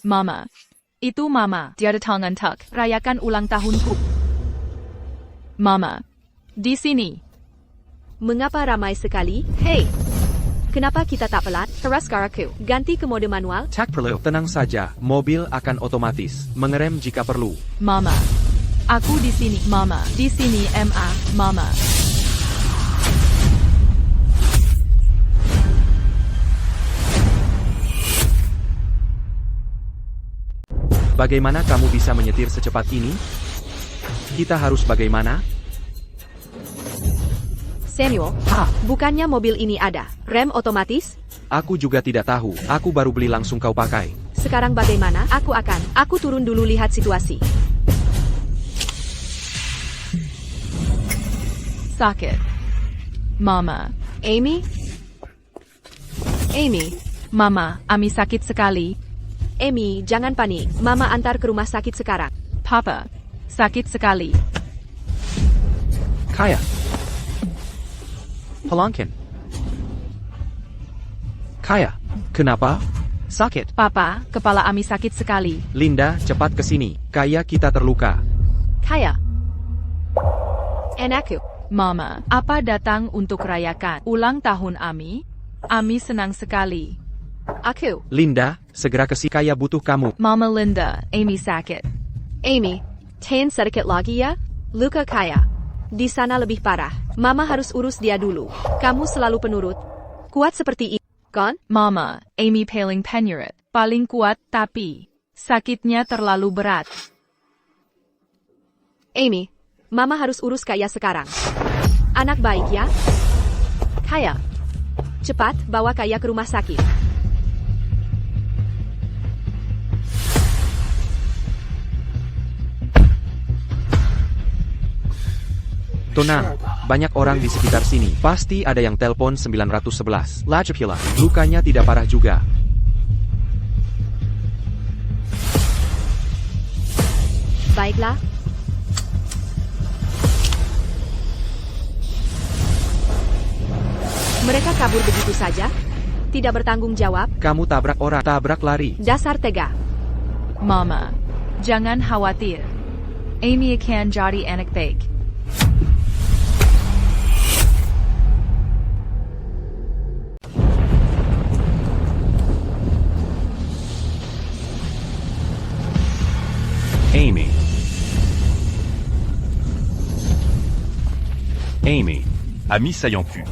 Mama. Itu Mama. Dia tangan tuk. Rayakan ulang tahunku. Mama. Di sini. Mengapa ramai sekali? Hei! Kenapa kita tak pelat? Keras karaku. Ganti ke mode manual. Tak perlu. Tenang saja. Mobil akan otomatis mengerem jika perlu. Mama. Aku di sini. Mama. Di sini Mama. Bagaimana kamu bisa menyetir secepat ini? Kita harus bagaimana? Samuel, bukannya mobil ini ada rem otomatis? Aku juga tidak tahu. Aku baru beli langsung kau pakai. Sekarang bagaimana? Aku turun dulu lihat situasi. Sakit. Mama. Amy? Mama, Ami sakit sekali. Amy, jangan panik. Mama antar ke rumah sakit sekarang. Papa. Sakit sekali. Kaya. Pelangkin. Kaya. Kenapa? Sakit. Papa, kepala Ami sakit sekali. Linda, cepat ke sini. Kaya kita terluka. Kaya. Anakku. Mama, apa datang untuk rayakan ulang tahun Ami? Ami senang sekali. Aku. Linda, segera ke sini. Kaya butuh kamu. Mama Linda, Amy sakit. Amy, tahan sedikit lagi ya. Luka Kaya. Di sana lebih parah. Mama harus urus dia dulu. Kamu selalu penurut. Kuat seperti ini, kan? Mama, Amy paling penurut. Paling kuat tapi sakitnya terlalu berat. Amy, Mama harus urus Kaya sekarang. Anak baik ya. Kaya. Cepat bawa Kaya ke rumah sakit. Tenang, banyak orang di sekitar sini. Pasti ada yang telepon 911. Lajapila, lukanya tidak parah juga. Baiklah. Mereka kabur begitu saja? Tidak bertanggung jawab? Kamu tabrak orang, tabrak lari. Dasar tega. Mama, jangan khawatir. Amy akan jadi anak baik. Amy, Ami sayangku.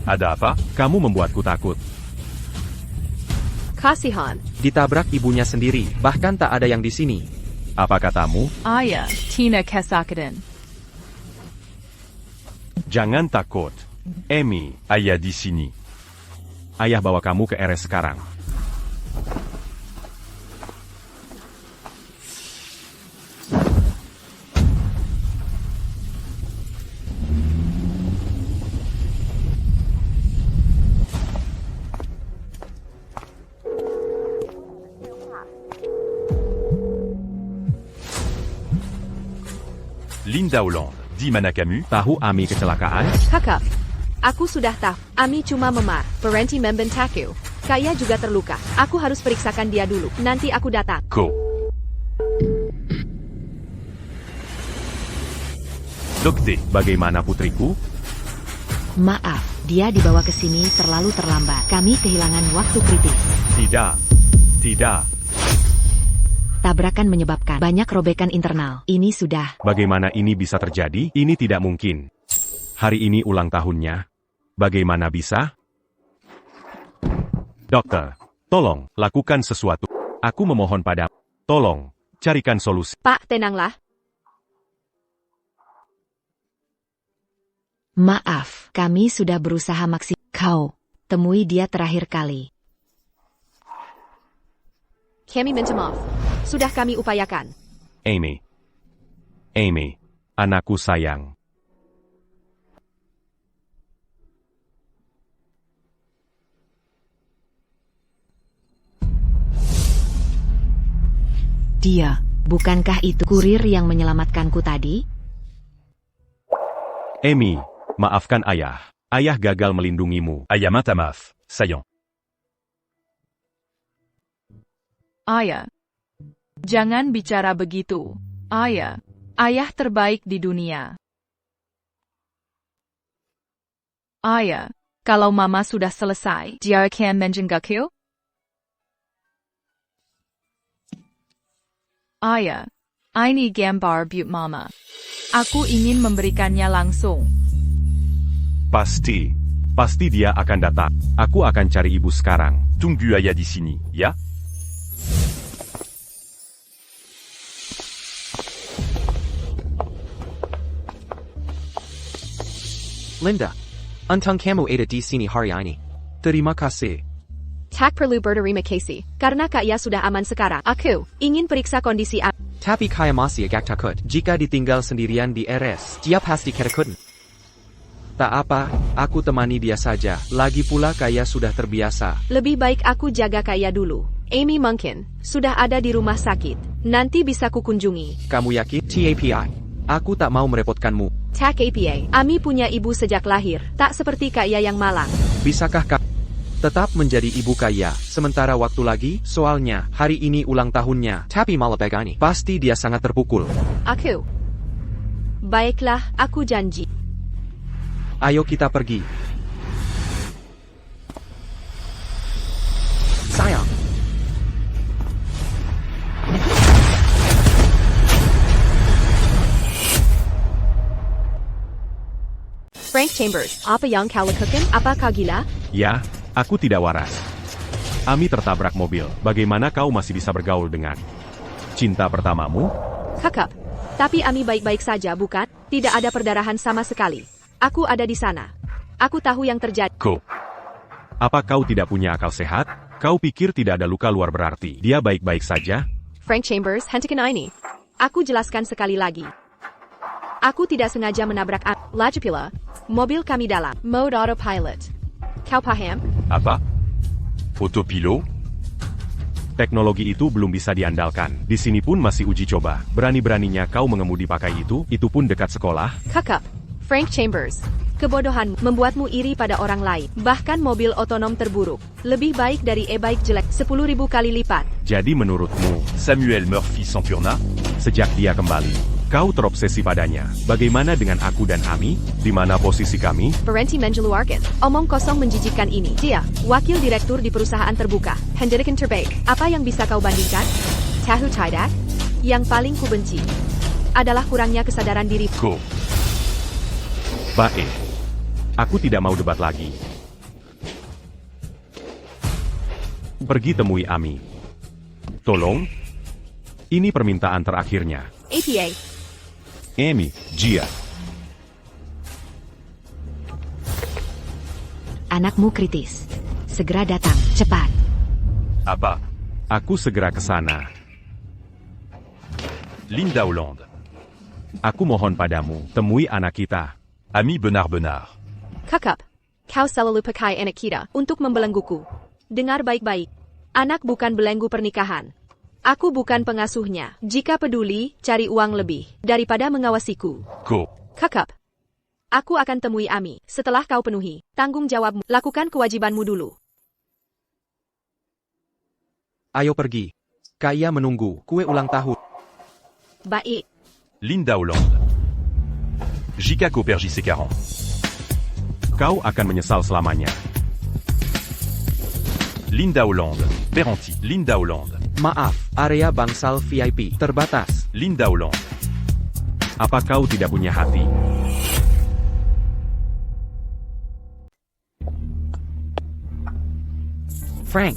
Ada apa? Kamu membuatku takut. Kasihan. Ditabrak ibunya sendiri, bahkan tak ada yang di sini. Apa katamu? Ayah, Tina kesakitan. Jangan takut. Amy, ayah di sini. Ayah bawa kamu ke RS sekarang. Linda Holland, di mana kamu? Tahu Ami kecelakaan? Kakak. Aku sudah tahu. Ami cuma memar. Berhenti membentakku. Kaya juga terluka. Aku harus periksakan dia dulu. Nanti aku datang. Go. Dokter, bagaimana putriku? Maaf, dia dibawa ke sini terlalu terlambat. Kami kehilangan waktu kritis. Tidak. Tabrakan menyebabkan banyak robekan internal. Ini sudah. Bagaimana ini bisa terjadi? Ini tidak mungkin. Hari ini ulang tahunnya. Bagaimana bisa? Dokter, tolong, lakukan sesuatu. Aku memohon padamu. Tolong, carikan solusi. Pak, tenanglah. Maaf, kami sudah berusaha maksimal. Kau, temui dia terakhir kali. Kami minta maaf. Sudah kami upayakan. Amy, anakku sayang. Dia, bukankah itu kurir yang menyelamatkanku tadi? Amy, maafkan ayah. Ayah gagal melindungimu. Ayah minta maaf, sayang. Ayah. Jangan bicara begitu. Ayah. Ayah terbaik di dunia. Ayah. Kalau mama sudah selesai, dia akan menjengkelku? Ayah. Ini gambar but mama. Aku ingin memberikannya langsung. Pasti. Pasti dia akan datang. Aku akan cari ibu sekarang. Tunggu ayah di sini, ya? Linda. Untung kamu ada di sini hari ini. Terima kasih. Tak perlu berterima kasih, karena Kaya sudah aman sekarang. Aku ingin periksa kondisi Tapi Kaya masih agak takut. Jika ditinggal sendirian di RS, dia pasti ketakutan. Tak apa, aku temani dia saja. Lagi pula Kaya sudah terbiasa. Lebih baik aku jaga Kaya dulu. Amy mungkin sudah ada di rumah sakit. Nanti bisa kukunjungi. Kamu yakin? TAPI. Aku tak mau merepotkanmu. Tak APA. Ami punya ibu sejak lahir. Tak seperti Kaya yang malang. Bisakah kau tetap menjadi ibu Kaya sementara waktu lagi? Soalnya, hari ini ulang tahunnya. Tapi malah begini. Pasti dia sangat terpukul. Aku. Baiklah, aku janji. Ayo kita pergi. Sayang. Frank Chambers, apa yang kau lakukan? Apa kau gila? Ya, aku tidak waras. Ami tertabrak mobil. Bagaimana kau masih bisa bergaul dengan cinta pertamamu? Kakak. Tapi Ami baik-baik saja, bukan? Tidak ada perdarahan sama sekali. Aku ada di sana. Aku tahu yang terjadi. Ko. Apa kau tidak punya akal sehat? Kau pikir tidak ada luka luar berarti dia baik-baik saja? Frank Chambers, hentikan ini. Aku jelaskan sekali lagi. Aku tidak sengaja menabrak laju pula. Mobil kami dalam mode autopilot. Kau paham? Apa? Autopilot? Teknologi itu belum bisa diandalkan. Di sini pun masih uji coba. Berani-beraninya kau mengemudi pakai itu pun dekat sekolah. Kakak, Frank Chambers. Kebodohan membuatmu iri pada orang lain. Bahkan mobil otonom terburuk. Lebih baik dari e-bike jelek 10.000 kali lipat. Jadi menurutmu, Samuel Murphy sempurna? sejak dia kembali, kau terobsesi padanya. Bagaimana dengan aku dan Ami? Di mana posisi kami? Berhenti mengeluarkan omong kosong menjijikkan ini. Dia, wakil direktur di perusahaan terbuka. Henderson terbaik. Apa yang bisa kau bandingkan? Tahu tidak? Yang paling kubenci adalah kurangnya kesadaran diri. Ko. Baik. Aku tidak mau debat lagi. Pergi temui Ami. Tolong. Ini permintaan terakhirnya. APA. Amy, Gia. Anakmu kritis. Segera datang, cepat. Apa? Aku segera ke sana. Linda Hollande. Aku mohon padamu, temui anak kita. Ami benar-benar. Kakak, kau selalu pakai anak kita untuk membelengguku. Dengar baik-baik. Anak bukan belenggu pernikahan. Aku bukan pengasuhnya. Jika peduli, cari uang lebih daripada mengawasiku. Ko. Kakak, aku akan temui Ami. Setelah kau penuhi tanggung jawabmu, lakukan kewajibanmu dulu. Ayo pergi. Kaya menunggu kue ulang tahun. Baik. Linda Hollande. J.K. Cooper JC40. Kau akan menyesal selamanya. Linda Hollande. Peranti. Linda Hollande. Maaf, area bangsal VIP terbatas. Linda Hollande. Apa kau tidak punya hati? Frank.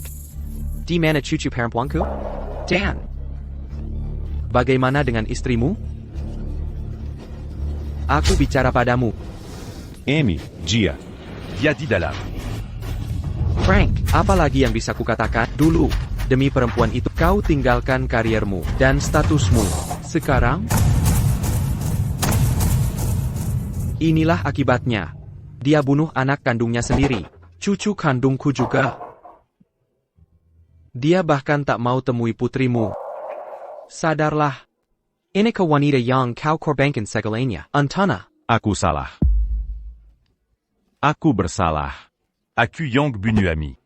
Di mana cucu perempuanku? Dan. Bagaimana dengan istrimu? Aku bicara padamu. Amy, Gia. Dia di dalam. Frank, apa lagi yang bisa kukatakan? Dulu, demi perempuan itu kau tinggalkan kariermu dan statusmu. Sekarang, inilah akibatnya. Dia bunuh anak kandungnya sendiri. Cucu kandungku juga. Dia bahkan tak mau temui putrimu. Sadarlah. Ini ke wanita yang kau korbankan segalanya. Antana. Aku salah. Aku bersalah. Aku yang bunuh Ami.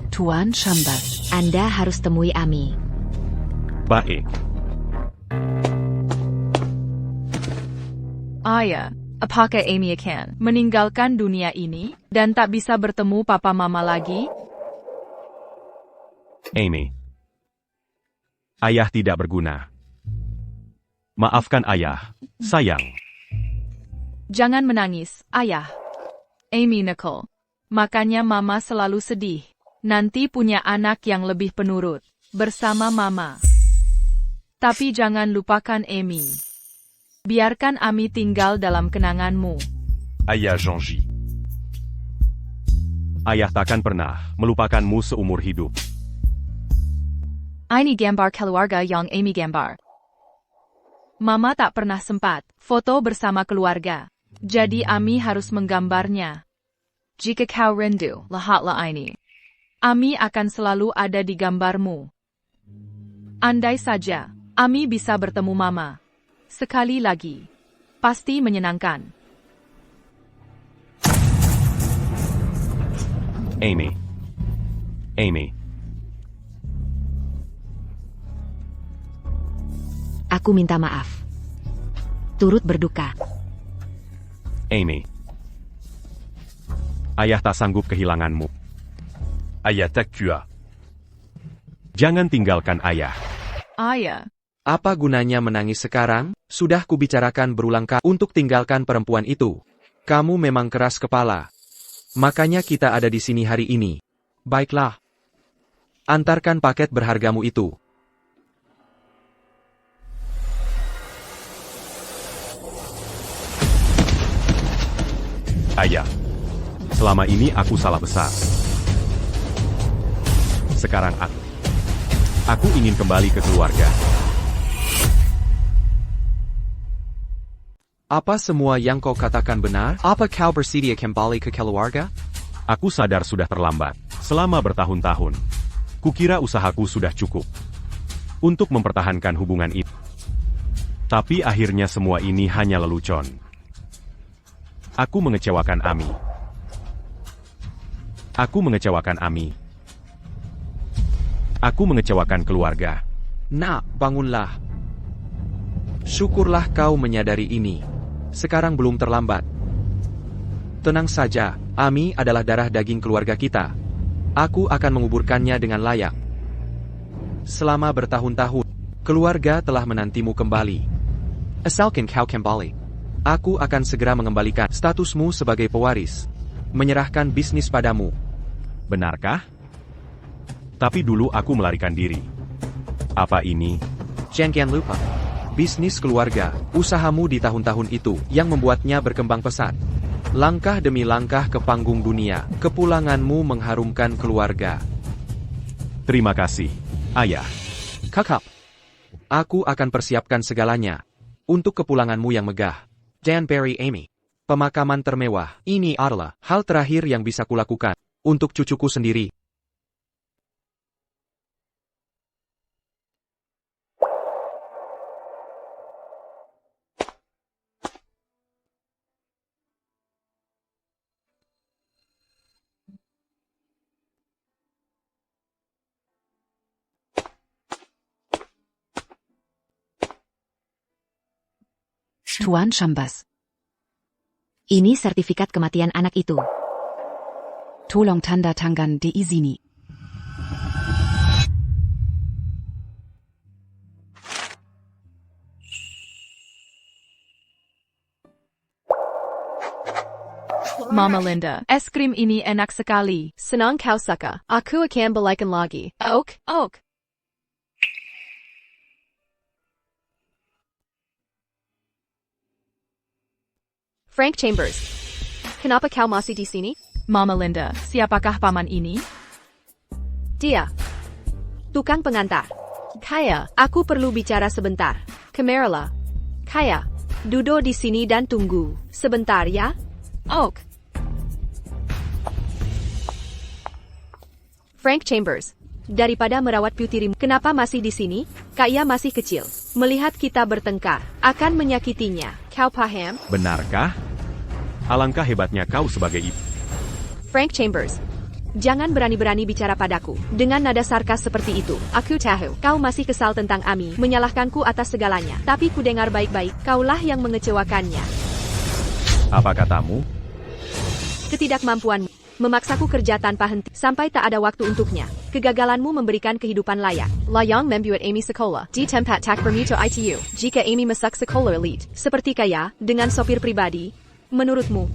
Tuan Chambers, Anda harus temui Ami. Baik. Ayah, apakah Amy akan meninggalkan dunia ini dan tak bisa bertemu papa mama lagi? Amy. Ayah tidak berguna. Maafkan ayah, sayang. Jangan menangis, ayah. Amy Nicole. Makanya mama selalu sedih. Nanti punya anak yang lebih penurut. Bersama mama. Tapi jangan lupakan Amy. Biarkan Ami tinggal dalam kenanganmu. Ayah Jean-J. Ayah takkan pernah melupakanmu seumur hidup. Ini gambar keluarga yang Amy gambar. Mama tak pernah sempat foto bersama keluarga. Jadi Ami harus menggambarnya. Jika kau rindu, lihatlah ini. Ami akan selalu ada di gambarmu. Andai saja, Ami bisa bertemu Mama. Sekali lagi. Pasti menyenangkan. Amy. Amy. Aku minta maaf. Turut berduka. Amy. Ayah tak sanggup kehilanganmu. Ayah Takua. Jangan tinggalkan ayah. Ayah. Apa gunanya menangis sekarang? Sudah kubicarakan berulang kali untuk tinggalkan perempuan itu. Kamu memang keras kepala. Makanya kita ada di sini hari ini. Baiklah. Antarkan paket berhargamu itu. Ayah. Selama ini aku salah besar. Sekarang aku ingin kembali ke keluarga. Apa semua yang kau katakan benar? Apa kau bersedia kembali ke keluarga? Aku sadar sudah terlambat. Selama bertahun-tahun. Kukira usahaku sudah cukup. Untuk mempertahankan hubungan ini. Tapi akhirnya semua ini hanya lelucon. Aku mengecewakan Ami. Aku mengecewakan Ami. Aku mengecewakan keluarga. Nak, bangunlah. Syukurlah kau menyadari ini. Sekarang belum terlambat. Tenang saja, Ami adalah darah daging keluarga kita. Aku akan menguburkannya dengan layak. Selama bertahun-tahun, keluarga telah menantimu kembali. Asalkan kau kembali, aku akan segera mengembalikan statusmu sebagai pewaris. Menyerahkan bisnis padamu. Benarkah? Tapi dulu aku melarikan diri. Apa ini? Jangan lupa. Bisnis keluarga, usahamu di tahun-tahun itu yang membuatnya berkembang pesat. Langkah demi langkah ke panggung dunia, kepulanganmu mengharumkan keluarga. Terima kasih, Ayah. Kakak, aku akan persiapkan segalanya untuk kepulanganmu yang megah. Danbury Amy. Pemakaman termewah, ini adalah hal terakhir yang bisa kulakukan untuk cucuku sendiri. Tuan Chambers. Ini sertifikat kematian anak itu. Tolong tanda tangan di sini. Mama Linda, es krim ini enak sekali. Senang kau suka. Aku akan belikan lagi. Oak. Frank Chambers. Kenapa kau masih di sini? Mama Linda, siapakah paman ini? Dia. Tukang pengantar. Kaya, aku perlu bicara sebentar. Kamerala. Kaya, duduk di sini dan tunggu. Sebentar ya. Oak. Frank Chambers. Daripada merawat putirimu, kenapa masih di sini? Kaya masih kecil. Melihat kita bertengkar, akan menyakitinya. Kau paham? Benarkah? Alangkah hebatnya kau sebagai ibu. Frank Chambers. Jangan berani-berani bicara padaku. Dengan nada sarkas seperti itu, aku tahu, kau masih kesal tentang Ami, menyalahkanku atas segalanya. Tapi ku dengar baik-baik, kaulah yang mengecewakannya. Apa katamu? Ketidakmampuanmu memaksaku kerja tanpa henti, sampai tak ada waktu untuknya. Kegagalanmu memberikan kehidupan layak. Layang membuat Amy sekolah di tempat tak bermutu ITU. Jika Amy masak sekolah elite, seperti kaya, dengan sopir pribadi, menurutmu,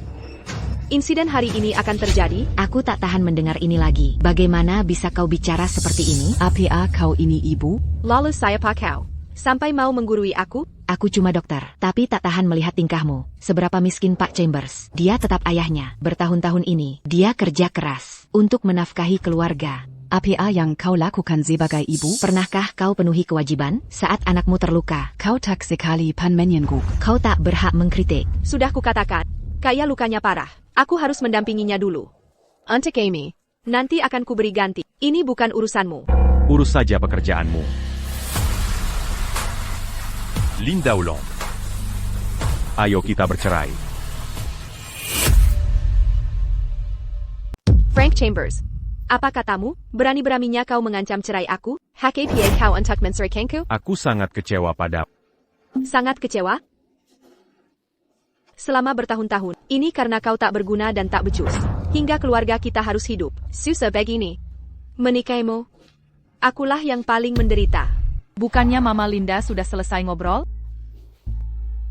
insiden hari ini akan terjadi? Aku tak tahan mendengar ini lagi. Bagaimana bisa kau bicara seperti ini? Apa kau ini ibu? Lalu siapa kau? Sampai mau menggurui aku? Aku cuma dokter, tapi tak tahan melihat tingkahmu. Seberapa miskin Pak Chambers. Dia tetap ayahnya. Bertahun-tahun ini, dia kerja keras untuk menafkahi keluarga. Apa yang kau lakukan sebagai ibu? Pernahkah kau penuhi kewajiban saat anakmu terluka? Kau tak sekali pan menyengguk. Kau tak berhak mengkritik. Sudah kukatakan, kaya lukanya parah. Aku harus mendampinginya dulu. Untuk Amy, nanti akan kuberi ganti. Ini bukan urusanmu. Urus saja pekerjaanmu. Linda Hollande. Ayo kita bercerai. Frank Chambers, apa katamu? Berani-beraninya kau mengancam cerai aku? Hak apa kau untuk menceraikanku? Aku sangat kecewa pada... Sangat kecewa? Selama bertahun-tahun, ini karena kau tak berguna dan tak becus. Hingga keluarga kita harus hidup susah begini. Menikahimu, akulah yang paling menderita. Bukannya Mama Linda sudah selesai ngobrol?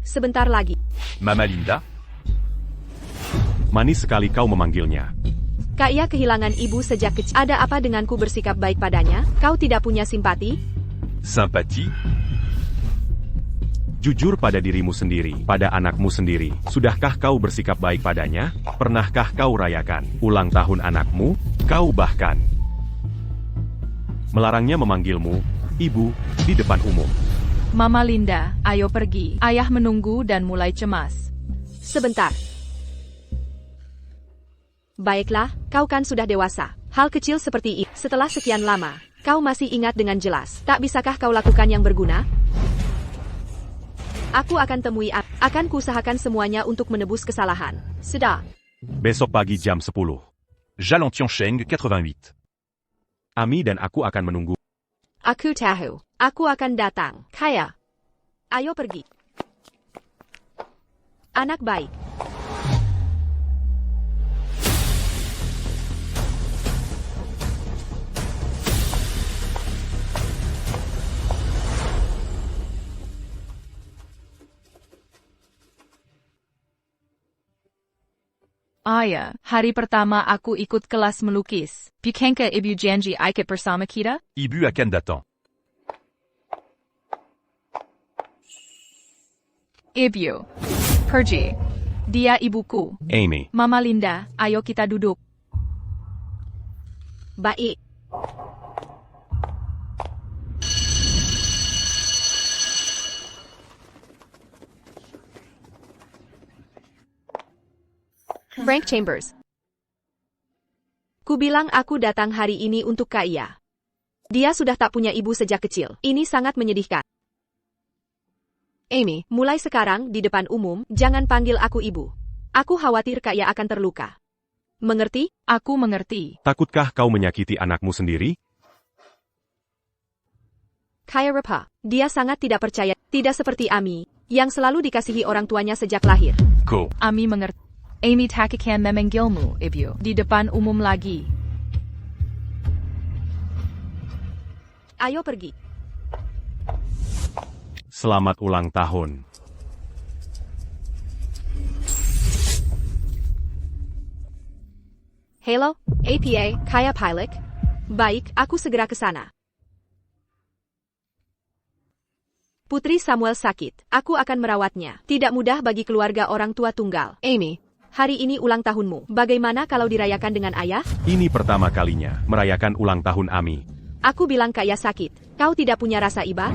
Sebentar lagi. Mama Linda. Manis sekali kau memanggilnya. Kaya kehilangan ibu sejak kecil. Ada apa denganku bersikap baik padanya? Kau tidak punya simpati? Sympathie. Jujur pada dirimu sendiri, pada anakmu sendiri. Sudahkah kau bersikap baik padanya? Pernahkah kau rayakan ulang tahun anakmu? Kau bahkan melarangnya memanggilmu ibu di depan umum. Mama Linda, ayo pergi. Ayah menunggu dan mulai cemas. Sebentar. Baiklah, kau kan sudah dewasa. Hal kecil seperti ini, setelah sekian lama, kau masih ingat dengan jelas. Tak bisakah kau lakukan yang berguna? Aku akan temui akan kuusahakan semuanya untuk menebus kesalahan. Sudah. Besok pagi jam 10. Jalon-Tiancheng 88. Ami dan aku akan menunggu. Aku tahu. Aku akan datang. Kaya. Ayo pergi. Anak baik. Ayah, hari pertama aku ikut kelas melukis. Bukankah ibu janji ikut bersama kita? Ibu akan datang. Ibu. Pergi. Dia ibuku. Amy. Mama Linda, ayo kita duduk. Baik. Frank Chambers. Kubilang aku datang hari ini untuk Kaya. Dia sudah tak punya ibu sejak kecil. Ini sangat menyedihkan. Amy, mulai sekarang di depan umum, jangan panggil aku ibu. Aku khawatir Kaya akan terluka. Mengerti? Aku mengerti. Takutkah kau menyakiti anakmu sendiri? Kaya Repa, dia sangat tidak percaya. Tidak seperti Ami, yang selalu dikasihi orang tuanya sejak lahir. Ko. Ami mengerti. Amy tak akan memanggilmu, ibu, di depan umum lagi. Ayo pergi. Selamat ulang tahun. Halo, APA, Kaya Pilot. Baik, aku segera ke sana. Putri Samuel sakit. Aku akan merawatnya. Tidak mudah bagi keluarga orang tua tunggal. Amy, hari ini ulang tahunmu. Bagaimana kalau dirayakan dengan ayah? Ini pertama kalinya merayakan ulang tahun Ami. Aku bilang Kaya sakit. Kau tidak punya rasa iba?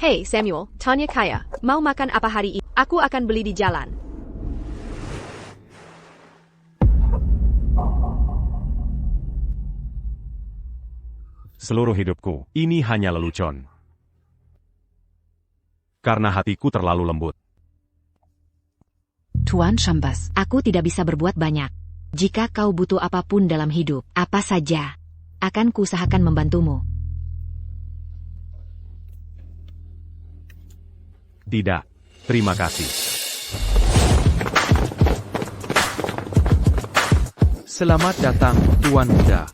Hey Samuel, tanya Kaya, mau makan apa hari ini? Aku akan beli di jalan. Seluruh hidupku, ini hanya lelucon. Karena hatiku terlalu lembut. Tuan Chambers. Aku tidak bisa berbuat banyak. Jika kau butuh apapun dalam hidup, apa saja, akan kuusahakan membantumu. Tidak. Terima kasih. Selamat datang, Tuan Muda.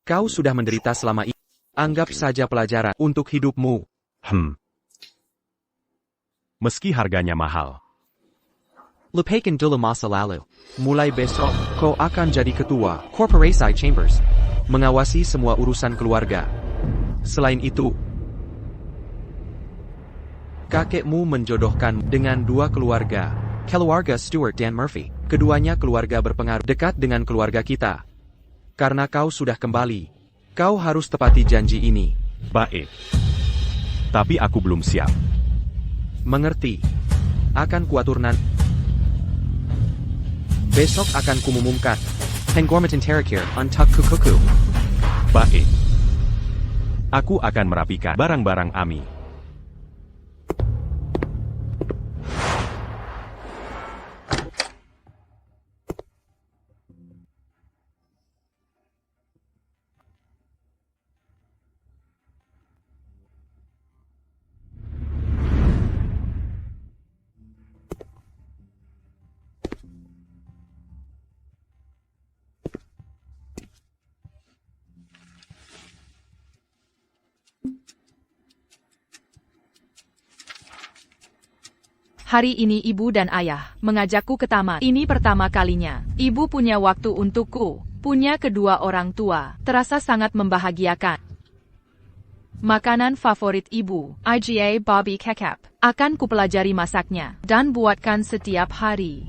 Kau sudah menderita selama ini. Anggap saja pelajaran untuk hidupmu. Meski harganya mahal. Lupakan dulu masa lalu. Mulai besok, kau akan jadi ketua Corporasi Chambers. Mengawasi semua urusan keluarga. Selain itu, kakekmu menjodohkan dengan dua keluarga. Keluarga Stewart dan Murphy. Keduanya keluarga berpengaruh dekat dengan keluarga kita. Karena kau sudah kembali, kau harus tepati janji ini. Baik. Tapi aku belum siap. Mengerti. Akan kuatur nanti. Besok akan kumumumkan. Penghormatan terakhir untuk kukuku. Baik. Aku akan merapikan barang-barang Ami. Hari ini ibu dan ayah mengajakku ke taman. Ini pertama kalinya. Ibu punya waktu untukku. Punya kedua orang tua. Terasa sangat membahagiakan. Makanan favorit ibu, IGA Bobby Kecap. Akan kupelajari masaknya dan buatkan setiap hari.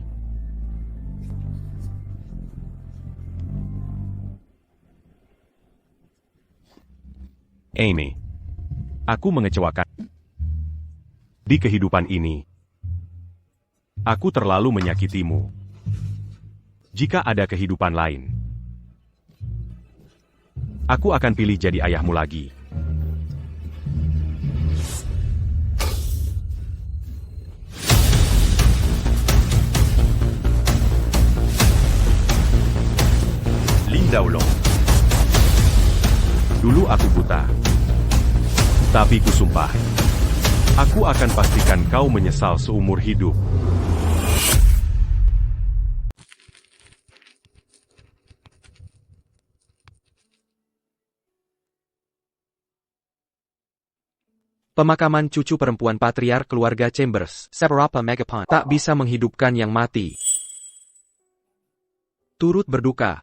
Amy. Aku mengecewakan. Di kehidupan ini, aku terlalu menyakitimu. Jika ada kehidupan lain, aku akan pilih jadi ayahmu lagi. Linda Holland. Dulu aku buta. Tapi kusumpah, aku akan pastikan kau menyesal seumur hidup. Pemakaman cucu perempuan patriark keluarga Chambers, Seberapa Megapon, tak bisa menghidupkan yang mati. Turut berduka.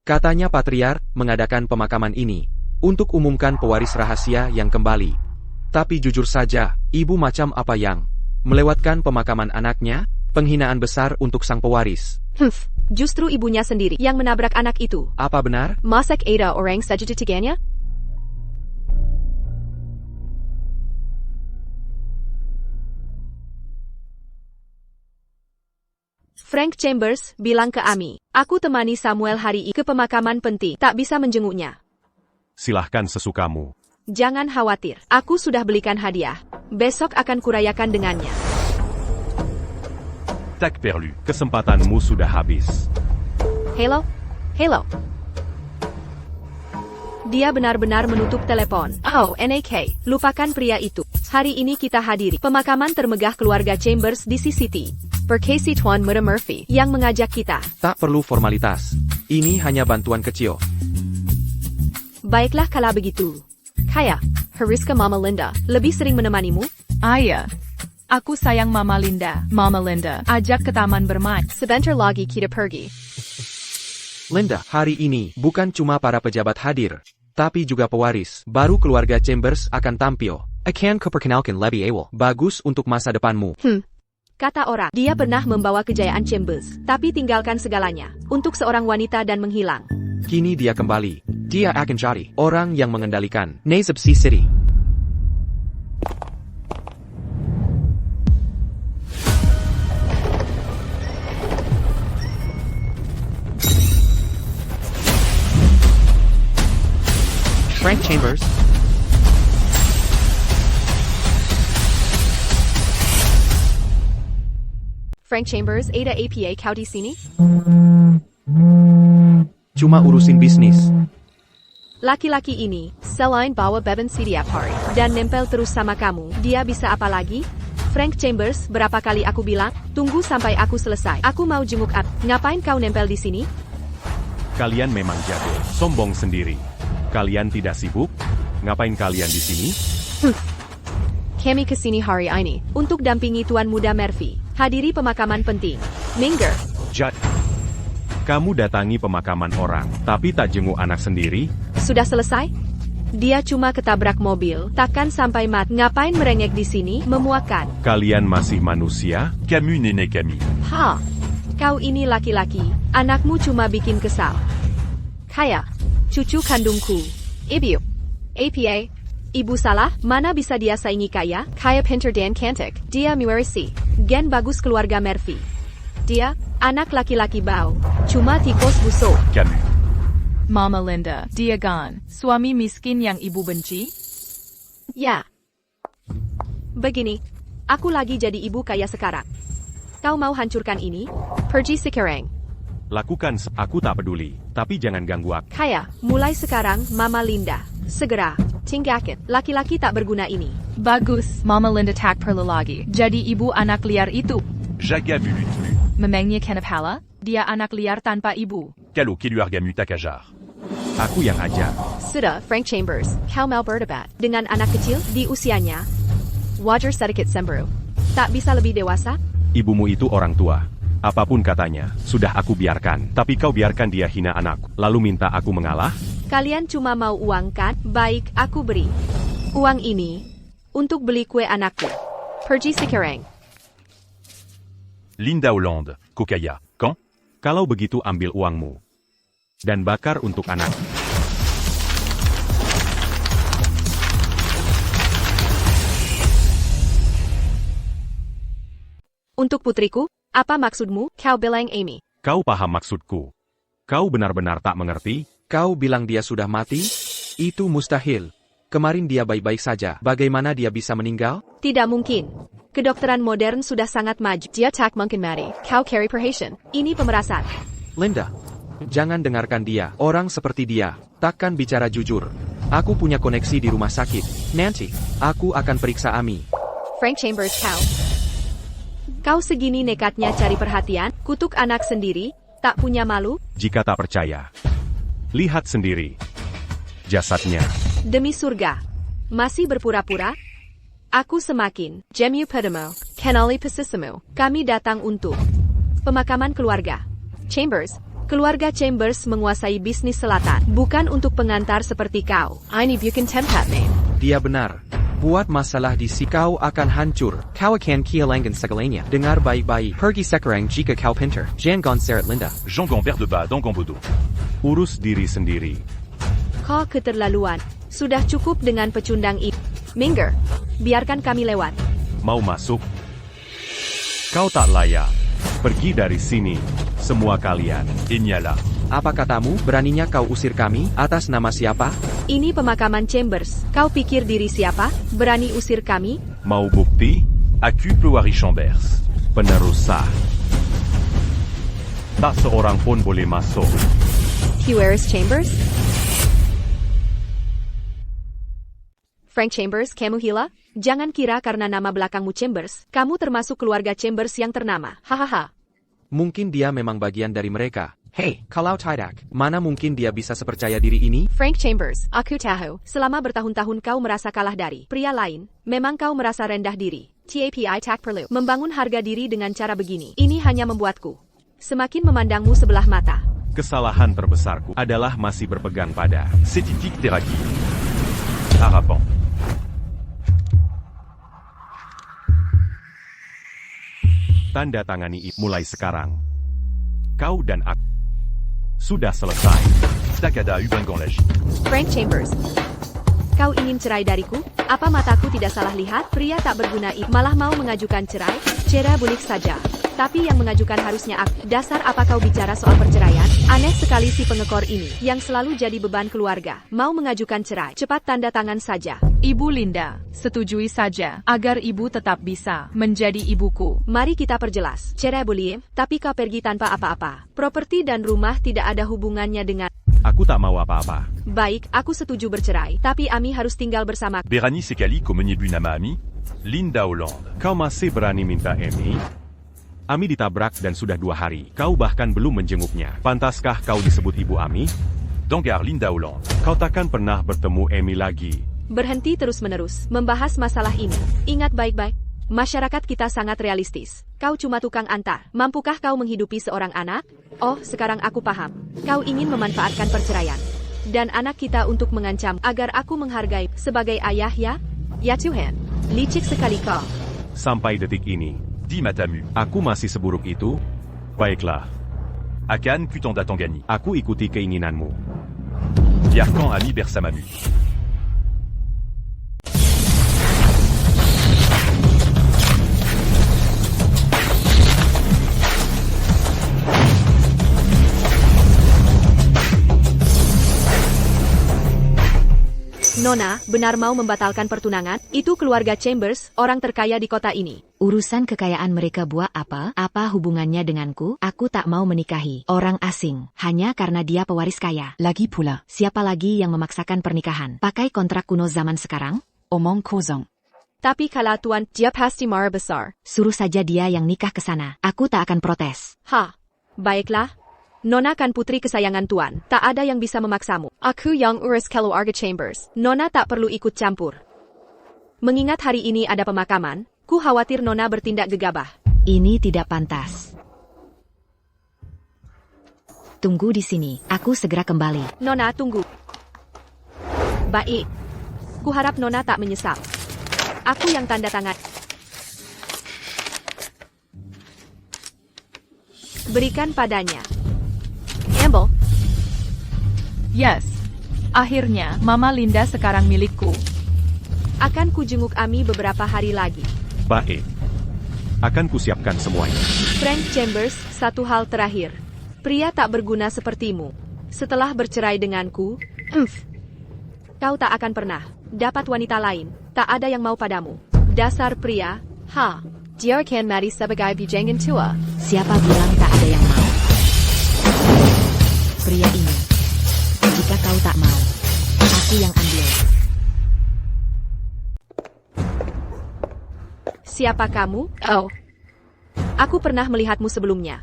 Katanya patriark mengadakan pemakaman ini untuk umumkan pewaris rahasia yang kembali. Tapi jujur saja, ibu macam apa yang melewatkan pemakaman anaknya? Penghinaan besar untuk sang pewaris. Justru ibunya sendiri yang menabrak anak itu. Apa benar? Masak ada orang saja ketiganya? Frank Chambers bilang ke Amy, aku temani Samuel hari ini ke pemakaman penting, tak bisa menjenguknya. Silahkan sesukamu. Jangan khawatir, aku sudah belikan hadiah. Besok akan kurayakan dengannya. Tac perlu. Kesempatanmu sudah habis. Hello? Hello? Dia benar-benar menutup telepon. Oh, NAK. Lupakan pria itu. Hari ini kita hadiri pemakaman termegah keluarga Chambers di City. Berkasi Tuan Muda Murphy yang mengajak kita. Tak perlu formalitas. Ini hanya bantuan kecil. Baiklah kalau begitu. Kaya, haruskah Mama Linda lebih sering menemanimu? Ayah. Aku sayang Mama Linda. Mama Linda, ajak ke taman bermain. Sebentar lagi kita pergi. Linda, hari ini bukan cuma para pejabat hadir, tapi juga pewaris. Baru keluarga Chambers akan tampil. Akan kuperkenalkan lebih awal. Bagus untuk masa depanmu. Kata orang, dia pernah membawa kejayaan Chambers, tapi tinggalkan segalanya untuk seorang wanita dan menghilang. Kini dia kembali. Dia akan jadi orang yang mengendalikan Nasib Sea City. Frank Chambers. Frank Chambers, Ada APA, kau di sini? Cuma urusin bisnis. Laki-laki ini, selain bawa beban setiap hari, dan nempel terus sama kamu, dia bisa apa lagi? Frank Chambers, berapa kali aku bilang, tunggu sampai aku selesai. Aku mau jenguk up. Ngapain kau nempel di sini? Kalian memang jago, sombong sendiri. Kalian tidak sibuk? Ngapain kalian di sini? Kami kesini hari ini, untuk dampingi Tuan Muda Murphy. Hadiri pemakaman penting. Minger. Kamu datangi pemakaman orang, tapi tak jenguk anak sendiri? Sudah selesai? Dia cuma ketabrak mobil, takkan sampai mati. Ngapain merengek di sini? Memuakan. Kalian masih manusia? Camus nenek Camille. Ha! Kau ini laki-laki, anakmu cuma bikin kesal. Kaya, cucu kandungku. Ibu. APA. Ibu salah, mana bisa dia saingi Kaya? Kaya pinter dan cantik. Dia Murphy. Gen bagus keluarga Murphy. Dia, anak laki-laki bau. Cuma tikus busuk. Camus. Mama Linda, dia gone. Suami miskin yang ibu benci? Ya. Begini, aku lagi jadi ibu kaya sekarang. Kau mau hancurkan ini? Pergi sekarang. Lakukan, aku tak peduli. Tapi jangan ganggu aku. Kaya, mulai sekarang Mama Linda. Segera, tinggalkan laki-laki tak berguna ini. Bagus, Mama Linda tak perlu lagi. Jadi ibu anak liar itu. Jaga vu lui. Memangnya kenapa? Dia anak liar tanpa ibu. Calo qui lui argamu takajar. Aku yang ajar. Sudah, Frank Chambers, kau mau berdebat dengan anak kecil di usianya? Wajar sedikit cemburu. Tak bisa lebih dewasa? Ibumu itu orang tua. Apapun katanya, sudah aku biarkan. Tapi kau biarkan dia hina anakku. Lalu minta aku mengalah? Kalian cuma mau uang kan? Baik, aku beri. Uang ini, untuk beli kue anakku. Pergi sekarang. Linda Hollande, Kokaya. Quand? Kalau begitu ambil uangmu. Dan bakar untuk anak. Untuk putriku, apa maksudmu? Kau bilang Amy. Kau paham maksudku. Kau benar-benar tak mengerti? Kau bilang dia sudah mati? Itu mustahil. Kemarin dia baik-baik saja. Bagaimana dia bisa meninggal? Tidak mungkin. Kedokteran modern sudah sangat maju. Dia tak mungkin mati. Kau carry perhatian. Ini pemerasan. Linda, jangan dengarkan dia. Orang seperti dia takkan bicara jujur. Aku punya koneksi di rumah sakit. Nanti, aku akan periksa Ami. Frank Chambers, kau. Kau segini nekatnya cari perhatian, kutuk anak sendiri, tak punya malu? Jika tak percaya, lihat sendiri. Jasadnya. Demi surga. Masih berpura-pura? Aku semakin. Jemu Pedemo. Kenali Pesisimu. Kami datang untuk pemakaman keluarga. Chambers. Keluarga Chambers menguasai bisnis selatan. Bukan untuk pengantar seperti kau. Ini bukan tempat name. Dia benar. Buat masalah di si kau akan hancur. Kau akan kehilangan segalanya. Dengar baik-baik. Pergi sekarang jika kau pintar. Jangan seret Linda. Jean Gambert de Bas dans Gambodo. Urus diri sendiri. Kau keterlaluan. Sudah cukup dengan pecundang ini. Minger. Biarkan kami lewat. Mau masuk? Kau tak layak. Pergi dari sini. Semua kalian. Inyala. Apa katamu? Beraninya kau usir kami? Atas nama siapa? Ini pemakaman Chambers. Kau pikir diri siapa? Berani usir kami? Mau bukti? Aku Plowari Chambers. Penerus sah. Tak seorang pun boleh masuk. Where's Chambers? Frank Chambers, kamu gila? Jangan kira karena nama belakangmu Chambers, kamu termasuk keluarga Chambers yang ternama. Hahaha. Mungkin dia memang bagian dari mereka. Hei, kalau tidak, mana mungkin dia bisa sepercaya diri ini? Frank Chambers, aku tahu, selama bertahun-tahun kau merasa kalah dari pria lain, memang kau merasa rendah diri. TAPI tak perlu membangun harga diri dengan cara begini. Ini hanya membuatku semakin memandangmu sebelah mata. Kesalahan terbesarku adalah masih berpegang pada Setitik Teraki. Harapant. Tanda tangani mulai sekarang. Kau dan aku sudah selesai. Takada Ubangan Lagi. Frank Chambers. Kau ingin cerai dariku? Apa mataku tidak salah lihat? Pria tak berguna itu malah mau mengajukan cerai? Cera bulik saja. Tapi yang mengajukan harusnya aku. Dasar apa kau bicara soal perceraian? Aneh sekali si pengekor ini, yang selalu jadi beban keluarga. Mau mengajukan cerai? Cepat tanda tangan saja. Ibu Linda, setujui saja agar ibu tetap bisa menjadi ibuku. Mari kita perjelas. Cera bulik, tapi kau pergi tanpa apa-apa. Properti dan rumah tidak ada hubungannya dengan... Aku tak mau apa-apa. Baik, aku setuju bercerai. Tapi Ami harus tinggal bersama. Berani Sekali Komenyebu Nama Ami. Linda Hollande. Kau masih berani minta Amy? Ami ditabrak dan sudah 2 hari. Kau bahkan belum menjenguknya. Pantaskah kau disebut Ibu Ami? Dangar Linda Hollande. Kau takkan pernah bertemu Amy lagi. Berhenti terus-menerus membahas masalah ini. Ingat baik-baik. Masyarakat kita sangat realistis. Kau cuma tukang antar. Mampukah kau menghidupi seorang anak? Oh, sekarang aku paham. Kau ingin memanfaatkan perceraian dan anak kita untuk mengancam agar aku menghargai sebagai ayah ya? Ya Tuhan, licik sekali kau. Sampai detik ini, Di Matamu. aku masih seburuk itu? Baiklah, Akan Kutanda Tangani. aku ikuti keinginanmu. Biarkan Ami Bersamamu. Nona, benar mau membatalkan pertunangan? Itu keluarga Chambers, orang terkaya di kota ini. Urusan kekayaan mereka buat apa? Apa hubungannya denganku? Aku tak mau menikahi orang asing hanya karena dia pewaris kaya. Lagi pula. Siapa lagi yang memaksakan pernikahan? Pakai kontrak kuno zaman sekarang? Omong kosong. Tapi kalau tuan, dia pasti marah besar. Suruh saja dia yang nikah ke sana. Aku tak akan protes. Ha, baiklah. Nona kan putri kesayangan tuan. Tak ada yang bisa memaksamu. Aku yang urus keluarga Chambers. Nona tak perlu ikut campur. Mengingat hari ini ada pemakaman, ku khawatir Nona bertindak gegabah. Ini tidak pantas. Tunggu di sini. Aku segera kembali. Nona, tunggu. Baik. Ku harap Nona tak menyesal. Aku yang tanda tangan. Berikan padanya. Amble. Yes. Akhirnya, Mama Linda sekarang milikku. Akan ku jenguk Ami beberapa hari lagi. Baik. Akan kusiapkan semuanya. Frank Chambers, satu hal terakhir. Pria tak berguna sepertimu. Setelah bercerai denganku, kau tak akan pernah dapat wanita lain. Tak ada yang mau padamu. Dasar pria. Ha. Dia kan mati sebagai bijangan tua. Siapa bilang tak ada yang mau? Pria ini. Jika kau tak mau, aku yang ambil. Siapa kamu? Oh. Aku pernah melihatmu sebelumnya.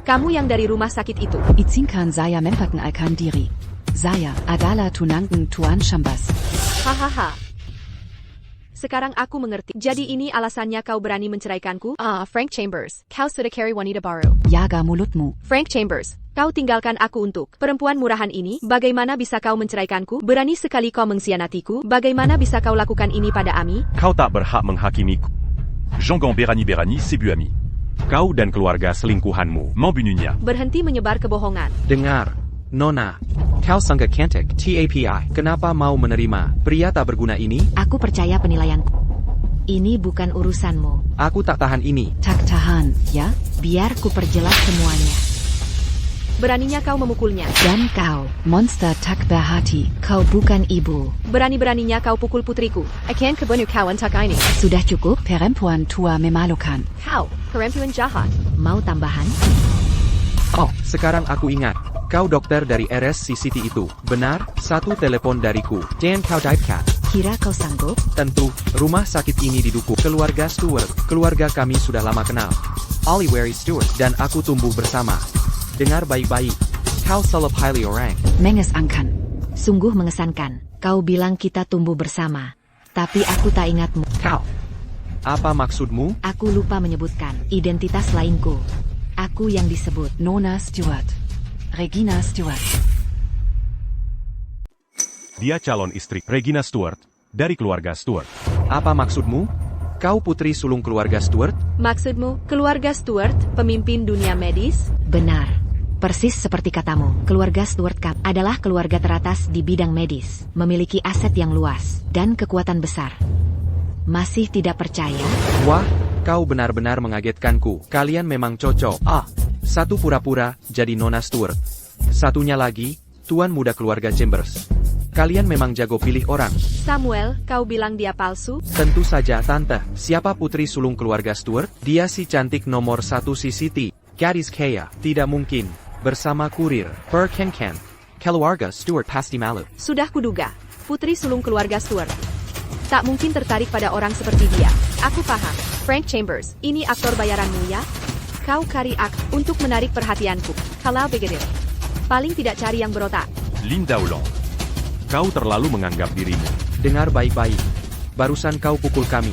Kamu yang dari rumah sakit itu. Itzinkan saya mempakan alkan diri. Saya adalah tunangan Tuan Chambers. Hahaha. Sekarang aku mengerti. Jadi ini alasannya kau berani menceraikanku? Frank Chambers. Kau sudah carry wanita baru. Jaga mulutmu. Frank Chambers, kau tinggalkan aku untuk perempuan murahan ini. Bagaimana bisa kau menceraikanku? Berani sekali kau mengkhianatiku. Bagaimana bisa kau lakukan ini pada Ami? Kau tak berhak menghakimiku. Jangan Berani Sebu Ami. Kau dan keluarga selingkuhanmu. Membunuhnya. Berhenti menyebar kebohongan. Dengar, Nona. Kau sangat cantik, TAPI. Kenapa mau menerima pria tak berguna ini? Aku percaya penilaianku. Ini bukan urusanmu. Aku tak tahan ini. Tak tahan, ya? Biar ku perjelas semuanya. Beraninya kau memukulnya. Dan kau, Monster tak berhati. kau bukan ibu. Berani-beraninya kau pukul putriku. Akan kebunuh kau antak ini. Sudah cukup? Perempuan tua memalukan. Kau, perempuan jahat. Mau tambahan? Oh, sekarang aku ingat. Kau dokter dari RSCCT itu, benar? Satu telepon dariku. Dan kau divecat. Kira kau sanggup? Tentu, rumah sakit ini didukung keluarga Stewart. Keluarga kami sudah lama kenal. Oliver Stewart dan aku tumbuh bersama. Dengar baik-baik. Kau seleb highly orang. Mengesankan. Sungguh mengesankan. Kau bilang kita tumbuh bersama. Tapi aku tak ingatmu. Kau. Apa maksudmu? Aku lupa menyebutkan identitas lainku. Aku yang disebut. Nona Stewart. Regina Stewart. Dia calon istri Regina Stewart dari keluarga Stewart. Apa maksudmu? Kau putri sulung keluarga Stuart? Maksudmu, keluarga Stuart, pemimpin dunia medis? Benar. Persis seperti katamu, keluarga Stuart Cup adalah keluarga teratas di bidang medis, memiliki aset yang luas, dan kekuatan besar. Masih tidak percaya? Wah, kau benar-benar mengagetkanku. Kalian memang cocok. Satu pura-pura jadi Nona Stuart. Satunya lagi, tuan muda keluarga Chambers. Kalian memang jago pilih orang. Samuel, kau bilang dia palsu? Tentu saja, Tante. Siapa putri sulung keluarga Stuart? Dia si cantik nomor 1 CCT. Gadis kaya. Tidak mungkin. Bersama kurir. Perkenken. Keluarga Stuart pasti malu. Sudah kuduga. Putri sulung keluarga Stuart. Tak mungkin tertarik pada orang seperti dia. Aku paham. Frank Chambers, ini aktor bayaranmu ya? Kau cari untuk menarik perhatianku. Kalau begitu, paling tidak cari yang berotak. Linda Hollande. Kau terlalu menganggap dirimu. Dengar baik-baik. Barusan kau pukul kami.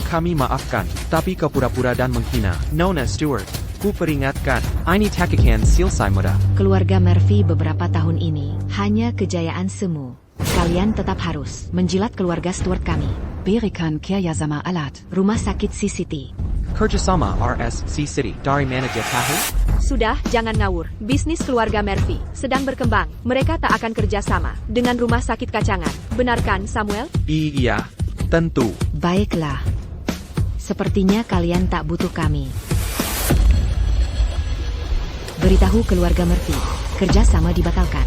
Kami maafkan, tapi kau pura-pura dan menghina. Nona Stuart, ku peringatkan. Ini takikan silsai muda. Keluarga Murphy beberapa tahun ini hanya kejayaan semu. Kalian tetap harus menjilat keluarga Stuart kami. Berikan kerjasama alat. Rumah sakit CCT. Kerjasama RSC City. Dari manajer tahu? Sudah, jangan ngawur. Bisnis keluarga Murphy sedang berkembang. Mereka tak akan kerjasama dengan rumah sakit kacangan. Benarkan, Samuel? Iya, tentu. Baiklah. Sepertinya kalian tak butuh kami. Beritahu keluarga Murphy, kerjasama dibatalkan.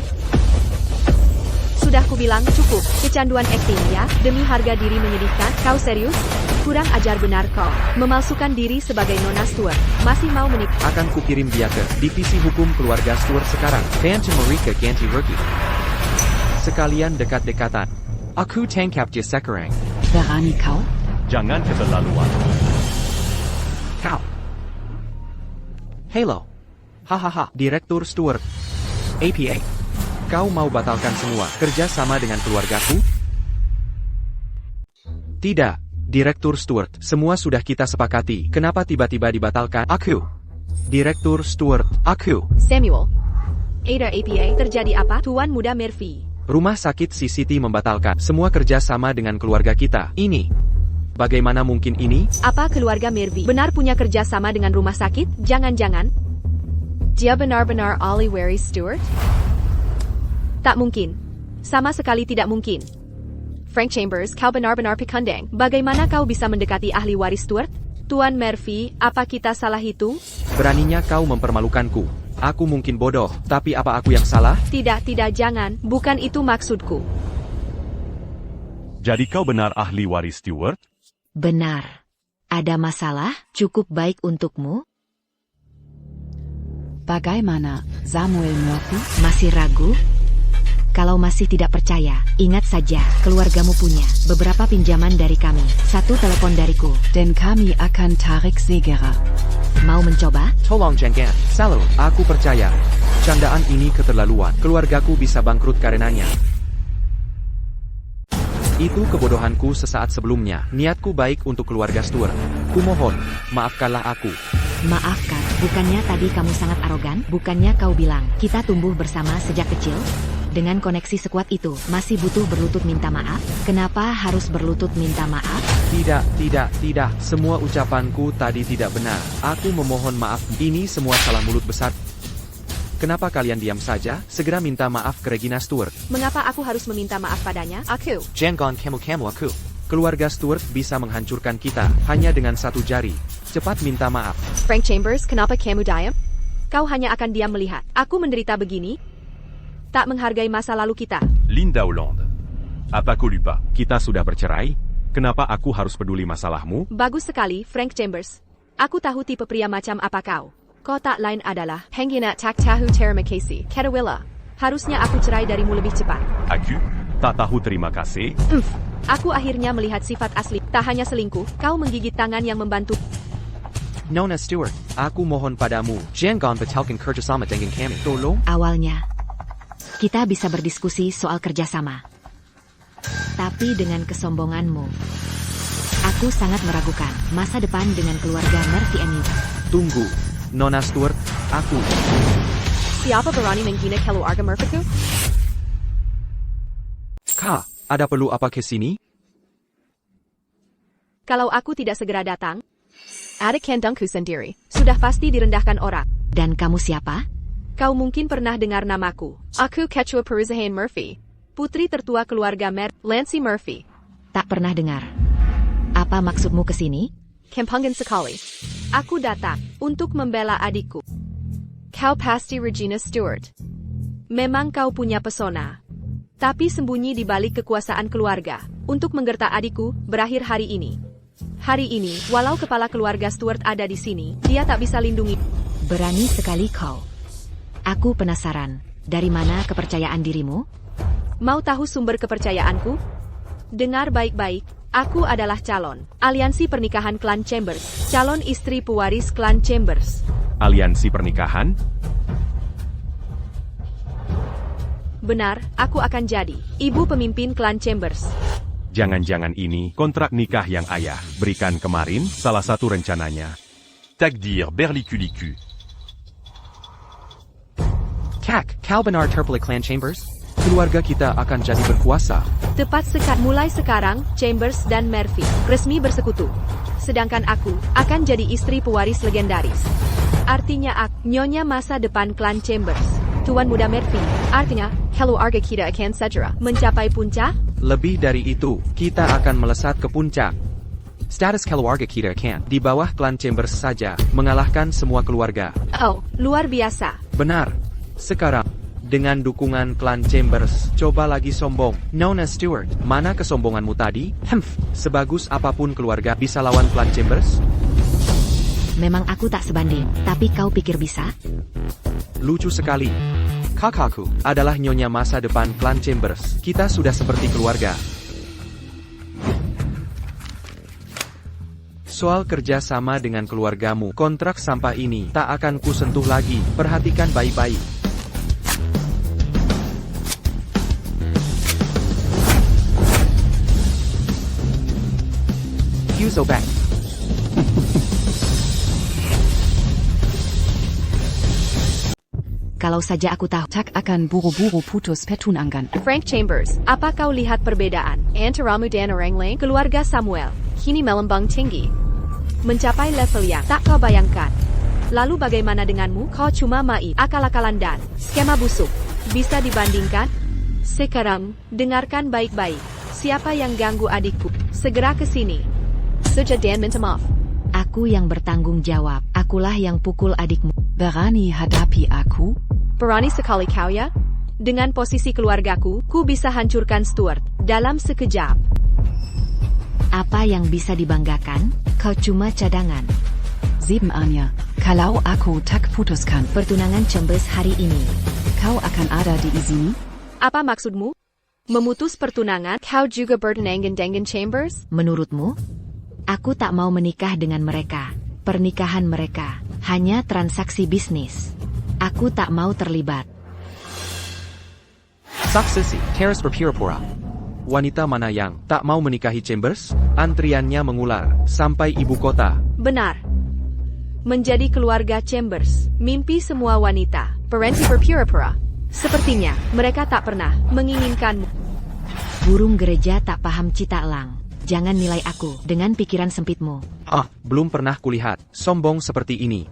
Sudah kubilang cukup. Kecanduan akting ya, demi harga diri menyedihkan. Kau serius? Kurang ajar benar kau. Memalsukan diri sebagai Nona Stuart. Masih mau menikah? Akan kukirim dia ke divisi hukum keluarga Stuart sekarang. Bantu mereka ganti rugi. Sekalian dekat-dekatan. Aku tangkap je sekarang. Berani kau? Jangan keterlaluan. Kau. Hello. Hahaha. Direktur Stuart. APA. Kau mau batalkan semua kerja sama dengan keluargaku? Tidak, Direktur Stuart. Semua sudah kita sepakati. Kenapa tiba-tiba dibatalkan? Aku. Direktur Stuart. Aku. Samuel. Ada APA, terjadi apa? Tuan muda Murphy. Rumah sakit CCT membatalkan semua kerja sama dengan keluarga kita. Ini. Bagaimana mungkin ini? Apa keluarga Murphy benar punya kerja sama dengan rumah sakit? Jangan-jangan dia benar-benar Ollie Wary Stewart? Tak mungkin. Sama sekali tidak mungkin. Frank Chambers, kau benar-benar pekandang. Bagaimana kau bisa mendekati ahli waris Stuart? Tuan Murphy, apa kita salah hitung? Beraninya kau mempermalukanku. Aku mungkin bodoh, tapi apa aku yang salah? Tidak, jangan. Bukan itu maksudku. Jadi kau benar ahli waris Stuart? Benar. Ada masalah? Cukup baik untukmu? Bagaimana, Samuel Murphy? Masih ragu? Kalau masih tidak percaya, ingat saja, keluargamu punya beberapa pinjaman dari kami. Satu telepon dariku. Denn kami akan tarik segera. Mau mencoba? Tolong jangan. Selalu, aku percaya. Candaan ini keterlaluan. Keluargaku bisa bangkrut karenanya. Itu kebodohanku sesaat sebelumnya. Niatku baik untuk keluarga Stuart. Kumohon, maafkanlah aku. Maafkan, bukannya tadi kamu sangat arogan? Bukannya kau bilang, kita tumbuh bersama sejak kecil? Dengan koneksi sekuat itu, masih butuh berlutut minta maaf? Kenapa harus berlutut minta maaf? Tidak. Semua ucapanku tadi tidak benar. Aku memohon maaf. Ini semua salah mulut besar. Kenapa kalian diam saja? Segera minta maaf ke Regina Stuart. Mengapa aku harus meminta maaf padanya? Aku. Jangan kamu aku. Keluarga Stuart bisa menghancurkan kita hanya dengan satu jari. Cepat minta maaf. Frank Chambers, kenapa kamu diam? Kau hanya akan diam melihat aku menderita begini? Tak menghargai masa lalu kita. Linda Hollande. Apa kau lupa? Kita sudah bercerai? Kenapa aku harus peduli masalahmu? Bagus sekali, Frank Chambers. Aku tahu tipe pria macam apa kau. Kau tak lain adalah Hengina Tak Tahu Terima Kasih, Kedawila. Harusnya aku cerai darimu lebih cepat. Aku tak tahu terima kasih. Aku akhirnya melihat sifat asli. Tak hanya selingkuh, kau menggigit tangan yang membantu. Nona Stuart, aku mohon padamu, jangan batalkan kerjasama dengan kami. Tolong. Awalnya, kita bisa berdiskusi soal kerjasama. Tapi dengan kesombonganmu, aku sangat meragukan masa depan dengan keluarga Murphy ini. Tunggu, Nona Stuart, aku. Siapa berani menghina keluarga Murphy? Kak, ada perlu apa ke sini? Kalau aku tidak segera datang, adik kandungku sendiri sudah pasti direndahkan orang. Dan kamu siapa? Kau mungkin pernah dengar namaku. Aku Ketua Perusahaan Murphy, putri tertua keluarga Lancy Murphy. Tak pernah dengar. Apa maksudmu ke sini? Kampungan sekali. Aku datang untuk membela adikku. Kau pasti Regina Stewart. Memang kau punya pesona. Tapi sembunyi di balik kekuasaan keluarga. Untuk menggertak adikku, berakhir hari ini. Hari ini, walau kepala keluarga Stewart ada di sini, dia tak bisa lindungi. Berani sekali kau. Aku penasaran. Dari mana kepercayaan dirimu? Mau tahu sumber kepercayaanku? Dengar baik-baik, aku adalah calon aliansi pernikahan klan Chambers, calon istri pewaris klan Chambers. Aliansi pernikahan? Benar, aku akan jadi ibu pemimpin klan Chambers. Jangan-jangan ini kontrak nikah yang ayah berikan kemarin salah satu rencananya. Takdir Berliculicu. Kak, kau benar terpilih Clan Chambers? Keluarga kita akan jadi berkuasa. Tepat mulai sekarang, Chambers dan Murphy resmi bersekutu. Sedangkan aku akan jadi istri pewaris legendaris. Artinya aku, nyonya masa depan klan Chambers. Tuan Muda Murphy, artinya, keluarga kita akan segera mencapai puncak? Lebih dari itu, kita akan melesat ke puncak. Status keluarga kita akan di bawah Clan Chambers saja, mengalahkan semua keluarga. Oh, luar biasa. Benar. Sekarang, dengan dukungan Clan Chambers, coba lagi sombong. Nona Stewart, mana kesombonganmu tadi? Sebagus apapun keluarga bisa lawan Clan Chambers? Memang aku tak sebanding, tapi kau pikir bisa? Lucu sekali. Kakakku adalah nyonya masa depan Clan Chambers. Kita sudah seperti keluarga. Soal kerja sama dengan keluargamu, kontrak sampah ini tak akan kusentuh lagi. Perhatikan baik-baik. Yuzo back. Kalau saja aku tahu. Tak akan buru-buru putus petunangan. Frank Chambers, apa kau lihat perbedaan antaramu dan orang lain? Keluarga Samuel kini melambang tinggi, mencapai level yang tak kau bayangkan. Lalu bagaimana denganmu? Kau cuma main akal-akalan dan skema busuk. Bisa dibandingkan? Sekarang, dengarkan baik-baik. Siapa yang ganggu adikku? Segera ke sini. Suja dan minta maaf. Aku yang bertanggung jawab. Akulah yang pukul adikmu. Berani hadapi aku? Berani sekali kau ya? Dengan posisi keluargaku, ku bisa hancurkan Stewart dalam sekejap. Apa yang bisa dibanggakan? Kau cuma cadangan. Sebenarnya, kalau aku tak putuskan, Pertunangan Chambers hari ini. kau akan ada di sini? Apa maksudmu? Memutus pertunangan? Kau juga bertunangan dengan Chambers? Menurutmu? Aku tak mau menikah dengan mereka. Pernikahan mereka hanya transaksi bisnis. Aku tak mau terlibat. Saksesi, teras berpura-pura. Wanita mana yang tak mau menikahi Chambers? Antriannya mengular sampai ibu kota. Benar. Menjadi keluarga Chambers, mimpi semua wanita, berhenti berpura-pura. Sepertinya, mereka tak pernah menginginkanmu. Burung gereja tak paham cita elang. Jangan nilai aku dengan pikiran sempitmu. Belum pernah kulihat sombong seperti ini.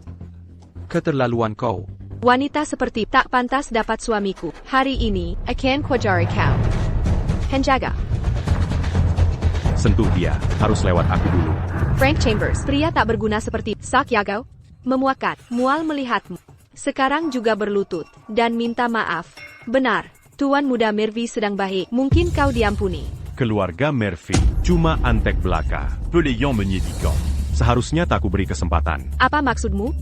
Keterlaluan kau. Wanita seperti tak pantas dapat suamiku. Hari ini, akan kuajari kau. Penjaga. Sentuh dia, harus lewat aku dulu. Frank Chambers, pria tak berguna seperti Sakyago. Memuakat, mual melihatmu. Sekarang juga berlutut, dan minta maaf. Benar, Tuan Muda Murphy sedang baik. Mungkin kau diampuni. Keluarga Murphy cuma antek belaka. Pelayant menyedihkan. Seharusnya tak kuberi kesempatan. Apa maksudmu?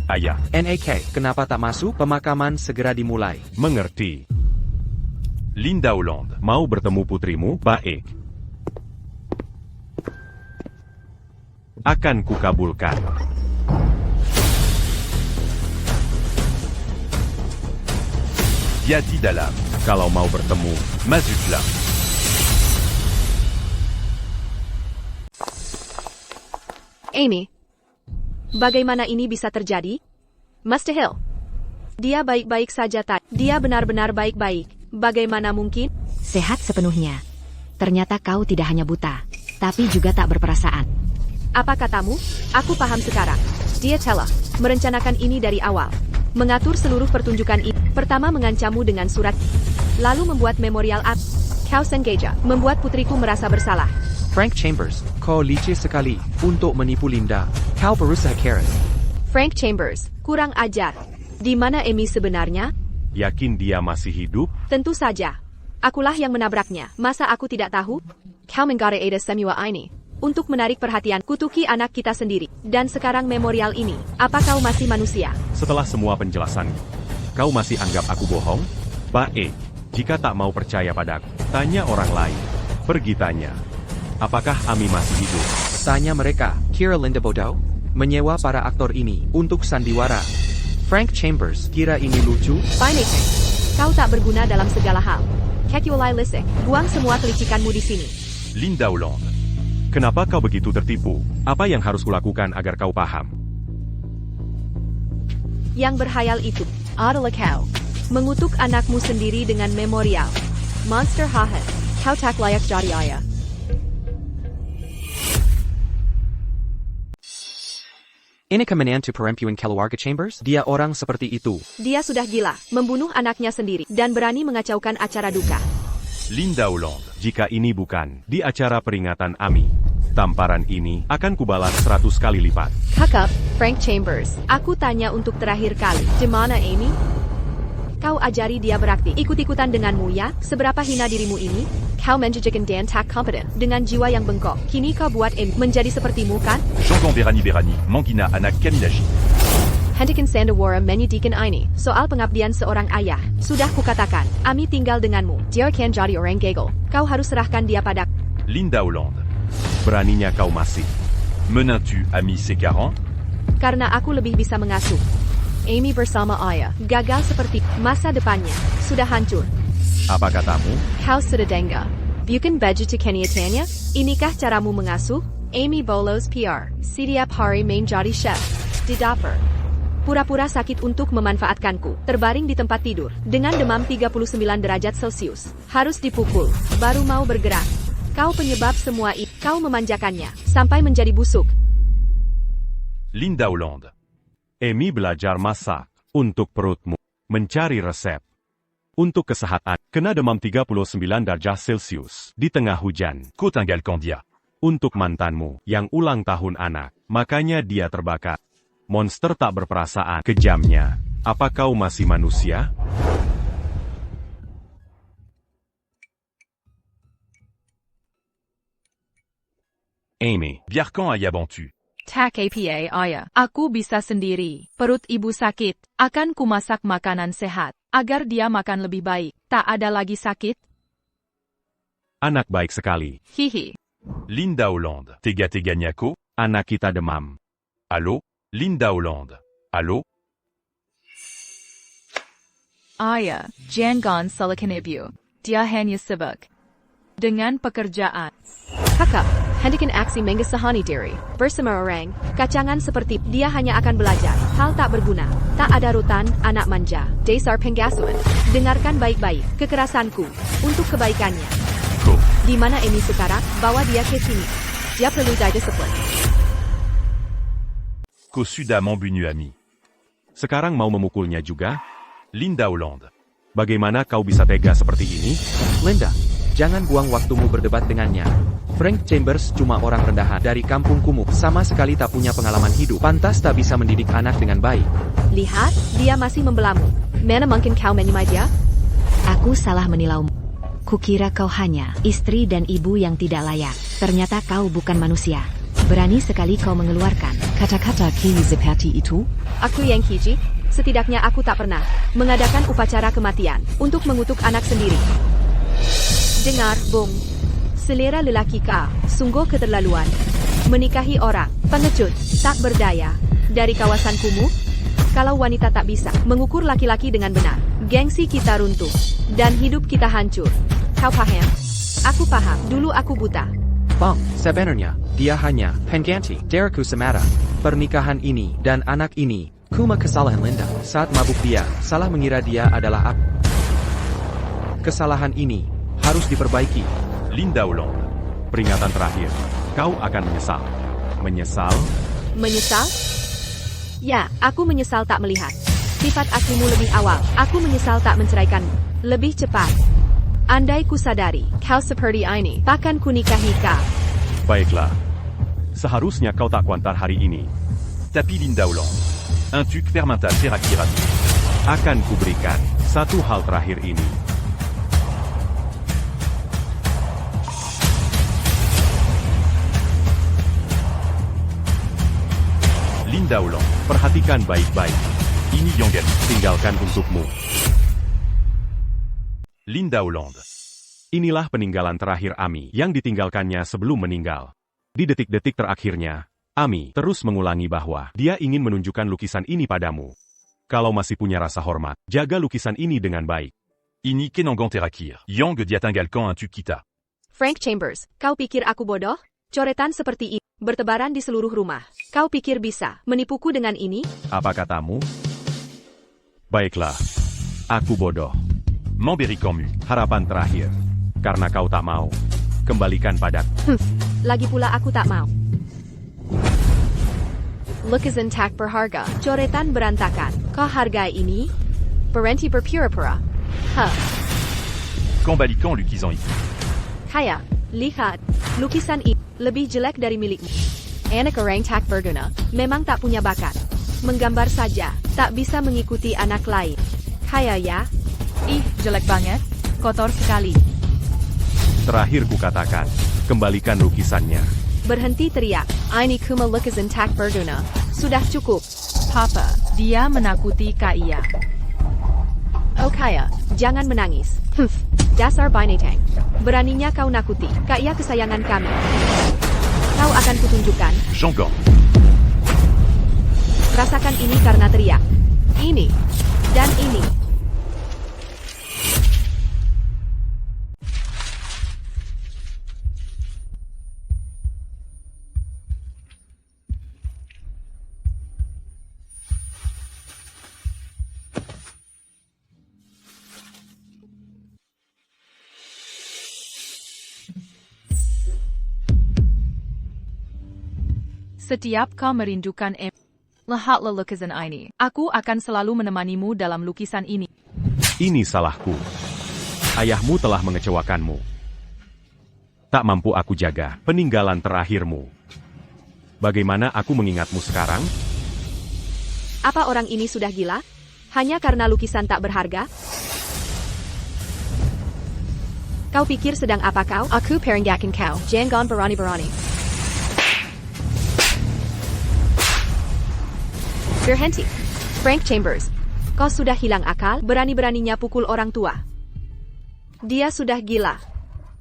Ayah, NAK, kenapa tak masuk? Pemakaman segera dimulai. mengerti. Linda Hollande. Mau bertemu putrimu? Baik. Akan kukabulkan. Yadi Dalam. Kalau mau bertemu, Mazutla. Amy. Bagaimana ini bisa terjadi? Mustahil. Dia baik-baik saja tak. Dia benar-benar baik-baik. Bagaimana mungkin? Sehat sepenuhnya. Ternyata kau tidak hanya buta, tapi juga tak berperasaan. Apa katamu? Aku paham sekarang. Dia telah merencanakan ini dari awal. Mengatur seluruh pertunjukan ini. Pertama mengancammu dengan surat, lalu membuat memorial app. Kau sengaja membuat putriku merasa bersalah. Frank Chambers, kau licik sekali untuk menipu Linda. Kau berusaha keras. Frank Chambers, kurang ajar. Di mana Amy sebenarnya? Yakin dia masih hidup? Tentu saja. Akulah yang menabraknya. Masa aku tidak tahu? Kau menggara Ada semua ini untuk menarik perhatian, kutuki anak kita sendiri. Dan sekarang memorial ini. Apa kau masih manusia? Setelah semua penjelasan, kau masih anggap aku bohong? Baik, jika tak mau percaya padaku, tanya orang lain. Pergi tanya. Apakah Ami masih hidup? Tanya mereka, kira Linda bodoh? Menyewa para aktor ini untuk sandiwara. Frank Chambers, kira ini lucu? Fine, kau tak berguna dalam segala hal. Kekulai lisik, buang semua kelicikanmu di sini. Linda Hollande. Kenapa kau begitu tertipu? Apa yang harus kulakukan agar kau paham? Yang berhayal itu adalah kau. Mengutuk anakmu sendiri dengan memorial. Monster haha. Kau tak layak jadi ayah. Inikah menantu perempuan keluarga Chambers? Dia orang seperti itu. Dia sudah gila, membunuh anaknya sendiri, dan berani mengacaukan acara duka. Linda Hollande. Jika ini bukan di acara peringatan Ami, tamparan ini akan kubalas 100 kali lipat. Kakak, Frank Chambers, aku tanya untuk terakhir kali, di mana Amy? Kau ajari dia berakting ikut-ikutan denganmu ya? Seberapa hina dirimu ini? Kau menjadikan Dan tak kompeten dengan jiwa yang bengkok. Kini kau buat Amy menjadi sepertimu kan? Jean-Jean Berani, Mangina anak Kamilaji. Hentikan Sandawara menyedihkan ini. Soal pengabdian seorang ayah. Sudah kukatakan, Ami tinggal denganmu. Dia akan jadi orang gagal. Kau harus serahkan dia padaku. Linda Hollande. Beraninya kau masih. Menin-tu Ami Sekaran? Karena aku lebih bisa mengasuh. Amy bersama ayah, gagal seperti masa depannya, sudah hancur. Apa katamu? Kau sudah dengga. Bukan baju kenyataannya? Inikah caramu mengasuh? Amy bolos PR, setiap hari main jadi chef. Di dapur. Pura-pura sakit untuk memanfaatkanku, terbaring di tempat tidur, dengan demam 39 derajat Celcius. Harus dipukul, baru mau bergerak. Kau penyebab semua itu, kau memanjakannya, sampai menjadi busuk. Linda Hollande. Amy belajar masak untuk perutmu, mencari resep untuk kesehatan, kena demam 39 derajat Celcius di tengah hujan. Kau tinggalkan dia. Untuk mantanmu yang ulang tahun anak, makanya dia terbakar. Monster tak berperasaan, kejamnya. Apa kau masih manusia? Amy. Biarkan ayah bantu. Tak apa ayah, aku bisa sendiri. Perut ibu sakit, akan kumasak makanan sehat, agar dia makan lebih baik. Tak ada lagi sakit? Anak baik sekali. Hihi. Linda Hollande. Tega-teganya kau? Anak kita demam. Allô? Linda Hollande. Allô? Ayah, jangan salahkan ibu. Dia hanya sibuk dengan pekerjaan. Kakak, hentikan aksi mengesahani diri. Bersama orang, kacangan seperti dia hanya akan belajar. Hal tak berguna. Tak ada rutan, anak manja. Dasar penggasuan. Dengarkan baik-baik kekerasanku untuk kebaikannya. Kau. Di mana Amy sekarang? Bawa dia ke sini. Dia perlu disiplin. Kau sudah membunuh Ami. Sekarang mau memukulnya juga? Linda Hollande. Bagaimana kau bisa tega seperti ini? Linda, jangan buang waktumu berdebat dengannya. Frank Chambers cuma orang rendahan dari kampung kumuh, sama sekali tak punya pengalaman hidup, pantas tak bisa mendidik anak dengan baik. Lihat, dia masih membelamu. Mana mungkin kau menyemai dia? Aku salah menilaimu. Kukira kau hanya istri dan ibu yang tidak layak. Ternyata kau bukan manusia. Berani sekali kau mengeluarkan Kata-kata kini seperti itu? Aku yang hiji, setidaknya aku tak pernah mengadakan upacara kematian untuk mengutuk anak sendiri. Dengar, Bung. Selera lelaki kau, sungguh keterlaluan. Menikahi orang, pengecut, tak berdaya. Dari kawasan kumuh, kalau wanita tak bisa mengukur laki-laki dengan benar, gengsi kita runtuh, dan hidup kita hancur. Kau paham? Aku paham, dulu aku buta. Bang, sebenarnya, dia hanya pengganti dariku semata. Pernikahan ini dan anak ini, kuma kesalahan Linda. Saat mabuk dia, salah mengira dia adalah aku. Kesalahan ini harus diperbaiki. Linda Hollande. Peringatan terakhir. Kau akan menyesal. Menyesal? Menyesal? Ya, aku menyesal tak melihat sifat aslimu lebih awal. Aku menyesal tak menceraikanmu lebih cepat. Andai ku sadari, kau seperti ini, takkan ku nikahi kau. Baiklah. Seharusnya kau tak kuantar hari ini. Tapi Linda Hollande. Un tuc permata terakira. Akan kuberikan satu hal terakhir ini. Linda Hollande. Perhatikan baik-baik. Ini Yongen. Tinggalkan untukmu. Linda Hollande. Inilah peninggalan terakhir Ami yang ditinggalkannya sebelum meninggal. Di detik-detik terakhirnya, Ami terus mengulangi bahwa dia ingin menunjukkan lukisan ini padamu. Kalau masih punya rasa hormat, jaga lukisan ini dengan baik. Ini Kenangan Terakir. Yang diatinggalkan un tuc kita. Frank Chambers, kau pikir aku bodoh? Coretan seperti ini bertebaran di seluruh rumah. Kau pikir bisa menipuku dengan ini? Apa katamu? Baiklah, aku bodoh. Memberi kamu. Harapan terakhir. Karena kau tak mau, kembalikan padaku. Lagi pula aku tak mau. Lukisan tak berharga. Coretan berantakan. Kau hargai ini? Berhenti berpura-pura. Kembalikan lukisan itu. Kaya, lihat. Lukisan ini lebih jelek dari milikmu. Anak orang tak berguna. Memang tak punya bakat. Menggambar saja. Tak bisa mengikuti anak lain. Kaya ya? Ih, jelek banget. Kotor sekali. Terakhir kukatakan, kembalikan lukisannya. Berhenti teriak. Ini kuma lukisan tak berguna. Sudah cukup. Papa, dia menakuti Kaya. Oh Kaya, jangan menangis. Dasar binatang. Beraninya kau nakuti Kaya kesayangan kami. Kau akan kutunjukkan. Jongan. Rasakan ini karena teriak. Ini. Dan ini. Setiap kau merindukan lihatlah lukisan ini. Aku akan selalu menemanimu dalam lukisan ini. Ini salahku. Ayahmu telah mengecewakanmu. Tak mampu aku jaga peninggalan terakhirmu. Bagaimana aku mengingatmu sekarang? Apa orang ini sudah gila? Hanya karena lukisan tak berharga? Kau pikir sedang apa kau? Aku peringatkan kau. Jangan berani-berani. Berhenti. Frank Chambers. Kau sudah hilang akal, berani-beraninya pukul orang tua. Dia sudah gila.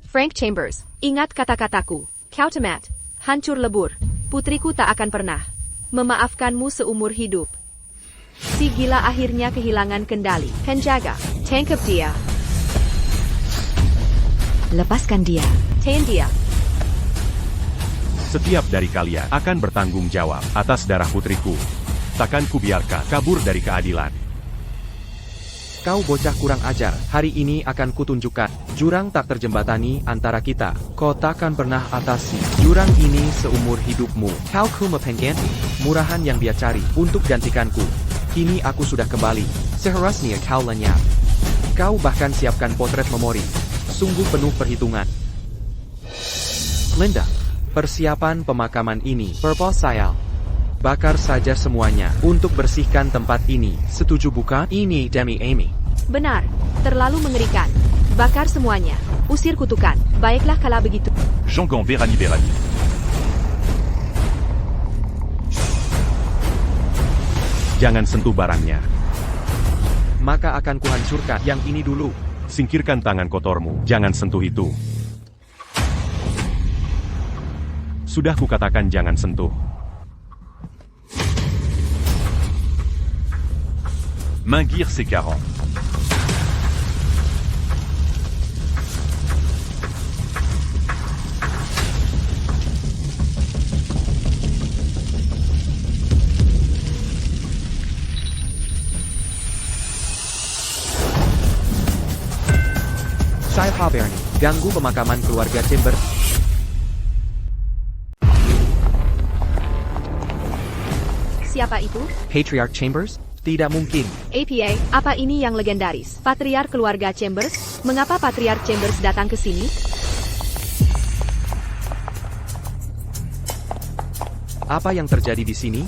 Frank Chambers, ingat kata-kataku. Kau tamat. Hancur lebur. Putriku tak akan pernah memaafkanmu seumur hidup. Si gila akhirnya kehilangan kendali. Penjaga, tangkap dia. Lepaskan dia. Tahan dia. Setiap dari kalian akan bertanggung jawab atas darah putriku. Takkan kubiarkan kabur dari keadilan. Kau bocah kurang ajar, hari ini akan kutunjukkan. Jurang tak terjembatani antara kita. Kau takkan pernah atasi jurang ini seumur hidupmu. Kau kuma pengganti, murahan yang dia cari untuk gantikanku. Kini aku sudah kembali. Seharusnya kau lenyap. Kau bahkan siapkan potret memori. Sungguh penuh perhitungan. Linda, persiapan pemakaman ini proposal. Bakar saja semuanya untuk bersihkan tempat ini. Setuju bukan? Ini demi Amy. Benar, terlalu mengerikan. Bakar semuanya. Usir kutukan. Baiklah kalau begitu. Jongan berani. Jangan sentuh barangnya. Maka akan kuhancurkan yang ini dulu. Singkirkan tangan kotormu. Jangan sentuh itu. Sudah kukatakan jangan sentuh. Mingir ses 40. Silence. Papa Bernie, ganggu pemakaman keluarga Chambers. Siapa itu? Patriarch Chambers? Tidak mungkin. APA, apa ini yang legendaris? Patriark keluarga Chambers? Mengapa Patriark Chambers datang ke sini? Apa yang terjadi di sini?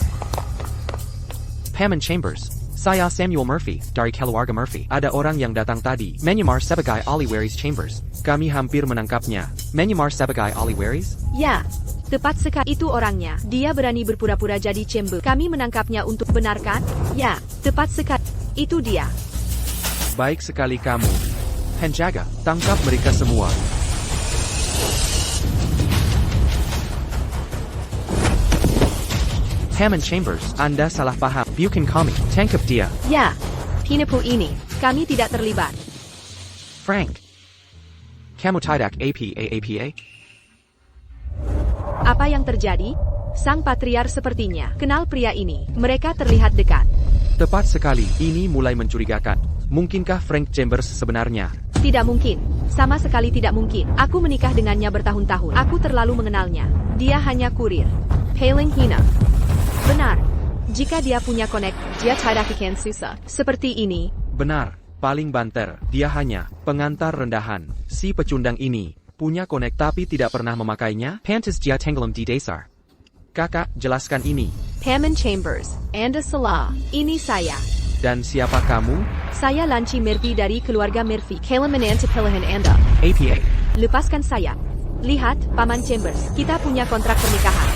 Hammond Chambers. Saya Samuel Murphy, dari keluarga Murphy. Ada orang yang datang tadi. Menyamar sebagai Oliveris Chambers. Kami hampir menangkapnya. Menyamar sebagai Oliveris? Ya, tepat sekali itu orangnya. Dia berani berpura-pura jadi Chamber. Kami menangkapnya untuk benarkan? Ya, tepat sekali. Itu dia. Baik sekali kamu. Penjaga, tangkap mereka semua. Hammond Chambers, Anda salah paham. Bukan kami. Tangkap dia. Ya, penipu ini. Kami tidak terlibat. Frank. Kamu tidak APA. Apa yang terjadi? Sang Patriark sepertinya kenal pria ini. Mereka terlihat dekat. Tepat sekali, ini mulai mencurigakan. Mungkinkah Frank Chambers sebenarnya? Tidak mungkin. Sama sekali tidak mungkin. Aku menikah dengannya bertahun-tahun. Aku terlalu mengenalnya. Dia hanya kurir. Paling hina. Benar. Jika dia punya konek, dia tidak akan susah. Seperti ini. Benar, paling banter. Dia hanya pengantar rendahan. Si pecundang ini punya konek tapi tidak pernah memakainya. Pantas dia tenggelam di dasar. Kakak, jelaskan ini. Hammond Chambers. Anda salah. Ini saya. Dan siapa kamu? Saya Lanci Murphy dari keluarga Murphy. Kalian menanti pilihan Anda. APA. Lepaskan saya. Lihat, Paman Chambers. Kita punya kontrak pernikahan.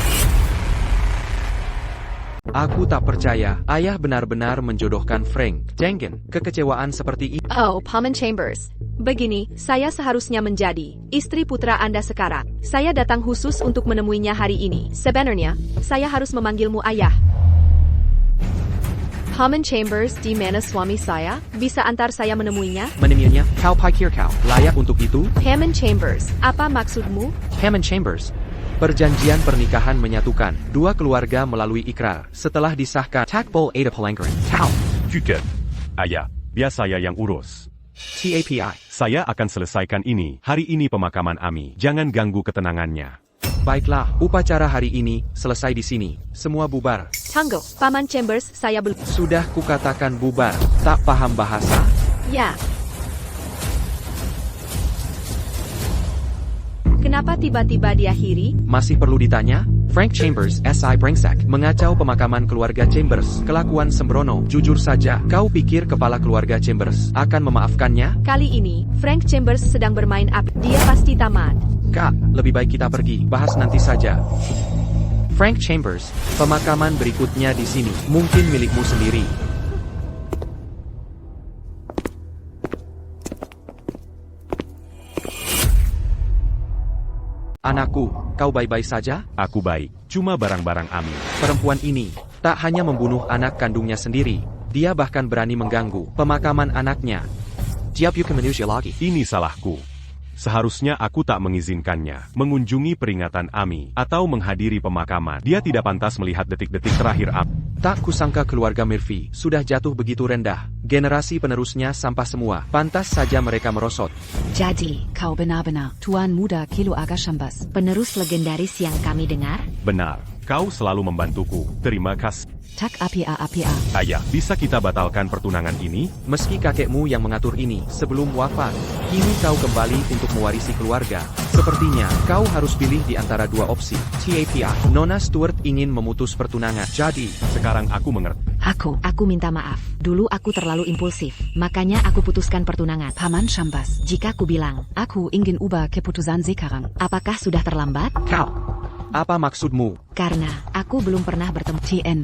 Aku tak percaya, ayah benar-benar menjodohkan Frank. Jangan, kekecewaan seperti ini. Oh, Paman Chambers. Begini, saya seharusnya menjadi istri putra Anda sekarang. Saya datang khusus untuk menemuinya hari ini. Sebenarnya, saya harus memanggilmu ayah. Paman Chambers, di mana suami saya? Bisa antar saya menemuinya? Menemuinya, kau pikir kau layak untuk itu? Hammond Chambers, apa maksudmu? Hammond Chambers. Perjanjian pernikahan menyatukan dua keluarga melalui ikrar. Setelah disahkan, Takbol Ada Pelanggaran. Kau. Cukup. Ayah, biar saya yang urus. TAPI. Saya akan selesaikan ini. Hari ini pemakaman Ami. Jangan ganggu ketenangannya. Baiklah, upacara hari ini selesai di sini. Semua bubar. Tunggu, Paman Chambers, saya belum. Sudah kukatakan bubar. Tak paham bahasa? Ya. Kenapa tiba-tiba diakhiri? Masih perlu ditanya? Frank Chambers, SI Brengsek, mengacau pemakaman keluarga Chambers. Kelakuan sembrono. Jujur saja, kau pikir kepala keluarga Chambers akan memaafkannya? Kali ini, Frank Chambers sedang bermain api. Dia pasti tamat. Kak, lebih baik kita pergi. Bahas nanti saja. Frank Chambers, pemakaman berikutnya di sini. Mungkin milikmu sendiri. Anakku, kau baik-baik saja? Aku baik. Cuma barang-barang Ami. Perempuan ini tak hanya membunuh anak kandungnya sendiri, dia bahkan berani mengganggu pemakaman anaknya. Dia bukan manusia lagi. Ini salahku. Seharusnya aku tak mengizinkannya mengunjungi peringatan Ami atau menghadiri pemakaman. Dia tidak pantas melihat detik-detik terakhir Ami. Tak kusangka keluarga Murphy sudah jatuh begitu rendah. Generasi penerusnya sampah semua. Pantas saja mereka merosot. Jadi, kau benar-benar Tuan Muda Keluarga Chambers. Penerus legendaris yang kami dengar? Benar. Kau selalu membantuku. Terima kasih. Tak APA. Ayah, bisa kita batalkan pertunangan ini? Meski kakekmu yang mengatur ini sebelum wafat, kini kau kembali untuk mewarisi keluarga. Sepertinya, kau harus pilih di antara dua opsi. TAPI, Nona Stewart ingin memutus pertunangan. Jadi, Sekarang aku mengerti. Aku minta maaf. Dulu aku terlalu impulsif. Makanya aku putuskan pertunangan. Paman Chambers. Jika ku bilang, Aku ingin ubah keputusan sekarang. apakah sudah terlambat? kau. Apa maksudmu? Karena aku belum pernah bertemu TN.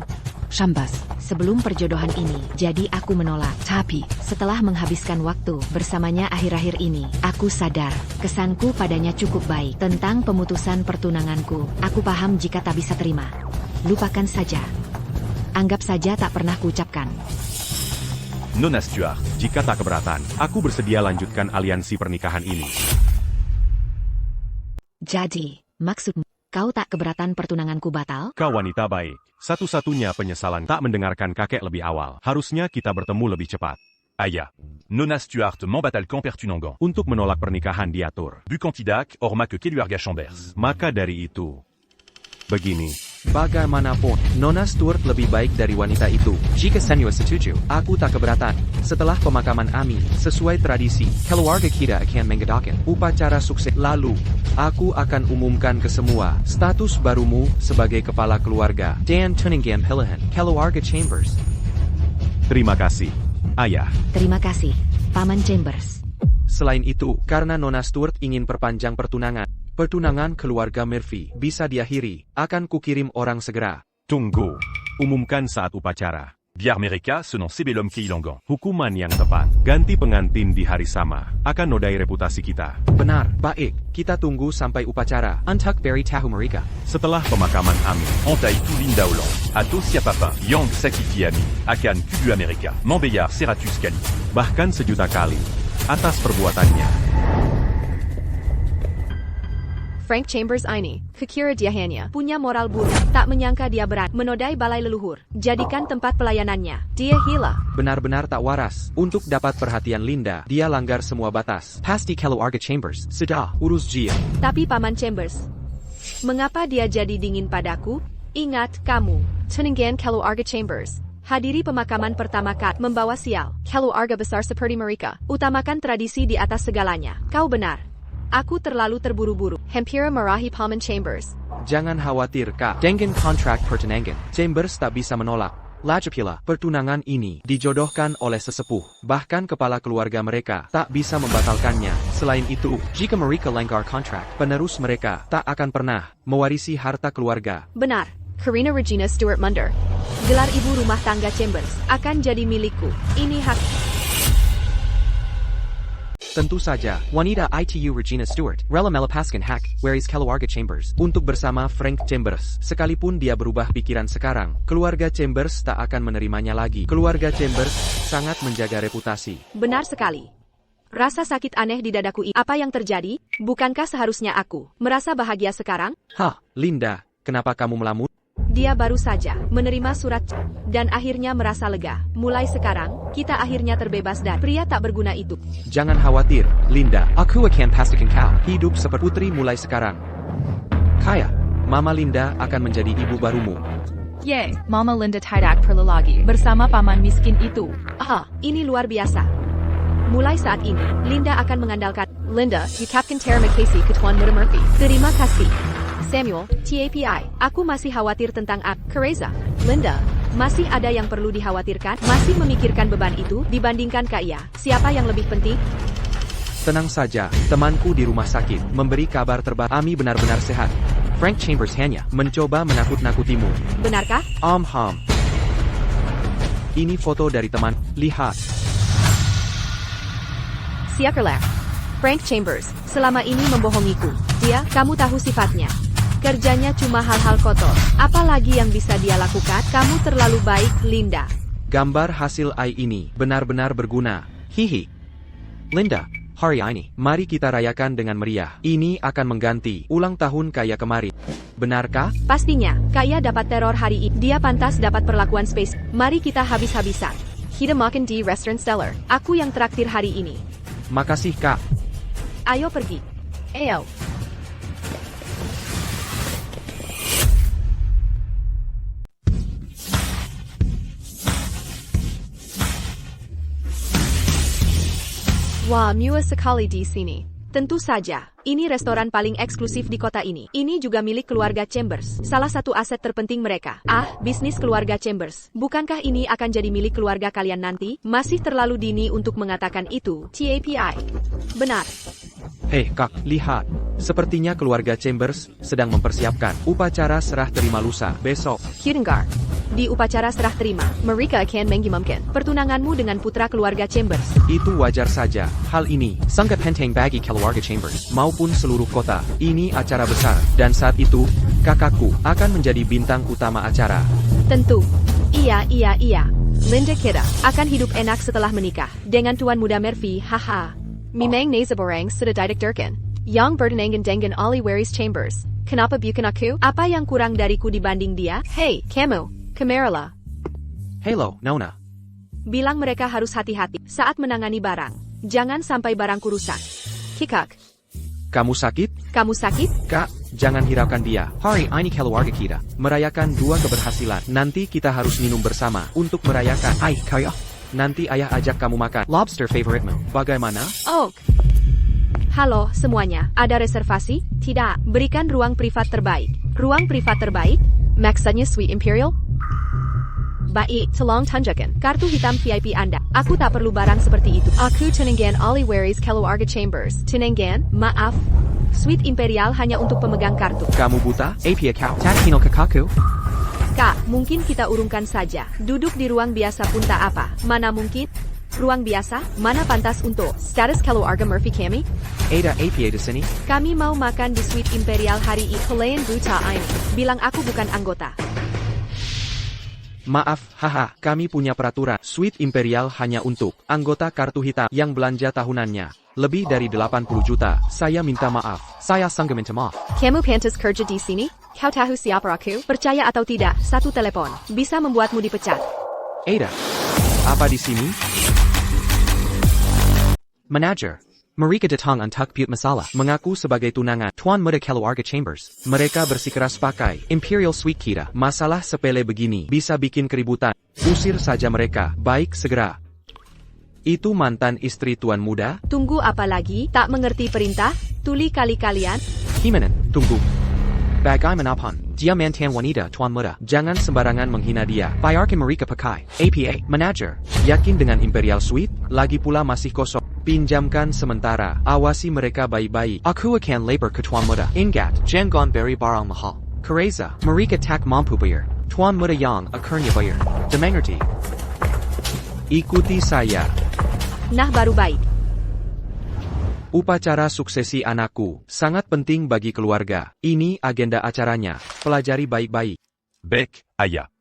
Chambers. sebelum perjodohan ini. Jadi aku menolak. Tapi, Setelah menghabiskan waktu bersamanya akhir-akhir ini, aku sadar kesanku padanya cukup baik. Tentang pemutusan pertunanganku, aku paham jika tak bisa terima. Lupakan saja. Anggap saja tak pernah kuucapkan. Nona Stewart, jika tak keberatan, aku bersedia lanjutkan aliansi pernikahan ini. Jadi, maksudmu, kau tak keberatan pertunanganku batal? Kau wanita baik. Satu-satunya penyesalan tak mendengarkan kakek lebih awal. Harusnya kita bertemu lebih cepat. Aya. Nona Stuart Mambatalkan Pertunangan. Untuk menolak pernikahan diatur. Bukantidak Orma ke Keluarga Chambers. Maka dari itu, begini. Bagaimanapun, Nona Stuart lebih baik dari wanita itu. Jika Senua setuju, aku tak keberatan. Setelah pemakaman Ami, sesuai tradisi, keluarga kita akan mengadakan upacara sukses. Lalu, aku akan umumkan ke semua status barumu sebagai kepala keluarga. Dan Tuningam pilihan keluarga Chambers. Terima kasih, Ayah. Terima kasih, Paman Chambers. Selain itu, karena Nona Stuart ingin perpanjang pertunangan keluarga Murphy bisa diakhiri, akan kukirim orang segera. Tunggu. Umumkan saat upacara. Biar mereka senang sebelum kehilangan. Hukuman yang tepat. Ganti pengantin di hari sama. Akan nodai reputasi kita. Benar, baik. Kita tunggu sampai upacara. Untuk beri tahu mereka. Setelah pemakaman Ami. Onta itu Linda Hollande. Atau siapapun yang sakiti Ami akan kudu Amerika. Membayar 100 kali. Bahkan 1.000.000 kali. Atas perbuatannya. Frank Chambers ini, kekira dia hanya punya moral buruk, tak menyangka dia berat menodai balai leluhur, jadikan tempat pelayanannya. Dia gila. Benar-benar tak waras. Untuk dapat perhatian Linda, dia langgar semua batas. Pasti keluarga Chambers sudah urus dia. Tapi Paman Chambers, mengapa dia jadi dingin padaku? Ingat kamu, Tuninggan keluarga Chambers. Hadiri pemakaman pertama kali, membawa sial. Keluarga besar seperti mereka, utamakan tradisi di atas segalanya. Kau benar. Aku terlalu terburu-buru. Hampir marahi Paman Chambers. Jangan khawatir, Kak. Dengan kontrak pertunangan, Chambers tak bisa menolak. Lagipula, pertunangan ini dijodohkan oleh sesepuh. Bahkan kepala keluarga mereka tak bisa membatalkannya. Selain itu, jika mereka langgar kontrak, penerus mereka tak akan pernah mewarisi harta keluarga. Benar. Karina Regina Stewart Munder, gelar ibu rumah tangga Chambers, akan jadi milikku. Ini hak. Tentu saja, wanita itu Regina Stewart rela melepaskan hak waris keluarga Chambers untuk bersama Frank Chambers. Sekalipun dia berubah pikiran sekarang, keluarga Chambers tak akan menerimanya lagi. Keluarga Chambers sangat menjaga reputasi. Benar sekali. Rasa sakit aneh di dadaku ini. Apa yang terjadi? Bukankah seharusnya aku merasa bahagia sekarang? Hah, Linda, kenapa kamu melamun? Dia baru saja menerima surat dan akhirnya merasa lega. Mulai sekarang, kita akhirnya terbebas dari pria tak berguna itu. Jangan khawatir, Linda. Aku akan pastikan kau hidup seperti putri mulai sekarang. Kaya, Mama Linda akan menjadi ibu barumu. Yay, Mama Linda tidak perlu lagi bersama paman miskin itu. Ini luar biasa. Mulai saat ini, Linda akan mengandalkan Linda, Captain Tara McCasey ke Tuan Muda Murphy. Terima kasih. Samuel, TAPI, aku masih khawatir tentang Kereza. Linda, masih ada yang perlu dikhawatirkan? Masih memikirkan beban itu dibandingkan Kaya. Siapa yang lebih penting? Tenang saja, temanku di rumah sakit memberi kabar terbaru. Ami benar-benar sehat. Frank Chambers hanya mencoba menakut-nakutimu. Benarkah? Ini foto dari teman. Lihat. Siakerlah. Frank Chambers, selama ini membohongiku. Dia, kamu tahu sifatnya. Kerjanya cuma hal-hal kotor. Apalagi yang bisa dia lakukan? Kamu terlalu baik, Linda. Gambar hasil AI ini benar-benar berguna. Hihi. Linda, hari ini, mari kita rayakan dengan meriah. Ini akan mengganti ulang tahun Kaya kemarin. Benarkah? Pastinya, Kaya dapat teror hari ini. Dia pantas dapat perlakuan space. Mari kita habis-habisan. Kita makan di restoran Stellar. Aku yang traktir hari ini. Makasih, Kak. Ayo pergi. Ayo. Wah, mewah sekali di sini. Tentu saja, ini restoran paling eksklusif di kota ini. Ini juga milik keluarga Chambers, salah satu aset terpenting mereka. Bisnis keluarga Chambers. Bukankah ini akan jadi milik keluarga kalian nanti? Masih terlalu dini untuk mengatakan itu. TAPI. Benar. Hei, Kak, lihat. Sepertinya keluarga Chambers sedang mempersiapkan upacara serah terima lusa besok. Kidengar. Di upacara serah terima, mereka akan mengumumkan pertunanganmu dengan putra keluarga Chambers. Itu wajar saja. Hal ini sangat penting bagi keluarga Chambers maupun seluruh kota. Ini acara besar, dan saat itu, kakakku akan menjadi bintang utama acara. Tentu. Iya. Linda kita akan hidup enak setelah menikah dengan Tuan Muda Murphy. Haha. Memang nazaborang sudah dideklarasikan. Yang bertenangan dengan Ali Waris Chambers. Kenapa bukan aku? Apa yang kurang dariku dibanding dia? Hey, kamu. Kamerala. Hello, Nona. Bilang mereka harus hati-hati saat menangani barang. Jangan sampai barangku rusak. Kikak, Kamu sakit? kamu sakit? Kak, jangan hiraukan dia. Hari ini keluarga kita merayakan 2 keberhasilan. Nanti kita harus minum bersama untuk merayakan. Hai, kaya. Nanti ayah ajak kamu makan lobster favoritmu. Bagaimana? Oh. Halo semuanya, ada reservasi? Tidak, berikan ruang privat terbaik. Ruang privat terbaik? Maksudnya Suite Imperial? Baik, tolong tunjukkan kartu hitam VIP Anda. Aku tak perlu barang seperti itu. Aku Tunangan Ali Waris Keluarga Chambers. Tunangan, maaf. Suite Imperial hanya untuk pemegang kartu. Kamu buta? Apia kau. Takino kakaku. Kak, mungkin kita urungkan saja. Duduk di ruang biasa pun tak apa. Mana mungkin? Ruang biasa? Mana pantas untuk status keluarga Murphy kami? Ada Apia di sini? Kami mau makan di Suite Imperial hari ini. Kalian buta ini. Bilang aku bukan anggota. Maaf, haha, kami punya peraturan. Suite Imperial hanya untuk anggota kartu hitam yang belanja tahunannya lebih dari 80 juta. Saya minta maaf. Saya sangat minta maaf. Kamu pantas kerja di sini? Kau tahu siapa aku? Percaya atau tidak, satu telepon bisa membuatmu dipecat. Ada. Apa di sini? Manager. Mereka datang untuk buat masalah. Mengaku sebagai tunangan Tuan Muda Keluarga Chambers. Mereka bersikeras pakai Imperial Suite kita. Masalah sepele begini bisa bikin keributan. Usir saja mereka. Baik, segera. Itu mantan istri Tuan Muda? Tunggu apa lagi? Tak mengerti perintah? Tuli kali kalian? Himenan, tunggu. Bagaimanapun, dia mantan wanita Tuan Muda. Jangan sembarangan menghina dia. Biarkan mereka pakai APA. Manager, yakin dengan Imperial Suite? Lagi pula masih kosong. Pinjamkan sementara. Awasi mereka baik-baik. Aku akan lapor ke Tuan Muda. Ingat, jangan beri barang mahal. Kereza, mereka tak mampu bayar. Tuan Muda yang akhirnya bayar. Dimengerti? Ikuti saya. Nah baru baik. Upacara suksesi anakku sangat penting bagi keluarga. Ini agenda acaranya. Pelajari baik-baik. Bec, ayah.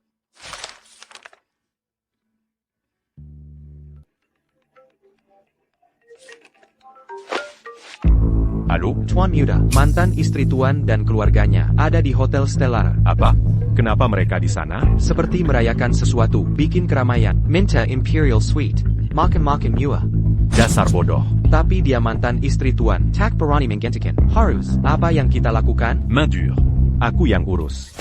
Halo? Tuan Muda, mantan istri Tuan dan keluarganya ada di Hotel Stellar. Apa? Kenapa mereka di sana? Seperti merayakan sesuatu, bikin keramaian. Minta Imperial Suite. Makan-makan mewah. Dasar bodoh. Tapi dia mantan istri Tuan. Tak berani menggantikan. Harus. Apa yang kita lakukan? Main dure. Aku yang urus.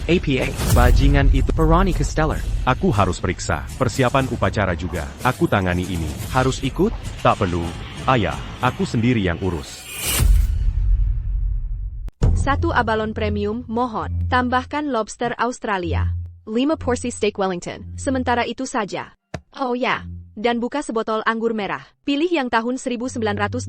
APA. Bajingan itu berani ke Stellar. Aku harus periksa. Persiapan upacara juga. Aku tangani ini. Harus ikut? Tak perlu. Ayah, aku sendiri yang urus. 1 abalon premium, mohon. Tambahkan lobster Australia. 5 porsi steak Wellington. Sementara itu saja. Oh ya. Dan buka sebotol anggur merah. Pilih yang tahun 1982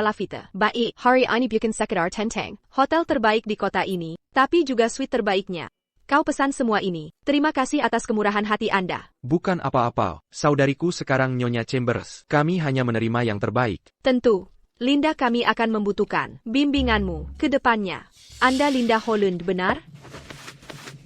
Lafite. Baik, hari ini bikin sekedar tenteng. Hotel terbaik di kota ini, tapi juga suite terbaiknya. Kau pesan semua ini. Terima kasih atas kemurahan hati Anda. Bukan apa-apa. Saudariku sekarang Nyonya Chambers. Kami hanya menerima yang terbaik. Tentu. Linda kami akan membutuhkan bimbinganmu ke depannya. Anda Linda Holland, benar?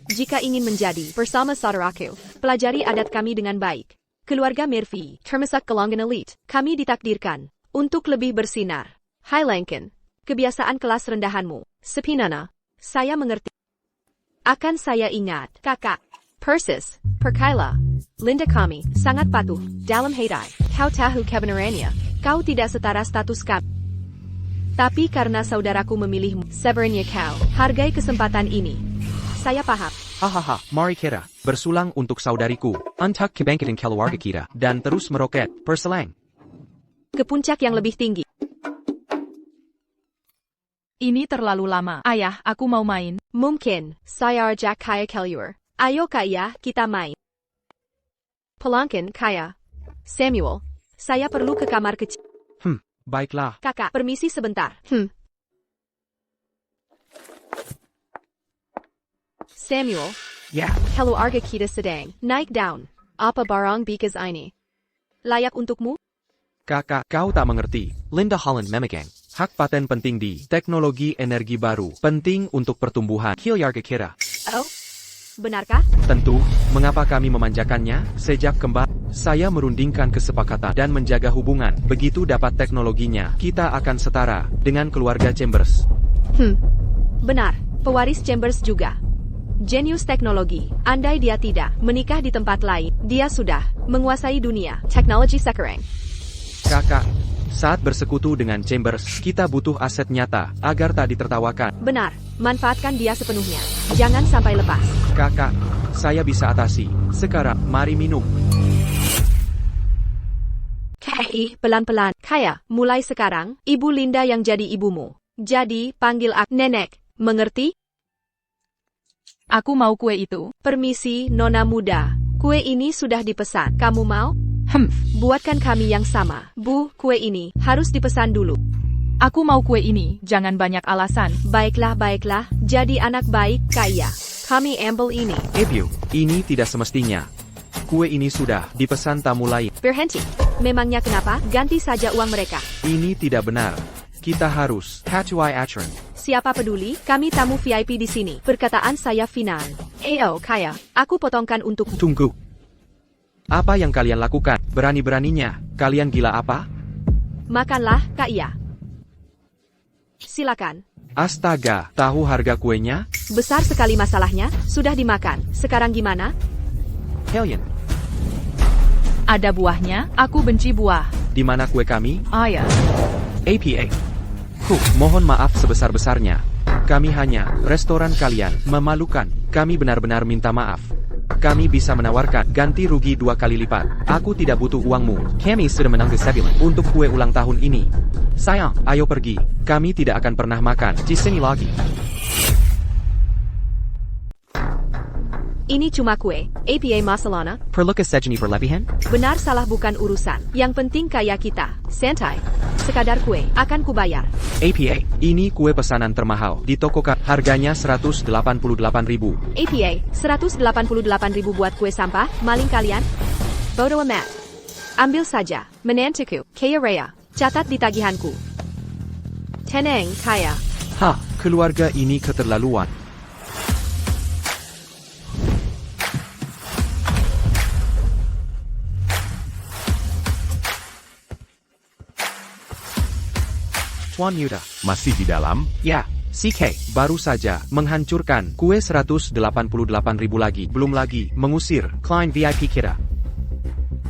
Jika ingin menjadi bersama saudaraku, pelajari adat kami dengan baik. Keluarga Murphy, termasuk golongan elite, kami ditakdirkan untuk lebih bersinar. Hai Lincoln, kebiasaan kelas rendahanmu, sepinana, saya mengerti. Akan saya ingat, kakak. Persis, Perkaila, Linda kami, sangat patuh, dalam hati. Kau tahu kebenarannya, kau tidak setara status kami. Tapi karena saudaraku memilihmu, sebenarnya kau, hargai kesempatan ini. Saya paham. Hahaha, mari kita bersulang untuk saudariku, untuk kebangkitan keluarga kita, dan terus meroket, perselang. Ke puncak yang lebih tinggi. Ini terlalu lama. Ayah, aku mau main. Mungkin, saya Jack Kaya Keluar. Ayo Kaya, kita main. Pelangkin Kaya. Samuel, saya perlu ke kamar kecil. Baiklah. Kakak, permisi sebentar. Samuel, Ya. keluarga kita sedang naik down. Apa barang bikas ini? Layak untukmu? Kakak, kau tak mengerti. Linda Holland memegang hak paten penting di teknologi energi baru, penting untuk pertumbuhan keluarga kita. Oh, benarkah? Tentu, mengapa kami memanjakannya? Sejak kembali, saya merundingkan kesepakatan dan menjaga hubungan. Begitu dapat teknologinya, kita akan setara dengan keluarga Chambers. Benar, pewaris Chambers juga. Jenius teknologi. Andai dia tidak menikah di tempat lain, dia sudah menguasai dunia. Teknologi sekarang. Kakak, saat bersekutu dengan Chambers, kita butuh aset nyata, agar tak ditertawakan. Benar, manfaatkan dia sepenuhnya. Jangan sampai lepas. Kakak, saya bisa atasi. Sekarang, mari minum. Pelan-pelan. Kaya, mulai sekarang, Ibu Linda yang jadi ibumu. Jadi, panggil aku Nenek. Mengerti? Aku mau kue itu. Permisi, Nona muda. Kue ini sudah dipesan. Kamu mau? Buatkan kami yang sama. Bu, kue ini harus dipesan dulu. Aku mau kue ini, jangan banyak alasan. Baiklah, baiklah. Jadi anak baik, Kaya. Kami ambil ini. Epiu, ini tidak semestinya. Kue ini sudah dipesan tamu lain. Berhenti. Memangnya kenapa? Ganti saja uang mereka. Ini tidak benar. Kita harus Hatui Atron. Siapa peduli, kami tamu VIP di sini. Perkataan saya final. Ayo, Kaya. Aku potongkan untukmu. Tunggu. Apa yang kalian lakukan? Berani-beraninya. Kalian gila apa? Makanlah, Kaya. Silakan. Astaga, tahu harga kuenya? Besar sekali masalahnya, sudah dimakan. Sekarang gimana? Hellion, Ada buahnya, aku benci buah. di mana kue kami? Ayah. APA. Mohon maaf sebesar-besarnya. Kami hanya restoran kalian. Memalukan. Kami benar-benar minta maaf. Kami bisa menawarkan ganti rugi 2 kali lipat. Aku tidak butuh uangmu. Kami sudah menang ke Sebulan untuk kue ulang tahun ini. Sayang, ayo pergi. Kami tidak akan pernah makan di sini lagi. Ini cuma kue. APA masalahnya. Perlu kesejani berlebihan? Benar salah bukan urusan. Yang penting kaya kita. Santai. Sekadar kue, akan kubayar. APA, ini kue pesanan termahal di toko harganya 188.000. APA, 188.000 buat kue sampah, maling kalian? Bodo amat. Ambil saja. Menantuku, Kaya Raya. Catat di tagihanku. Tenang, Kaya. Hah, keluarga ini keterlaluan. Tuan Yuda. Masih di dalam? Ya, CK, baru saja menghancurkan kue 188.000 lagi. Belum lagi mengusir klien VIP kita.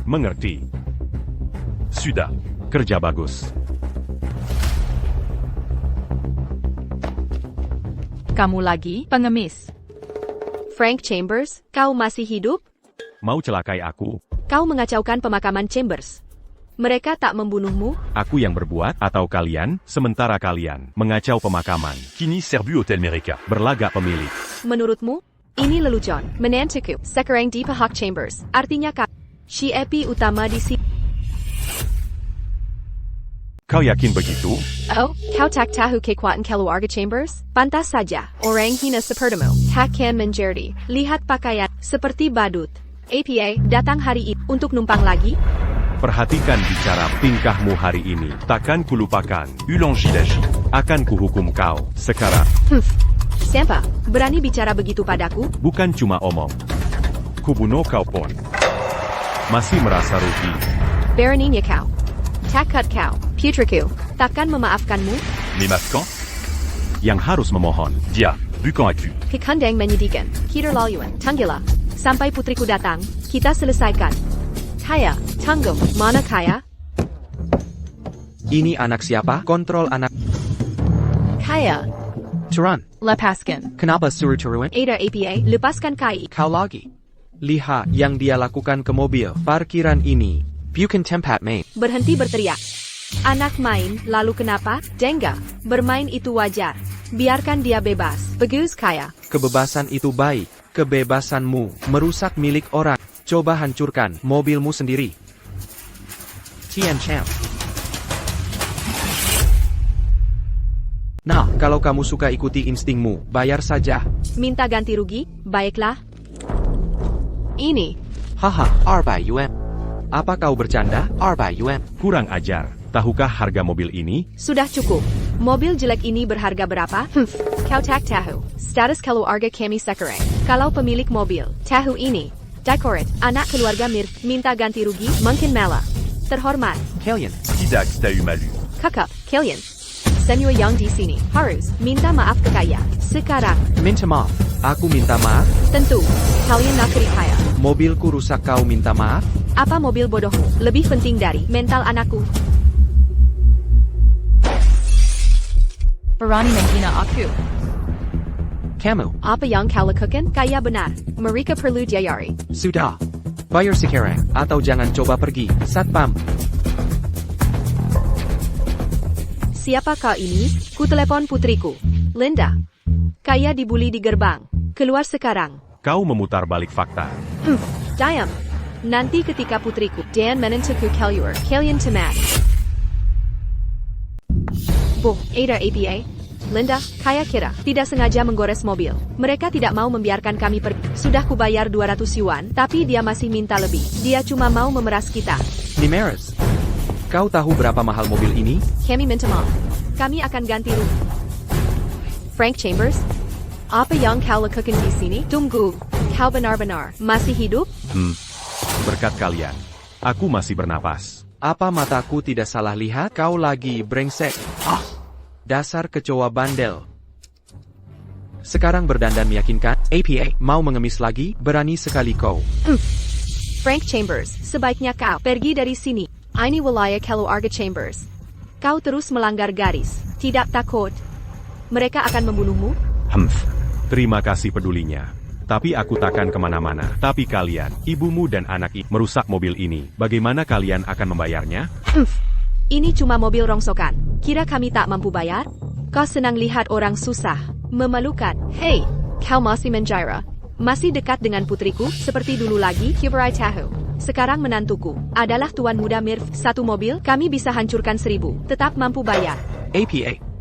Mengerti. Sudah. Kerja bagus. Kamu lagi, pengemis. Frank Chambers, kau masih hidup? Mau celakai aku? Kau mengacaukan pemakaman Chambers. Mereka tak membunuhmu? Aku yang berbuat atau kalian? Sementara kalian mengacau pemakaman. Kini serbu Hotel Mereka. Berlagak pemilik. Menurutmu? Ini lelucon. Menantuku, sekarang di pihak Chambers. Artinya kau. Si Epi utama di sini. Kau yakin begitu? Oh, kau tak tahu kekuatan keluarga Chambers? Pantas saja. Orang hina sepertimu. Takkan menjadi. Lihat pakaian. Seperti badut. APA, datang hari ini. Untuk numpang lagi? Perhatikan bicara tingkahmu hari ini. Takkan kulupakan. Ulangi d'agir. Akan kuhukum kau. Sekarang. Siapa? Berani bicara begitu padaku? Bukan cuma omong. Kubunuh kau pun. Masih merasa rugi. Beraninya kau. Takut kau. Putriku. Takkan memaafkanmu? Memafkan? Yang harus memohon. Dia, bukan aku. Kekandang menyedihkan. Kita laluan. Tanggila. Sampai putriku datang, kita selesaikan. Kaya, tunggu. Mana Kaya? Ini anak siapa? Kontrol anak. Kaya. Turan, Lepaskan. kenapa suruh-suruhan? Ada APA, lepaskan Kai. Kau lagi. Lihat yang dia lakukan ke mobil parkiran ini. Bukan tempat main. Berhenti berteriak. Anak main, lalu kenapa? Dengga. Bermain itu wajar. Biarkan dia bebas. Bagus Kaya. Kebebasan itu baik. Kebebasanmu merusak milik orang. Coba hancurkan mobilmu sendiri. Tian Champ. Nah, kalau kamu suka ikuti instingmu, bayar saja. Minta ganti rugi? Baiklah. Ini. Haha, RBUM. Apa kau bercanda? RBUM. Kurang ajar. Tahukah harga mobil ini? Sudah cukup. Mobil jelek ini berharga berapa? Kau tak tahu. Status keluarga kami sekarang. Kalau pemilik mobil, tahu ini. Dekorat, anak keluarga Mir, minta ganti rugi, mungkin malah. Terhormat. Hellion. Tidak tahu malu. Kakak, kalian. Senior yang di sini, harus minta maaf ke Kaya. Sekarang. Minta maaf. Aku minta maaf? Tentu, kalian nak kaya. Mobilku rusak kau minta maaf? Apa mobil bodohmu lebih penting dari mental anakku? Berani menghina aku. Kamu, Apa yang kau lakukan? Kaya benar. Mereka perlu diayari. sudah. Bayar sekarang, atau jangan coba pergi, Satpam. Siapa kau ini? Ku telepon putriku. Linda. Kaya dibuli di gerbang. Keluar sekarang. Kau memutar balik fakta. Diam. Nanti ketika putriku dan menentuku keluar, kalian temat. Boh, ada APA. Linda, kaya kira tidak sengaja menggores mobil. Mereka tidak mau membiarkan kami pergi. Sudah kubayar 200 yuan, tapi dia masih minta lebih. Dia cuma mau memeras kita. Nimeres. Kau tahu berapa mahal mobil ini? Kami minta maaf. Kami akan ganti rugi. Frank Chambers? Apa yang kau lakukan di sini? Tunggu. Kau benar-benar masih hidup? Berkat kalian, aku masih bernapas. Apa mataku tidak salah lihat? Kau lagi brengsek. Dasar kecoa bandel. Sekarang berdandan meyakinkan? APA, mau mengemis lagi? Berani sekali kau. Frank Chambers, sebaiknya kau pergi dari sini. Ini wilayah keluarga Chambers. Kau terus melanggar garis. Tidak takut mereka akan membunuhmu? Terima kasih pedulinya. Tapi aku takkan kemana-mana. Tapi kalian, ibumu dan anak merusak mobil ini. Bagaimana kalian akan membayarnya? Ini cuma mobil rongsokan. Kira kami tak mampu bayar? Kau senang lihat orang susah. Memalukan. Hei, kau masih menjara. Masih dekat dengan putriku, seperti dulu lagi, Kibarai tahu. Sekarang menantuku adalah tuan muda Mirv. Satu mobil, kami bisa hancurkan 1000. Tetap mampu bayar. APA.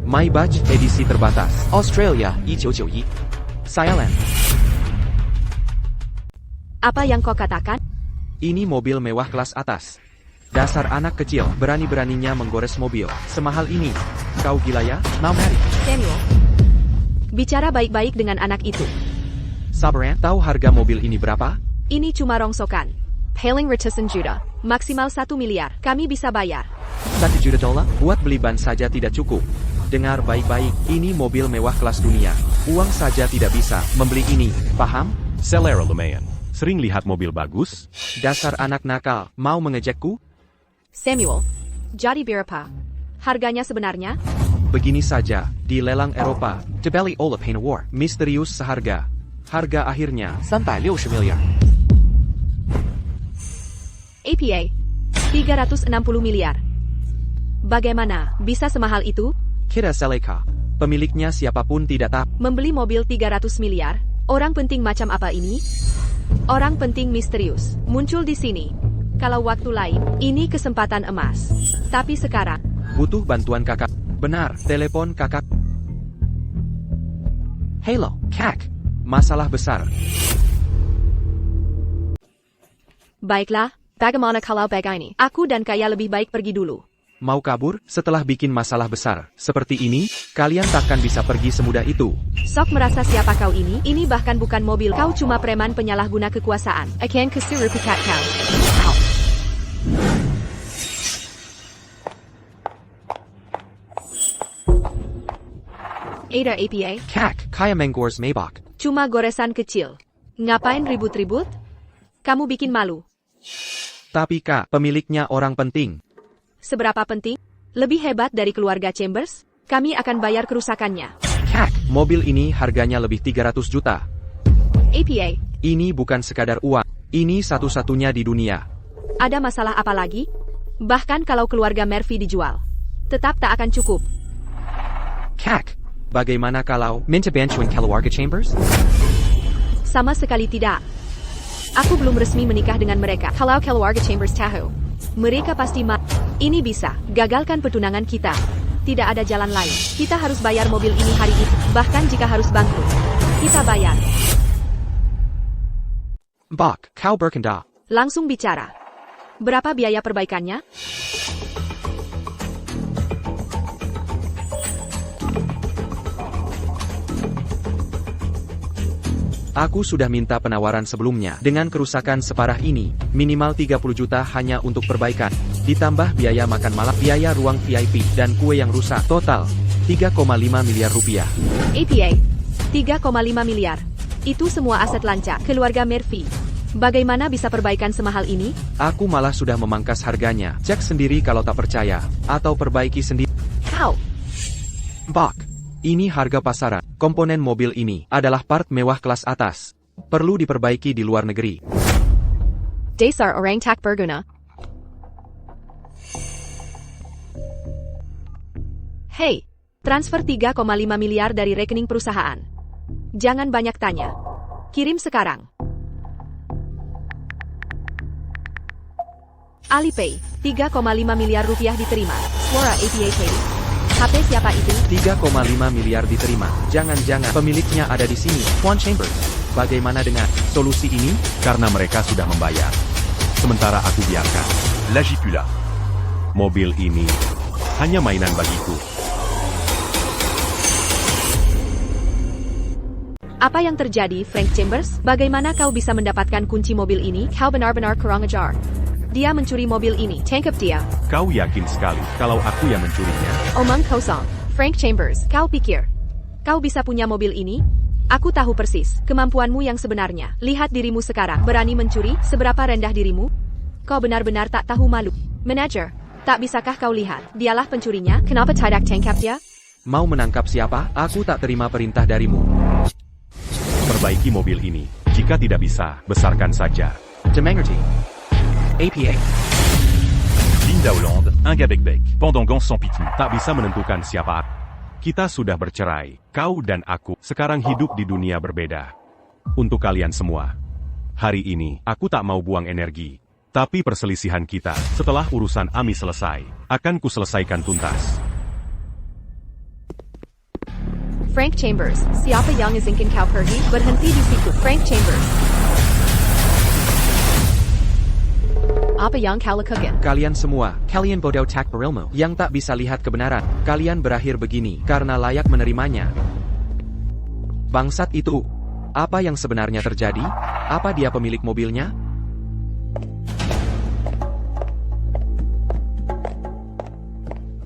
My Badge edisi terbatas. Australia, 1991. Thailand. Apa yang kau katakan? Ini mobil mewah kelas atas. Dasar anak kecil, berani-beraninya menggores mobil. Semahal ini. Kau gila ya? Mau mari? Samuel. Bicara baik-baik dengan anak itu. Sabar ya, tahu harga mobil ini berapa? Ini cuma rongsokan. Paling ratusan juta. Maksimal 1 miliar. Kami bisa bayar. $1 juta? Buat beli ban saja tidak cukup. Dengar baik-baik, ini mobil mewah kelas dunia. Uang saja tidak bisa membeli ini, paham? Selera lumayan. Sering lihat mobil bagus? Dasar anak nakal, mau mengejekku? Samuel. Jadi berapa? Harganya sebenarnya? Begini saja, di lelang Eropa, Debeli Olaf War, misterius seharga. Harga akhirnya, sampai 60 miliar. APA. 360 miliar. Bagaimana bisa semahal itu? Kira Seleka, pemiliknya siapapun tidak tahu. Membeli mobil 300 miliar? Orang penting macam apa ini? Orang penting misterius, muncul di sini. Kalau waktu lain, ini kesempatan emas. Tapi sekarang, Butuh bantuan kakak. Benar, telepon kakak. Halo, kak. Masalah besar. baiklah, bagaimana kalau begini? Aku dan Kaya lebih baik pergi dulu. Mau kabur setelah bikin masalah besar seperti ini? Kalian takkan bisa pergi semudah itu. Sok merasa siapa kau ini? Ini bahkan bukan mobil. Kau cuma preman penyalahguna kekuasaan. Akan kesurupikat kau. Ada APA? Kak, Kaya menggores Maybach. Cuma goresan kecil. Ngapain ribut-ribut? Kamu bikin malu. Tapi kak, pemiliknya orang penting. Seberapa penting? Lebih hebat dari keluarga Chambers? Kami akan bayar kerusakannya. Kak, mobil ini harganya lebih 300 juta. APA, Ini bukan sekadar uang. Ini satu-satunya di dunia. ada masalah apa lagi? Bahkan kalau keluarga Murphy dijual, tetap tak akan cukup. Kak, bagaimana kalau minta bantuan keluarga Chambers? Sama sekali tidak. Aku belum resmi menikah dengan mereka. Kalau keluarga Chambers tahu, mereka pasti Ini bisa gagalkan pertunangan kita. Tidak ada jalan lain. Kita harus bayar mobil ini hari itu. Bahkan jika harus bangkrut, kita bayar. Bak, kau berkendak. Langsung bicara. Berapa biaya perbaikannya? Aku sudah minta penawaran sebelumnya. Dengan kerusakan separah ini, minimal 30 juta hanya untuk perbaikan. Ditambah biaya makan malam, biaya ruang VIP, dan kue yang rusak. Total, 3,5 miliar rupiah. APA, 3,5 miliar. Itu semua aset lancar keluarga Murphy. Bagaimana bisa perbaikan semahal ini? Aku malah sudah memangkas harganya. Cek sendiri kalau tak percaya. Atau perbaiki sendiri. How? Bak. Ini harga pasaran. Komponen mobil ini adalah part mewah kelas atas. Perlu diperbaiki di luar negeri. Dasar orang tak berguna. Hey, transfer 3,5 miliar dari rekening perusahaan. Jangan banyak tanya. Kirim sekarang. Alipay, 3,5 miliar rupiah diterima. Suara APA Pay. HP siapa itu? 3,5 miliar diterima. Jangan-jangan pemiliknya ada di sini. Tuan Chambers. Bagaimana dengan solusi ini? Karena mereka sudah membayar. Sementara aku biarkan. L'Agipula. Mobil ini hanya mainan bagiku. Apa yang terjadi, Frank Chambers? Bagaimana kau bisa mendapatkan kunci mobil ini? Kau benar-benar kurang ajar. Dia mencuri mobil ini. Tangkap dia. Kau yakin sekali kalau aku yang mencurinya? Omong kosong. Frank Chambers, kau pikir kau bisa punya mobil ini? Aku tahu persis kemampuanmu yang sebenarnya. Lihat dirimu sekarang. Berani mencuri? Seberapa rendah dirimu? Kau benar-benar tak tahu malu. Manajer, tak bisakah kau lihat? Dialah pencurinya. Kenapa tidak tangkap dia? Mau menangkap siapa? Aku tak terima perintah darimu. Perbaiki mobil ini. Jika tidak bisa, besarkan saja. Demengerti. APA. Linda Hollande, un gars bec-bec. Pendant Gans sans pitié. Tak bisa menentukan siapa. Kita sudah bercerai. Kau dan aku sekarang hidup di dunia berbeda. Untuk kalian semua. Hari ini, aku tak mau buang energi. Tapi perselisihan kita, setelah urusan Ami selesai, akan kuselesaikan tuntas. Frank Chambers, siapa yang izinkan kau pergi? Berhenti di situ. Frank Chambers. Apa yang kau lakukan? Kalian semua, kalian bodoh tak berilmu, yang tak bisa lihat kebenaran. Kalian berakhir begini, karena layak menerimanya. Bangsat itu. Apa yang sebenarnya terjadi? Apa dia pemilik mobilnya?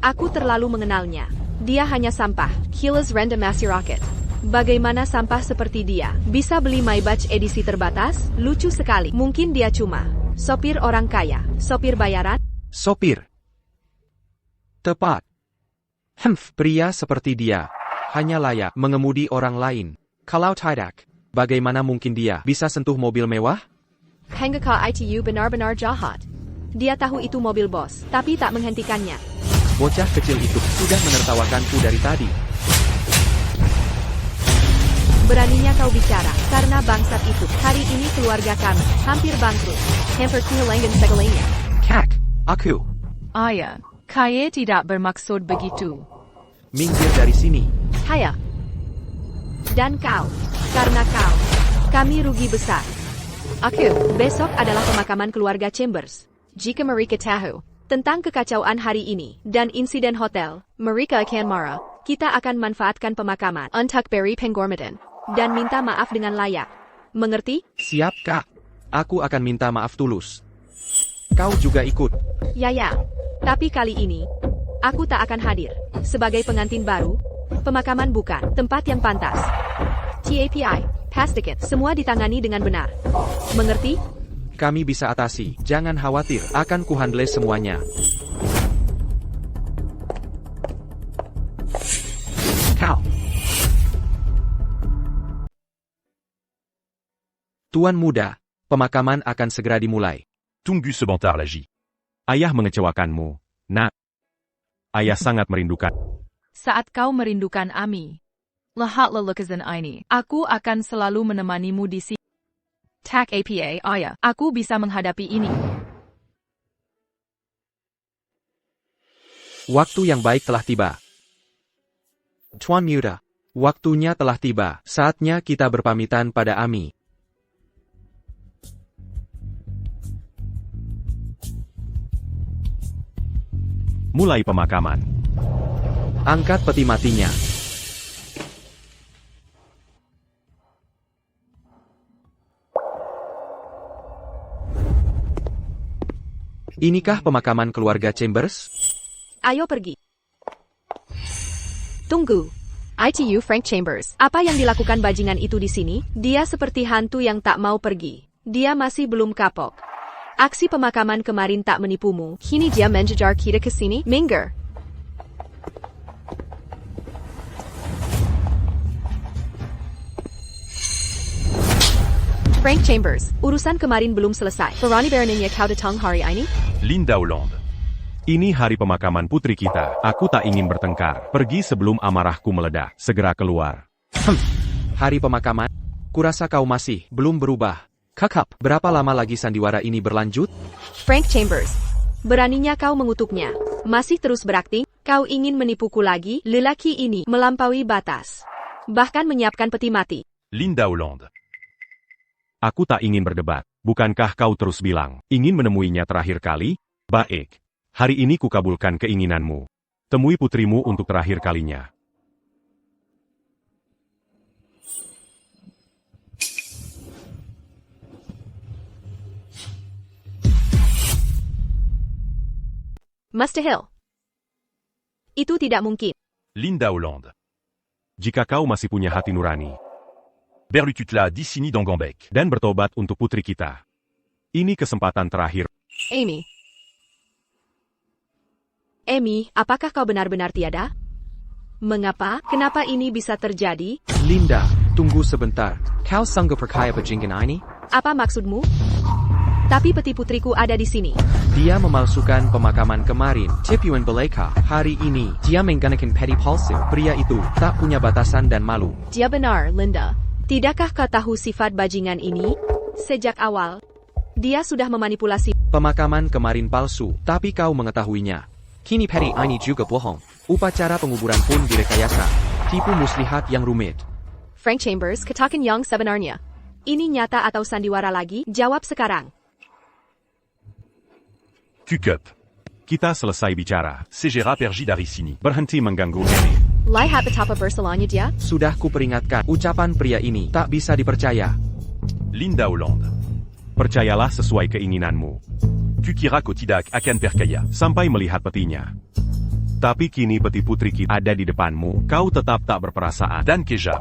Aku terlalu mengenalnya. Dia hanya sampah. Kills random masyarakat. Bagaimana sampah seperti dia bisa beli Maybach edisi terbatas? Lucu sekali. Mungkin dia cuma sopir orang kaya. Sopir bayaran? Sopir. Tepat. Pria seperti dia hanya layak mengemudi orang lain. Kalau tidak, bagaimana mungkin dia bisa sentuh mobil mewah? Hingga kau itu benar-benar jahat. Dia tahu itu mobil bos, tapi tak menghentikannya. Bocah kecil itu sudah menertawakanku dari tadi. Beraninya kau bicara, karena bangsat itu. Hari ini keluarga kami hampir bangkrut. Hampir kehilangan segalanya. Kak, aku. Ayah, kaya tidak bermaksud begitu. Minggir dari sini. Kaya. Dan kau. Karena kau. Kami rugi besar. Aku. Besok adalah pemakaman keluarga Chambers. Jika mereka tahu tentang kekacauan hari ini dan insiden hotel, mereka akan marah. Kita akan manfaatkan pemakaman untuk beri penghormatan dan minta maaf dengan layak. Mengerti? Siap, Kak. Aku akan minta maaf tulus. Kau juga ikut. Ya. Tapi kali ini, aku tak akan hadir. Sebagai pengantin baru, pemakaman bukan tempat yang pantas. TAPI, pastikan semua ditangani dengan benar. Mengerti? Kami bisa atasi. Jangan khawatir, akan kuhandle semuanya. Kau. Tuan muda, pemakaman akan segera dimulai. Tunggu sebentar lagi. Ayah mengecewakanmu, nak. Ayah sangat merindukan. Saat kau merindukan Ami, lihatlah lukisan ini. Aku akan selalu menemanimu di sini. Tak apa, ayah. Aku bisa menghadapi ini. Waktu yang baik telah tiba. Tuan muda, waktunya telah tiba. Saatnya kita berpamitan pada Ami. Mulai pemakaman. Angkat peti matinya. Inikah pemakaman keluarga Chambers? Ayo pergi. Tunggu. ITU Frank Chambers. Apa yang dilakukan bajingan itu di sini? Dia seperti hantu yang tak mau pergi. Dia masih belum kapok. Aksi pemakaman kemarin tak menipumu. Kini dia menjejar kita ke sini. Minggir. Frank Chambers, urusan kemarin belum selesai. Verani Bereninya kau datang hari ini? Linda Hollande. Ini hari pemakaman putri kita. Aku tak ingin bertengkar. Pergi sebelum amarahku meledak. Segera keluar. Hari pemakaman? Kurasa kau masih belum berubah. Kakap, berapa lama lagi sandiwara ini berlanjut? Frank Chambers, beraninya kau mengutuknya. Masih terus berakting? Kau ingin menipuku lagi? Lelaki ini melampaui batas. Bahkan menyiapkan peti mati. Linda Hollande. Aku tak ingin berdebat. Bukankah kau terus bilang, ingin menemuinya terakhir kali? Baik. Hari ini kukabulkan keinginanmu. Temui putrimu untuk terakhir kalinya. Mustahil. Itu tidak mungkin. Linda Hollande. Jika kau masih punya hati nurani, Berlututla disini dans Gambek. dan bertobat untuk putri kita. Ini kesempatan terakhir. Amy. Amy, apakah kau benar-benar tiada? Mengapa? Kenapa ini bisa terjadi? Linda, tunggu sebentar. Kau sanggup percaya bajingan ini? Apa maksudmu? Tapi peti putriku ada di sini. Dia memalsukan pemakaman kemarin. Tipuan belaka. Hari ini, dia menggunakan peti palsu. Pria itu tak punya batasan dan malu. Dia benar, Linda. Tidakkah kau tahu sifat bajingan ini? Sejak awal, dia sudah memanipulasi. Pemakaman kemarin palsu, tapi kau mengetahuinya. Kini peti ini juga bohong. Upacara penguburan pun direkayasa. Tipu muslihat yang rumit. Frank Chambers, katakan yang sebenarnya. Ini nyata atau sandiwara lagi? Jawab sekarang. Cukup. Kita selesai bicara. Segera pergi dari sini. Berhenti mengganggu Amy. Lihat betapa bersalahnya dia. Sudah kuperingatkan, ucapan pria ini tak bisa dipercaya. Linda Hollande. Percayalah sesuai keinginanmu. Tu kira kau tidak akan percaya. Sampai melihat petinya. Tapi kini peti putri kita ada di depanmu. Kau tetap tak berperasaan. Dan Keja.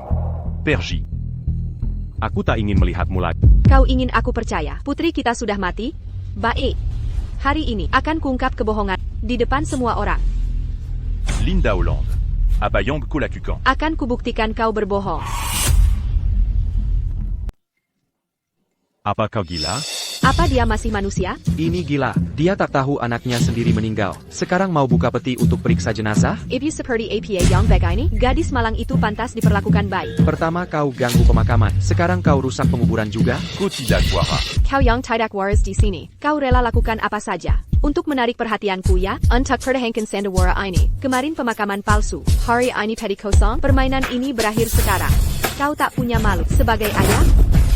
Pergi. Aku tak ingin melihatmu lagi. Kau ingin aku percaya? Putri kita sudah mati? Baik. Hari ini akan kuungkap kebohongan di depan semua orang. Linda Hollande. Abayong Kulakukan. Akan kubuktikan kau berbohong. Apa kau gila? Apa dia masih manusia? Ini gila, dia tak tahu anaknya sendiri meninggal. Sekarang mau buka peti untuk periksa jenazah? Ibu seperti APA yang baik ini, gadis malang itu pantas diperlakukan baik. Pertama kau ganggu pemakaman, sekarang kau rusak penguburan juga? Kau tidak wara. Kau yang tidak waras di sini. Kau rela lakukan apa saja untuk menarik perhatianku ya? Untuk pertahankan sandiwara ini. Kemarin pemakaman palsu. Hari ini peti kosong. Permainan ini berakhir sekarang. Kau tak punya malu sebagai ayah?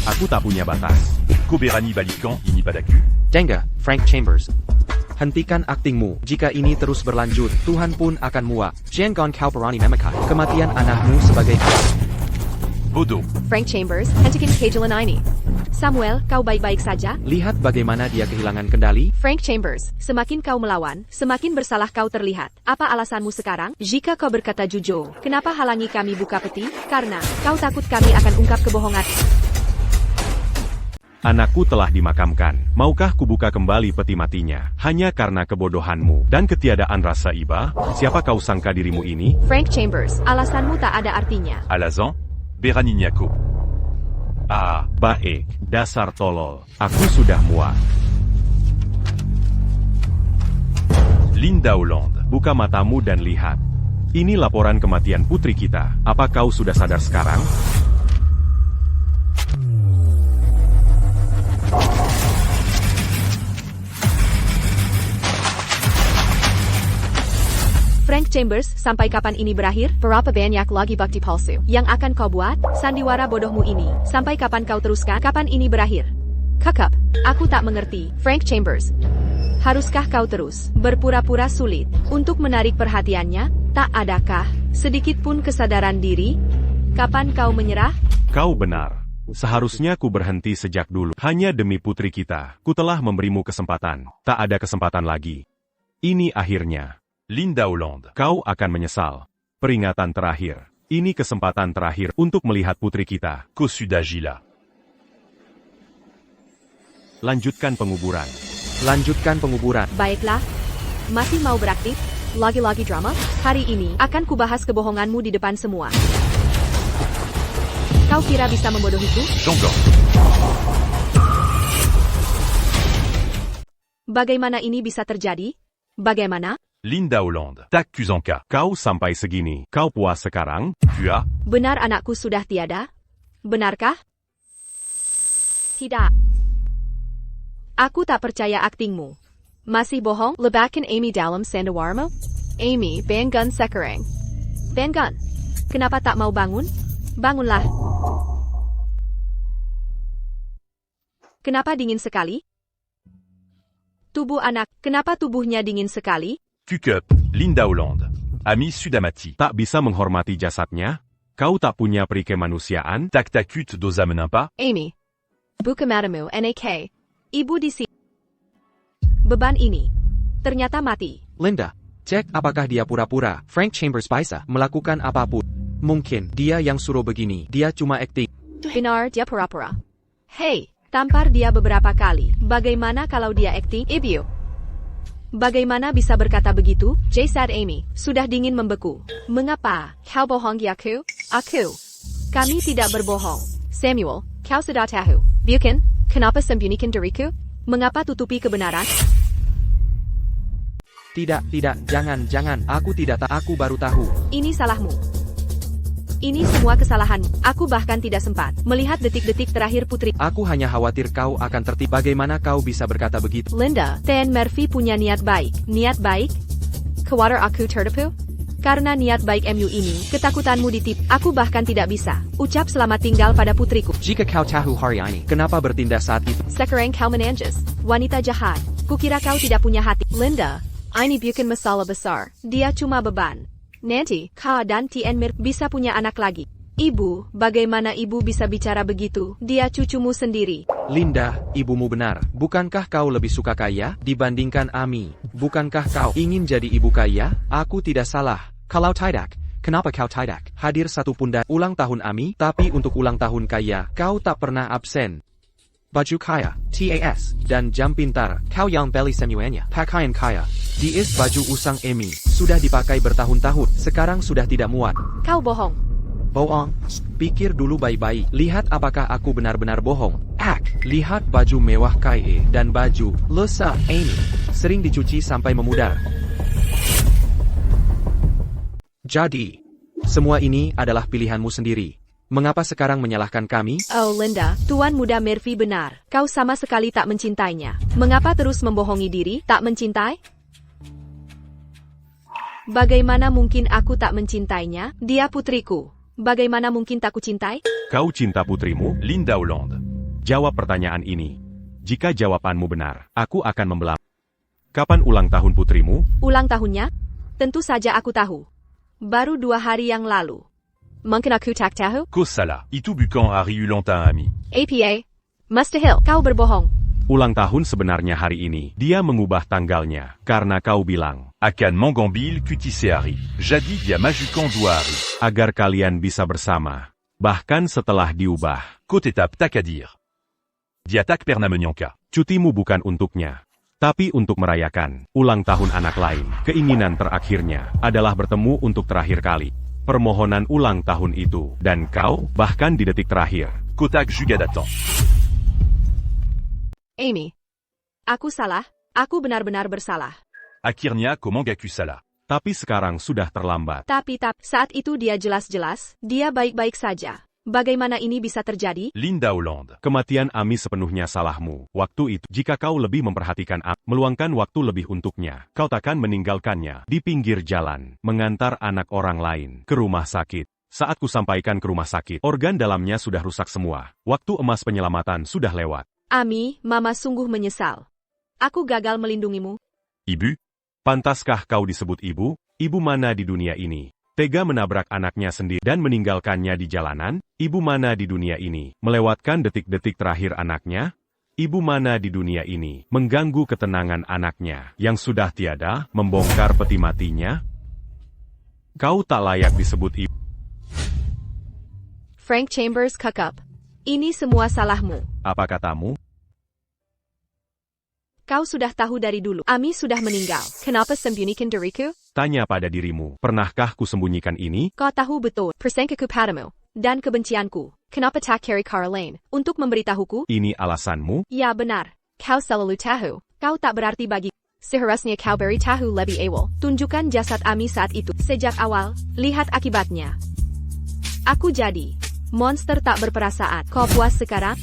Aku tak punya batas. Kau berani balikan ini padaku. Dengar, Frank Chambers. Hentikan aktingmu. Jika ini terus berlanjut, Tuhan pun akan muak. Jangan kau berani memakai kematian anakmu sebagai ayah. Bodoh. Frank Chambers, hentikan kejalan ini. Samuel, kau baik-baik saja? Lihat bagaimana dia kehilangan kendali. Frank Chambers, semakin kau melawan, semakin bersalah kau terlihat. Apa alasanmu sekarang? Jika kau berkata jujur, kenapa halangi kami buka peti? Karena kau takut kami akan ungkap kebohongan. Anakku telah dimakamkan. Maukah kubuka kembali peti matinya? Hanya karena kebodohanmu dan ketiadaan rasa iba? Siapa kau sangka dirimu ini? Frank Chambers, alasanmu tak ada artinya. Alazan. Beraninya kau. Ah, baik. Dasar tolol. Aku sudah muak. Linda Hollande. Buka matamu dan lihat. Ini laporan kematian putri kita. Apa kau sudah sadar sekarang? Frank Chambers, sampai kapan ini berakhir? Berapa banyak lagi bukti palsu yang akan kau buat? Sandiwara bodohmu ini. Sampai kapan kau teruskan? Kapan ini berakhir? Kakak, aku tak mengerti. Frank Chambers, haruskah kau terus berpura-pura sulit untuk menarik perhatiannya? Tak adakah sedikit pun kesadaran diri? Kapan kau menyerah? Kau benar. Seharusnya ku berhenti sejak dulu. Hanya demi putri kita. Ku telah memberimu kesempatan. Tak ada kesempatan lagi. Ini akhirnya. Linda Hollande. Kau akan menyesal. Peringatan terakhir. Ini kesempatan terakhir untuk melihat putri kita. Kosudagila. Lanjutkan penguburan. Lanjutkan penguburan. Baiklah. Masih mau beraktif? Lagi-lagi drama? Hari ini akan kubahas kebohonganmu di depan semua. Kau kira bisa membodohiku? Jonggong. Bagaimana ini bisa terjadi? Bagaimana? Linda Hollande. T'accuses en cas. Kau sampai segini. Kau puas sekarang? Tu as. Benar anakku sudah tiada? Benarkah? Tidak. Aku tak percaya aktingmu. Masih bohong? Lebakan Amy dalam sandawarmu? Amy, bangun sekarang. Bangun. Kenapa tak mau bangun? Bangunlah. Kenapa dingin sekali? Tubuh anak, kenapa tubuhnya dingin sekali? Kukup. Linda Hollande. Ami Sudamati. Tak bisa menghormati jasadnya? Kau tak punya peri kemanusiaan? Taktakut dosa menampa. Amy. Buka matamu, NAK. Ibu di sini. Beban ini. Ternyata mati. Linda, cek apakah dia pura-pura. Frank Chambers bisa melakukan apapun. Mungkin dia yang suruh begini. Dia cuma akting. Benar dia pura-pura. Hey, tampar dia beberapa kali. Bagaimana kalau dia akting? Ibu. Bagaimana bisa berkata begitu? Jasad Amy, sudah dingin membeku. Mengapa? Kau bohong ya aku? Aku. Kami tidak berbohong. Samuel, kau sudah tahu. Bukan? Kenapa sembunyikan diriku? Mengapa tutupi kebenaran? Tidak, jangan. Aku tidak tahu. Aku baru tahu. Ini salahmu. Ini semua kesalahanmu. Aku bahkan tidak sempat melihat detik-detik terakhir putri. Aku hanya khawatir kau akan tertipu. Bagaimana kau bisa berkata begitu? Linda, Tan Murphy punya niat baik. Niat baik? Khawatir aku tertipu? Karena niat baik MU ini, ketakutanmu ditipu. Aku bahkan tidak bisa ucap selamat tinggal pada putriku. Jika kau tahu hari ini, kenapa bertindak saat itu? Sekarang kau menanjas. Wanita jahat. Kukira kau tidak punya hati. Linda, ini bukan masalah besar. Dia cuma beban. Nanti, Ka dan Tien Mir bisa punya anak lagi. Ibu, bagaimana ibu bisa bicara begitu? Dia cucumu sendiri. Linda, ibumu benar. Bukankah kau lebih suka kaya dibandingkan Ami? Bukankah kau ingin jadi ibu kaya? Aku tidak salah. Kalau tidak, kenapa kau tidak hadir satu pun ulang tahun Ami? Tapi untuk ulang tahun kaya, kau tak pernah absen. Baju kaya, TAS, dan jam pintar, kau yang beli semuanya. Pakaian kaya, diis baju usang Amy, sudah dipakai bertahun-tahun, sekarang sudah tidak muat. Kau bohong. Bohong. Pikir dulu baik-baik, lihat apakah aku benar-benar bohong. Lihat baju mewah Kai dan baju lusa Amy, sering dicuci sampai memudar. Jadi, semua ini adalah pilihanmu sendiri. Mengapa sekarang menyalahkan kami? Oh Linda, Tuan Muda Murphy benar. Kau sama sekali tak mencintainya. Mengapa terus membohongi diri? Tak mencintai? Bagaimana mungkin aku tak mencintainya? Dia putriku. Bagaimana mungkin tak kucintai? Kau cinta putrimu? Linda Hollande. Jawab pertanyaan ini. Jika jawabanmu benar, aku akan membelam. Kapan ulang tahun putrimu? Ulang tahunnya? Tentu saja aku tahu. Baru 2 hari yang lalu. Mungkin aku tak tahu? Kosala. Itu bukan hari ulang tahun Ami. APA. Mustahil. Kau berbohong. Ulang tahun sebenarnya hari ini. Dia mengubah tanggalnya, karena kau bilang. Akan mengambil kutise hari. Jadi dia majukan 2 hari. Agar kalian bisa bersama. Bahkan setelah diubah. Côte étape tak à dire. Dia tak pernah menyangka. Cutimu bukan untuknya. Tapi untuk merayakan ulang tahun anak lain. Keinginan terakhirnya adalah bertemu untuk terakhir kali. Permohonan ulang tahun itu, dan kau, bahkan di detik terakhir. Kotak juga datang. Amy. Aku salah. Aku benar-benar bersalah. Akhirnya kau mengaku salah. Tapi sekarang sudah terlambat. Tapi saat itu dia jelas-jelas, dia baik-baik saja. Bagaimana ini bisa terjadi? Linda Hollande. Kematian Ami sepenuhnya salahmu. Waktu itu, jika kau lebih memperhatikan Ami, meluangkan waktu lebih untuknya, kau takkan meninggalkannya di pinggir jalan, mengantar anak orang lain ke rumah sakit. Saat ku sampaikan ke rumah sakit, organ dalamnya sudah rusak semua. Waktu emas penyelamatan sudah lewat. Ami, Mama sungguh menyesal. Aku gagal melindungimu. Ibu? Pantaskah kau disebut ibu? Ibu mana di dunia ini? Tega menabrak anaknya sendiri dan meninggalkannya di jalanan? Ibu mana di dunia ini? Melewatkan detik-detik terakhir anaknya? Ibu mana di dunia ini? Mengganggu ketenangan anaknya yang sudah tiada, membongkar peti matinya? Kau tak layak disebut ibu. Frank Chambers kekep. Ini semua salahmu. Apa katamu? Kau sudah tahu dari dulu. Ami sudah meninggal. Kenapa sembunyikan diriku? Tanya pada dirimu, pernahkah kusembunyikan ini? Kau tahu betul persengkeku padamu dan kebencianku. Kenapa tak cari cara lain untuk memberitahuku? Ini alasanmu? Ya benar. Kau selalu tahu. Kau tak berarti bagi. Seharusnya kau beritahu lebih awal. Tunjukkan jasad Ami saat itu. Sejak awal, lihat akibatnya. Aku jadi monster tak berperasaan. Kau puas sekarang?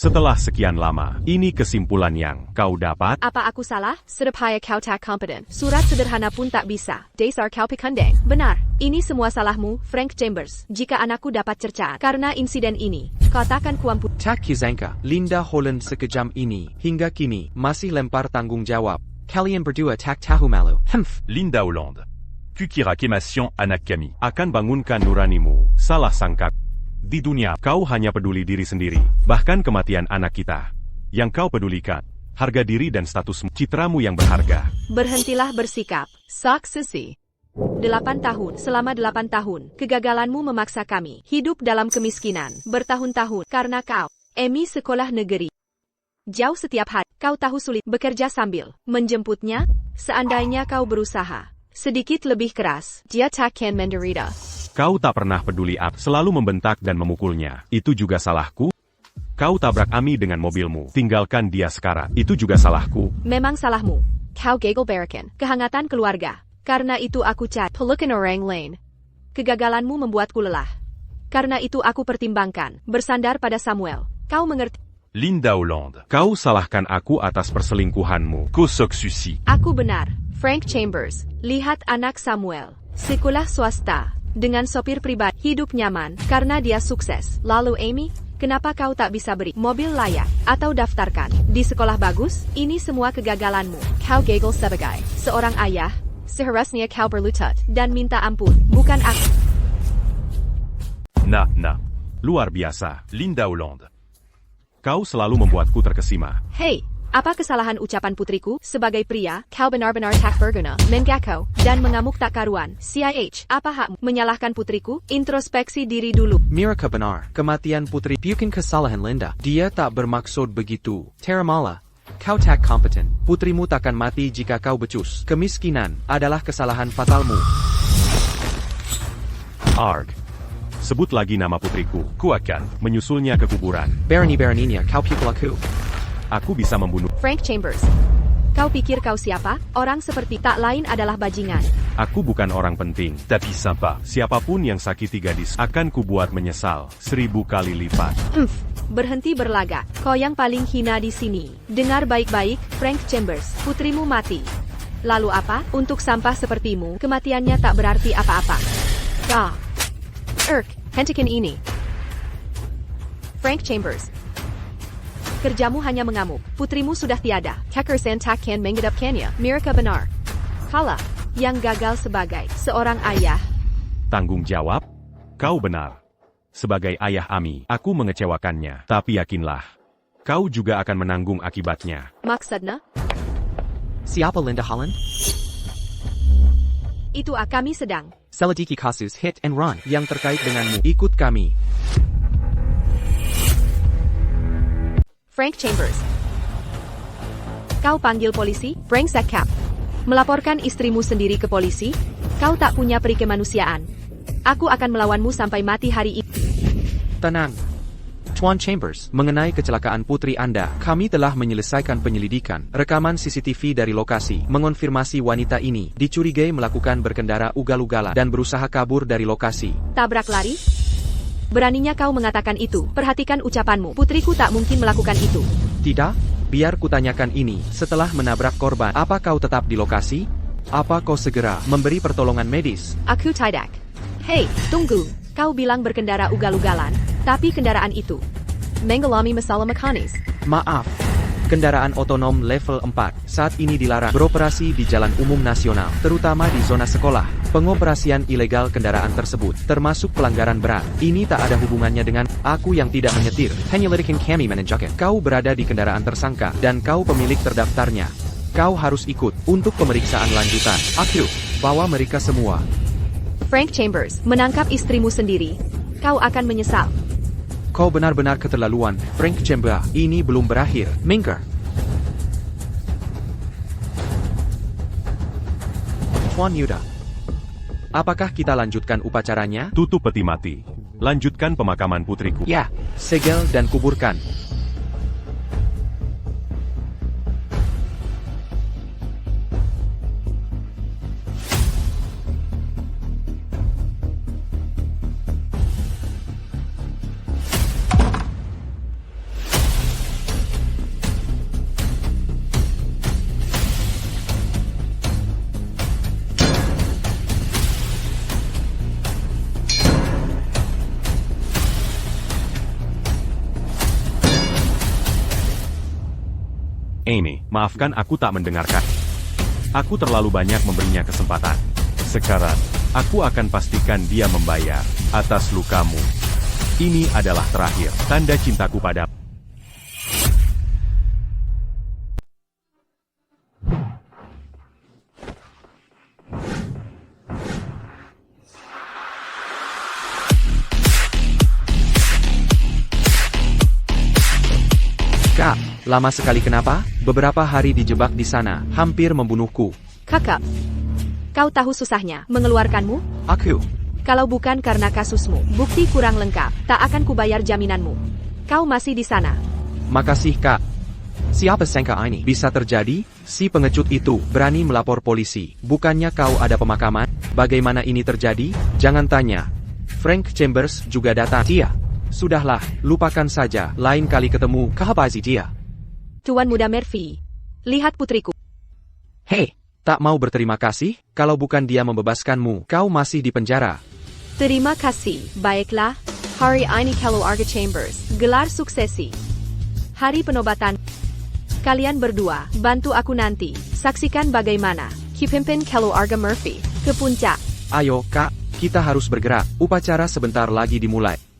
Setelah sekian lama, ini kesimpulan yang kau dapat. Apa aku salah? Sedapaya kau tak kompeten. Surat sederhana pun tak bisa. Dasar kau pikandeng. Benar. Ini semua salahmu, Frank Chambers. Jika anakku dapat cercaan karena insiden ini, kau takkan kuampu. Tak kisangka, Linda Holland sekejam ini, hingga kini, masih lempar tanggung jawab. Kalian berdua tak tahu malu. Humph. Linda Hollande. Kukira Kemation anak kami. Akan bangunkan nuranimu, salah sangka. Di dunia, kau hanya peduli diri sendiri, bahkan kematian anak kita. Yang kau pedulikan, harga diri dan statusmu, citramu yang berharga. Berhentilah bersikap. Saksesi. 8 tahun, selama 8 tahun, kegagalanmu memaksa kami hidup dalam kemiskinan, bertahun-tahun, karena kau, Emi sekolah negeri. Jauh setiap hari, kau tahu sulit bekerja sambil menjemputnya, seandainya kau berusaha sedikit lebih keras, dia takkan menderita. Kau tak pernah peduli selalu membentak dan memukulnya. Itu juga salahku. Kau tabrak Ami dengan mobilmu. Tinggalkan dia sekarang. Itu juga salahku. Memang salahmu. Kau gagal berikan kehangatan keluarga. Karena itu aku cari pelukan orang lain. Kegagalanmu membuatku lelah. Karena itu aku pertimbangkan bersandar pada Samuel. Kau mengerti? Linda Hollande. Kau salahkan aku atas perselingkuhanmu. Kosok susi. Aku benar. Frank Chambers. Lihat anak Samuel. Sekolah swasta. Dengan sopir pribadi, hidup nyaman, karena dia sukses. Lalu Amy, kenapa kau tak bisa beri mobil layak, atau daftarkan di sekolah bagus? Ini semua kegagalanmu. Kau gagal sebagai seorang ayah, seharusnya kau berlutut, dan minta ampun, bukan aku. Nah. Luar biasa. Linda Hollande. Kau selalu membuatku terkesima. Hei, apa kesalahan ucapan putriku? Sebagai pria, kau benar-benar tak berguna, menggakau, dan mengamuk tak karuan. CIH, apa hakmu menyalahkan putriku? Introspeksi diri dulu. Miraka benar, kematian putri bukan kesalahan Linda. Dia tak bermaksud begitu. Teramala, kau tak kompeten. Putrimu takkan mati jika kau becus. Kemiskinan adalah kesalahan fatalmu. Arg. Sebut lagi nama putriku. Ku akan menyusulnya ke kuburan. Berani-beraninya kau pukul aku. Aku bisa membunuh. Frank Chambers. Kau pikir kau siapa? Orang seperti tak lain adalah bajingan. Aku bukan orang penting. tapi sympa. Siapapun yang sakiti gadis, akan kubuat menyesal 1000 kali lipat. Berhenti berlagak. Kau yang paling hina di sini. Dengar baik-baik, Frank Chambers. Putrimu mati. Lalu apa? Untuk sampah sepertimu, kematiannya tak berarti apa-apa. Hentikan ini. Frank Chambers. Kerjamu hanya mengamuk. Putrimu sudah tiada. Kekersan takkan menghadapkannya. Miraka benar. Kala yang gagal sebagai seorang ayah. Tanggung jawab? Kau benar. Sebagai ayah Ami, aku mengecewakannya. Tapi yakinlah, kau juga akan menanggung akibatnya. Maksudnya? Siapa Linda Holland? Itu kami sedang Selidiki kasus hit and run yang terkait denganmu. Ikut kami. Frank Chambers. Kau panggil polisi? Brengsek Cap. Melaporkan istrimu sendiri ke polisi? Kau tak punya peri kemanusiaan. Aku akan melawanmu sampai mati hari ini. Tenang. Tuan Chambers, mengenai kecelakaan putri Anda, kami telah menyelesaikan penyelidikan. Rekaman CCTV dari lokasi mengonfirmasi wanita ini dicurigai melakukan berkendara ugal-ugalan dan berusaha kabur dari lokasi. Tabrak lari? Beraninya kau mengatakan itu. Perhatikan ucapanmu. Putriku tak mungkin melakukan itu. Tidak? Biar kutanyakan ini. Setelah menabrak korban, apa kau tetap di lokasi? Apa kau segera memberi pertolongan medis? Aku tidak. Hei, tunggu. Kau bilang berkendara ugal-ugalan, tapi kendaraan itu mengalami masalah mekanis. Maaf. Kendaraan otonom level 4 saat ini dilarang beroperasi di jalan umum nasional, terutama di zona sekolah. Pengoperasian ilegal kendaraan tersebut termasuk pelanggaran berat. Ini tak ada hubungannya dengan aku yang tidak menyetir. Penyelidikan kami menunjukkan kau berada di kendaraan tersangka dan kau pemilik terdaftarnya. Kau harus ikut untuk pemeriksaan lanjutan. Aku bawa mereka semua. Frank Chambers, menangkap istrimu sendiri. Kau akan menyesal. Kau benar-benar keterlaluan, Frank Chambers. Ini belum berakhir. Minggir. Tuan Yuda. Apakah kita lanjutkan upacaranya? Tutup peti mati. Lanjutkan pemakaman putriku. Ya, segel dan kuburkan. Amy, maafkan aku tak mendengarkan. Aku terlalu banyak memberinya kesempatan. Sekarang, aku akan pastikan dia membayar atas lukamu. Ini adalah terakhir tanda cintaku pada. Kak, lama sekali kenapa? Beberapa hari dijebak di sana, hampir membunuhku. Kakak, kau tahu susahnya mengeluarkanmu? Aku. Kalau bukan karena kasusmu, bukti kurang lengkap, tak akan kubayar jaminanmu. Kau masih di sana. Makasih kak. Siapa sangka ini bisa terjadi? Si pengecut itu berani melapor polisi. Bukannya kau ada pemakaman? Bagaimana ini terjadi? Jangan tanya. Frank Chambers juga datang. Dia. Sudahlah, lupakan saja. Lain kali ketemu, kahabazi dia. Tuan Muda Murphy, lihat putriku. Hei, tak mau berterima kasih? Kalau bukan dia membebaskanmu, kau masih di penjara. Terima kasih. Baiklah, hari ini keluarga Chambers, gelar suksesi. Hari penobatan. Kalian berdua, bantu aku nanti. Saksikan bagaimana pimpin keluarga Murphy ke puncak. Ayo, kak, kita harus bergerak. Upacara sebentar lagi dimulai.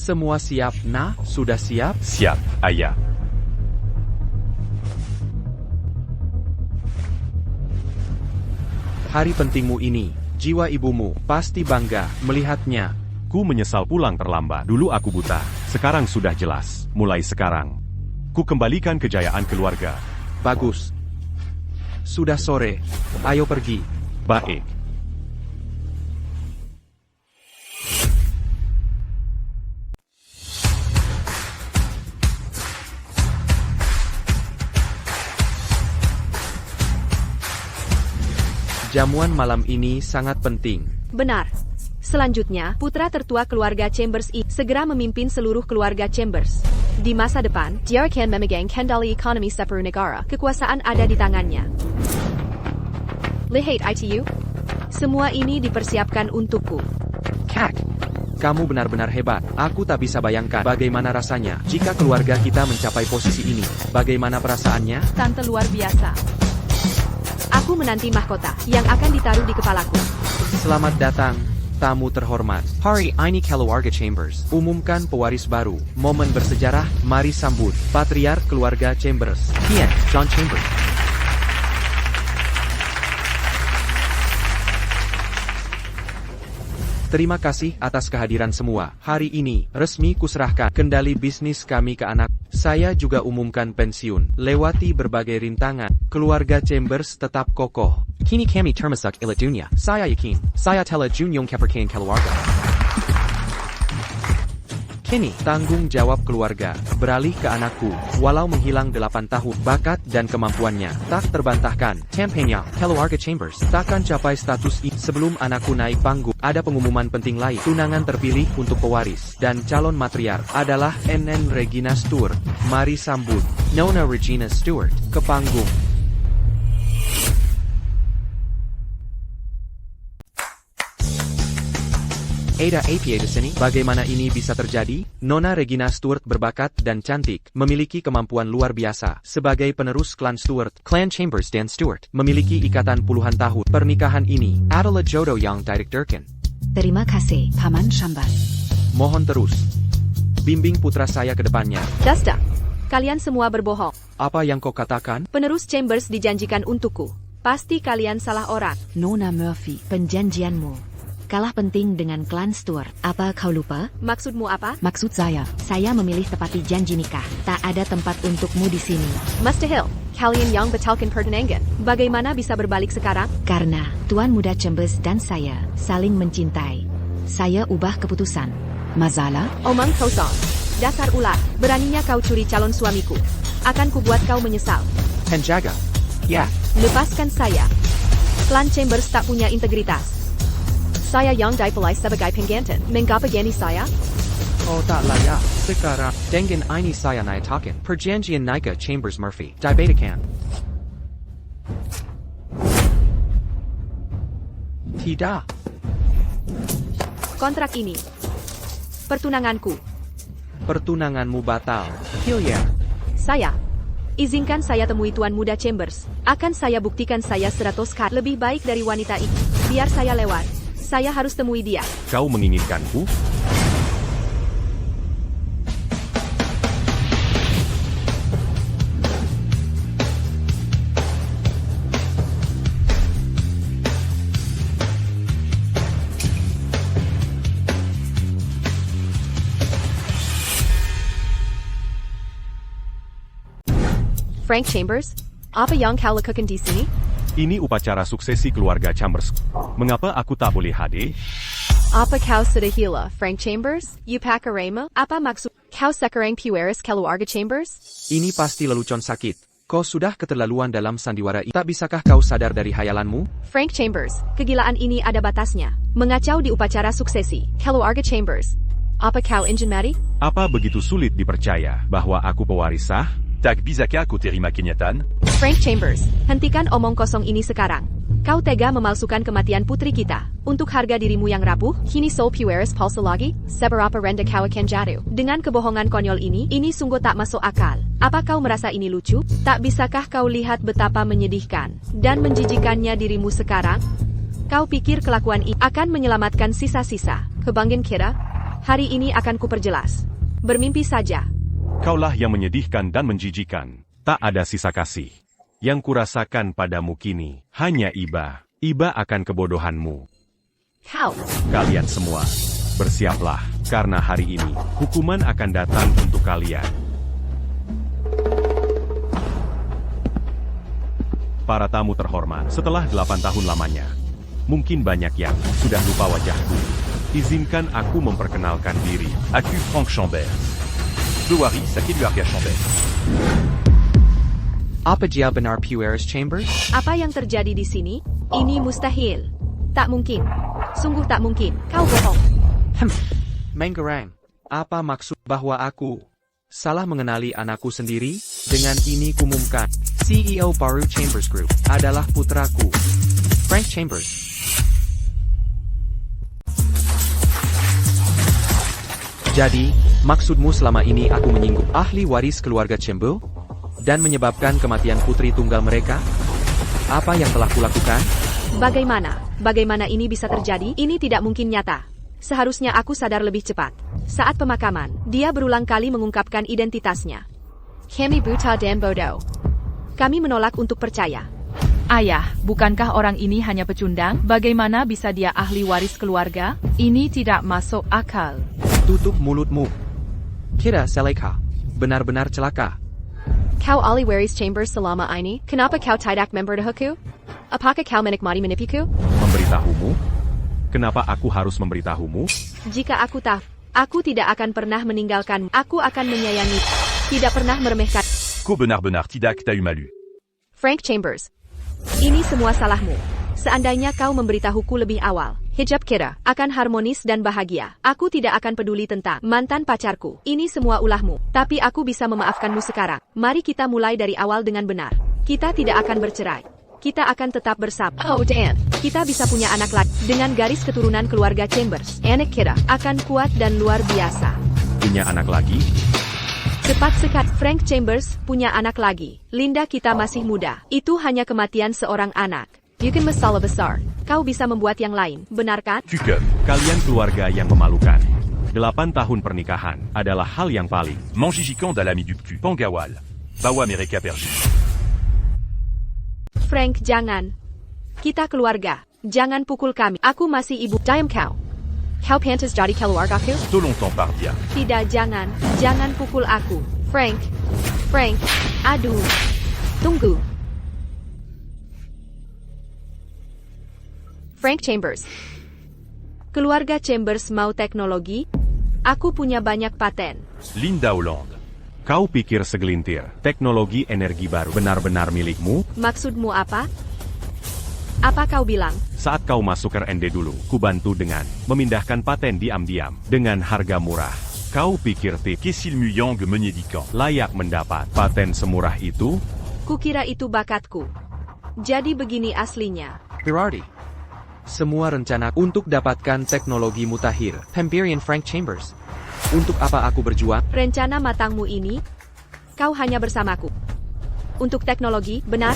Semua siap, nah? Sudah siap? Siap, ayah. Hari pentingmu ini, jiwa ibumu pasti bangga melihatnya. Ku menyesal pulang terlambat. Dulu aku buta, sekarang sudah jelas. Mulai sekarang, ku kembalikan kejayaan keluarga. Bagus. Sudah sore, ayo pergi. Baik. Jamuan malam ini sangat penting. Benar. Selanjutnya, putra tertua keluarga Chambers segera memimpin seluruh keluarga Chambers. Di masa depan, dia akan memegang kendali ekonomi sepenuh negara. Kekuasaan ada di tangannya. Lihat itu. Semua ini dipersiapkan untukku. Kak, kamu benar-benar hebat. Aku tak bisa bayangkan bagaimana rasanya jika keluarga kita mencapai posisi ini. Bagaimana perasaannya? Tante luar biasa. Aku menanti mahkota yang akan ditaruh di kepalaku. Selamat datang, tamu terhormat. Hari ini keluarga Chambers umumkan pewaris baru. Momen bersejarah, mari sambut Patriark keluarga Chambers, Kian John Chambers. Terima kasih atas kehadiran semua. Hari ini, resmi kuserahkan kendali bisnis kami ke anak. Saya juga umumkan pensiun. Lewati berbagai rintangan, keluarga Chambers tetap kokoh. Kini kami termasuk elit dunia. Saya yakin, saya telah junjung kepercayaan keluarga. Kini, tanggung jawab keluarga beralih ke anakku. Walau menghilang 8 tahun, bakat dan kemampuannya tak terbantahkan. Kampanye keluarga Chambers takkan capai status ini sebelum anakku naik panggung. Ada pengumuman penting lain. Tunangan terpilih untuk pewaris dan calon matriark adalah NN Regina Stewart. Mari sambut Nona Regina Stewart ke panggung. Ada apa di sini? Bagaimana ini bisa terjadi? Nona Regina Stewart berbakat dan cantik, memiliki kemampuan luar biasa. Sebagai penerus klan Stewart, klan Chambers dan Stewart memiliki ikatan puluhan tahun. Pernikahan ini adalah jodoh yang ditakdirkan. Terima kasih, Paman Chambers. Mohon terus bimbing putra saya ke depannya. Dasta, kalian semua berbohong. Apa yang kau katakan? Penerus Chambers dijanjikan untukku. Pasti kalian salah orang. Nona Murphy, penjanjianmu. Kalah penting dengan klan Stewart. Apa kau lupa? Maksudmu apa? Maksud saya, Saya memilih tepati janji nikah. Tak ada tempat untukmu di sini. Mustahil. Kalian yang batalkan pertunangan. Bagaimana bisa berbalik sekarang? Karena Tuan Muda Chambers dan saya saling mencintai. Saya ubah keputusan. masalah? Omong kosong. Dasar ular. Beraninya kau curi calon suamiku. Akan kubuat kau menyesal. Penjaga. Ya. Lepaskan saya. Klan Chambers tak punya integritas. Saya yang dipilih sebagai pengganti. Mengapa gani saya? Oh tak layak. Sekarang, dengan ini saya nyatakan perjanjian nikah Chambers Murphy. Dibatalkan. Tidak. Kontrak ini. Pertunanganku. Pertunanganmu batal. Hilya. Saya. Izinkan saya temui Tuan Muda Chambers. Akan saya buktikan saya 100 kali lebih baik dari wanita itu. Biar saya lewat. Saya harus temui dia. Kau menginginkanku? Frank Chambers? Apa yang kau lakukan di sini? Ini upacara suksesi keluarga Chambers. Mengapa aku tak boleh hadir? Apa kau sudah gila, Frank Chambers? Yupakarema? Apa maksud kau sekarang pueris keluarga Chambers? Ini pasti lelucon sakit. Kau sudah keterlaluan dalam sandiwara ini. Tak bisakah kau sadar dari hayalanmu? Frank Chambers, kegilaan ini ada batasnya. Mengacau di upacara suksesi keluarga Chambers. Apa kau ingin mati? Apa begitu sulit dipercaya bahwa aku pewaris sah? Tak bisakah kau terima kenyataan? Frank Chambers, hentikan omong kosong ini sekarang. Kau tega memalsukan kematian putri kita. Untuk harga dirimu yang rapuh, kini Sol Pueris palsu lagi? Seberapa rendah kau akan jatuh? Dengan kebohongan konyol ini sungguh tak masuk akal. Apa kau merasa ini lucu? Tak bisakah kau lihat betapa menyedihkan dan menjijikannya dirimu sekarang? Kau pikir kelakuan ini akan menyelamatkan sisa-sisa kebanggaan kita? Hari ini akan kuperjelas. Bermimpi saja. Kaulah yang menyedihkan dan menjijikan. Tak ada sisa kasih. Yang kurasakan padamu kini, hanya iba. Iba akan kebodohanmu. Kau. Kalian semua, bersiaplah. Karena hari ini, hukuman akan datang untuk kalian. Para tamu terhormat, setelah 8 tahun lamanya. Mungkin banyak yang sudah lupa wajahku. Izinkan aku memperkenalkan diri. Aku Frank Chambers. Pewaris keluarga Chambers. Apa dia benar Pueris Chambers? Apa yang terjadi di sini? Ini mustahil. Tak mungkin. Sungguh tak mungkin. Kau bohong. Menggerang. Apa maksud bahwa aku salah mengenali anakku sendiri? Dengan ini kumumkan, CEO baru Chambers Group adalah putraku, Frank Chambers. Jadi, maksudmu selama ini aku menyinggung ahli waris keluarga Chambers? Dan menyebabkan kematian putri tunggal mereka? Apa yang telah kulakukan? Bagaimana? Bagaimana ini bisa terjadi? Ini tidak mungkin nyata. Seharusnya aku sadar lebih cepat. Saat pemakaman, dia berulang kali mengungkapkan identitasnya. Kami buta dan bodoh. Kami menolak untuk percaya. Ayah, bukankah orang ini hanya pecundang? Bagaimana bisa dia ahli waris keluarga? Ini tidak masuk akal. Tutup mulutmu. Kira seleka. Benar-benar celaka. Kau ahli waris Chambers selama ini? Kenapa kau tidak memberitahuku? Apakah kau menikmati menipuku? Memberitahumu? Kenapa aku harus memberitahumu? Jika aku tahu, aku tidak akan pernah meninggalkanmu. Aku akan menyayangi. Tidak pernah meremehkan. Kau benar-benar tidak tahu malu. Frank Chambers. Ini semua salahmu. Seandainya kau memberitahuku lebih awal, hijab kita akan harmonis dan bahagia. Aku tidak akan peduli tentang mantan pacarku. Ini semua ulahmu. Tapi aku bisa memaafkanmu sekarang. Mari kita mulai dari awal dengan benar. Kita tidak akan bercerai. Kita akan tetap bersama. Oh Dan, kita bisa punya anak lagi. Dengan garis keturunan keluarga Chambers, anak kita akan kuat dan luar biasa. Punya anak lagi? Cepat sekali, Frank Chambers punya anak lagi. Linda kita masih muda. Itu hanya kematian seorang anak. Bukan masalah besar. Kau bisa membuat yang lain, benar kan? Cukup. Kalian keluarga yang memalukan. 8 tahun pernikahan adalah hal yang paling. Manjijikan dalami du cul. Pengawal. Bawa mereka pergi. Frank, jangan. Kita keluarga. Jangan pukul kami. Aku masih ibu. Diam kau. Kau pantas jadi keluargaku? Tolong par dia. Tidak, jangan. Jangan pukul aku. Frank. Frank. Aduh. Tunggu. Frank Chambers. Keluarga Chambers mau teknologi? Aku punya banyak paten. Linda Hollande. Kau pikir segelintir teknologi energi baru benar-benar milikmu? Maksudmu apa? Apa kau bilang? Saat kau masuk R&D dulu, kubantu dengan memindahkan paten diam-diam dengan harga murah. Kau pikir Kessil Muyang Menyedikant. layak mendapat paten semurah itu? Kukira itu bakatku. Jadi begini aslinya. Berarti, semua rencana untuk dapatkan teknologi mutakhir, Empyrean Frank Chambers. Untuk apa aku berjuang? Rencana matangmu ini, kau hanya bersamaku. Untuk teknologi, benar?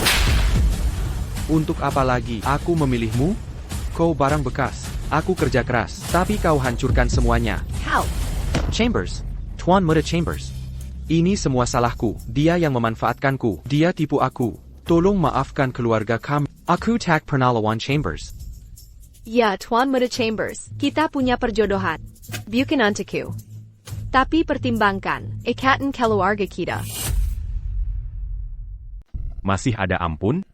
Untuk apa lagi aku memilihmu? Kau barang bekas. Aku kerja keras, tapi kau hancurkan semuanya. Kau. Chambers, Tuan Muda Chambers. Ini semua salahku. Dia yang memanfaatkanku. Dia tipu aku. Tolong maafkan keluarga kami. Aku tak pernah lawan Chambers. Ya, Tuan Muda Chambers, kita punya perjodohan. Bukan untukku. Tapi pertimbangkan, ikatan keluarga kita. Masih ada ampun?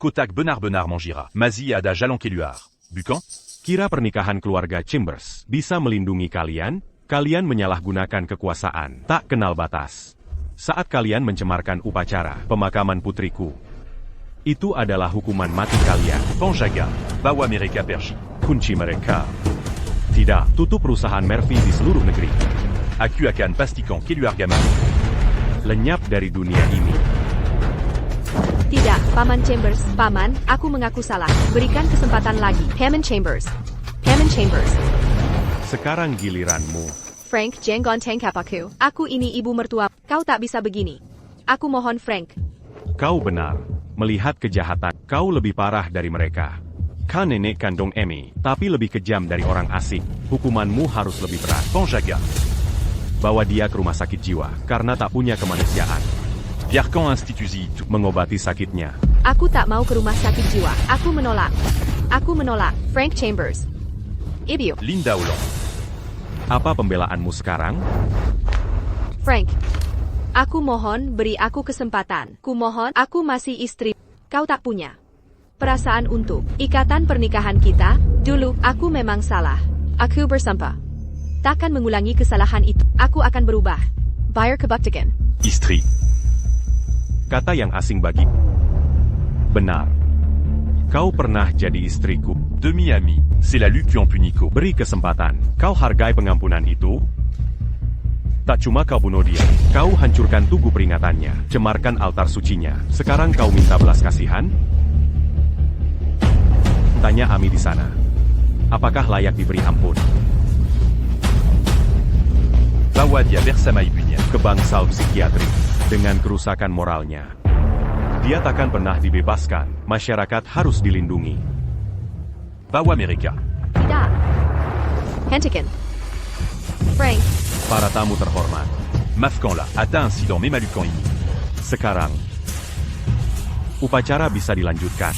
Kotak benar-benar mengira. Mazi ada jalan keluar. Bukan? Kira pernikahan keluarga Chambers bisa melindungi kalian? Kalian menyalahgunakan kekuasaan, tak kenal batas. Saat kalian mencemarkan upacara pemakaman putriku, itu adalah hukuman mati kalian. Panjaga. Bawa mereka pergi. Kunci mereka. Tidak, tutup perusahaan Murphy di seluruh negeri. Aku akan pastikan keluarga mati. Lenyap dari dunia ini. Tidak, Paman Chambers. Paman, aku mengaku salah. Berikan kesempatan lagi. Paman Chambers. Paman Chambers. Sekarang giliranmu. Frank, jangan tangkap aku. Aku ini ibu mertua. Kau tak bisa begini. Aku mohon, Frank. Kau benar. Melihat kejahatan, kau lebih parah dari mereka. Kau nenek kandung Amy, tapi lebih kejam dari orang asing. Hukumanmu harus lebih berat. Panjaga. Bawa dia ke rumah sakit jiwa, karena tak punya kemanusiaan. Biarkan institusi itu Mengobati sakitnya. Aku tak mau ke rumah sakit jiwa. Aku menolak. Aku menolak. Frank Chambers. Ibu. Linda Hollande. Apa pembelaanmu sekarang? Frank. Aku mohon beri aku kesempatan. Kumohon, aku masih istri. Kau tak punya perasaan untuk ikatan pernikahan kita. Dulu, aku memang salah. Aku bersumpah. Takkan mengulangi kesalahan itu. Aku akan berubah. Bayar kebaktikan. Istri. Kata yang asing bagi. Benar. Kau pernah jadi istriku. Demi-ami. C'est la lutte qui en punit Nico. Beri kesempatan. Kau hargai pengampunan itu? Tak cuma kau bunuh dia, kau hancurkan tugu peringatannya, cemarkan altar sucinya. Sekarang kau minta belas kasihan? Tanya Ami di sana. Apakah layak diberi ampun? Bawa dia bersama ibunya. Ke bangsal psikiatri. Dengan kerusakan moralnya. Dia takkan pernah dibebaskan. Masyarakat harus dilindungi. Bawa mereka. Tidak. Hentikan. Frank. Para tamu terhormat. Maafkanlah, ada incident memalukan ini. Sekarang, upacara bisa dilanjutkan.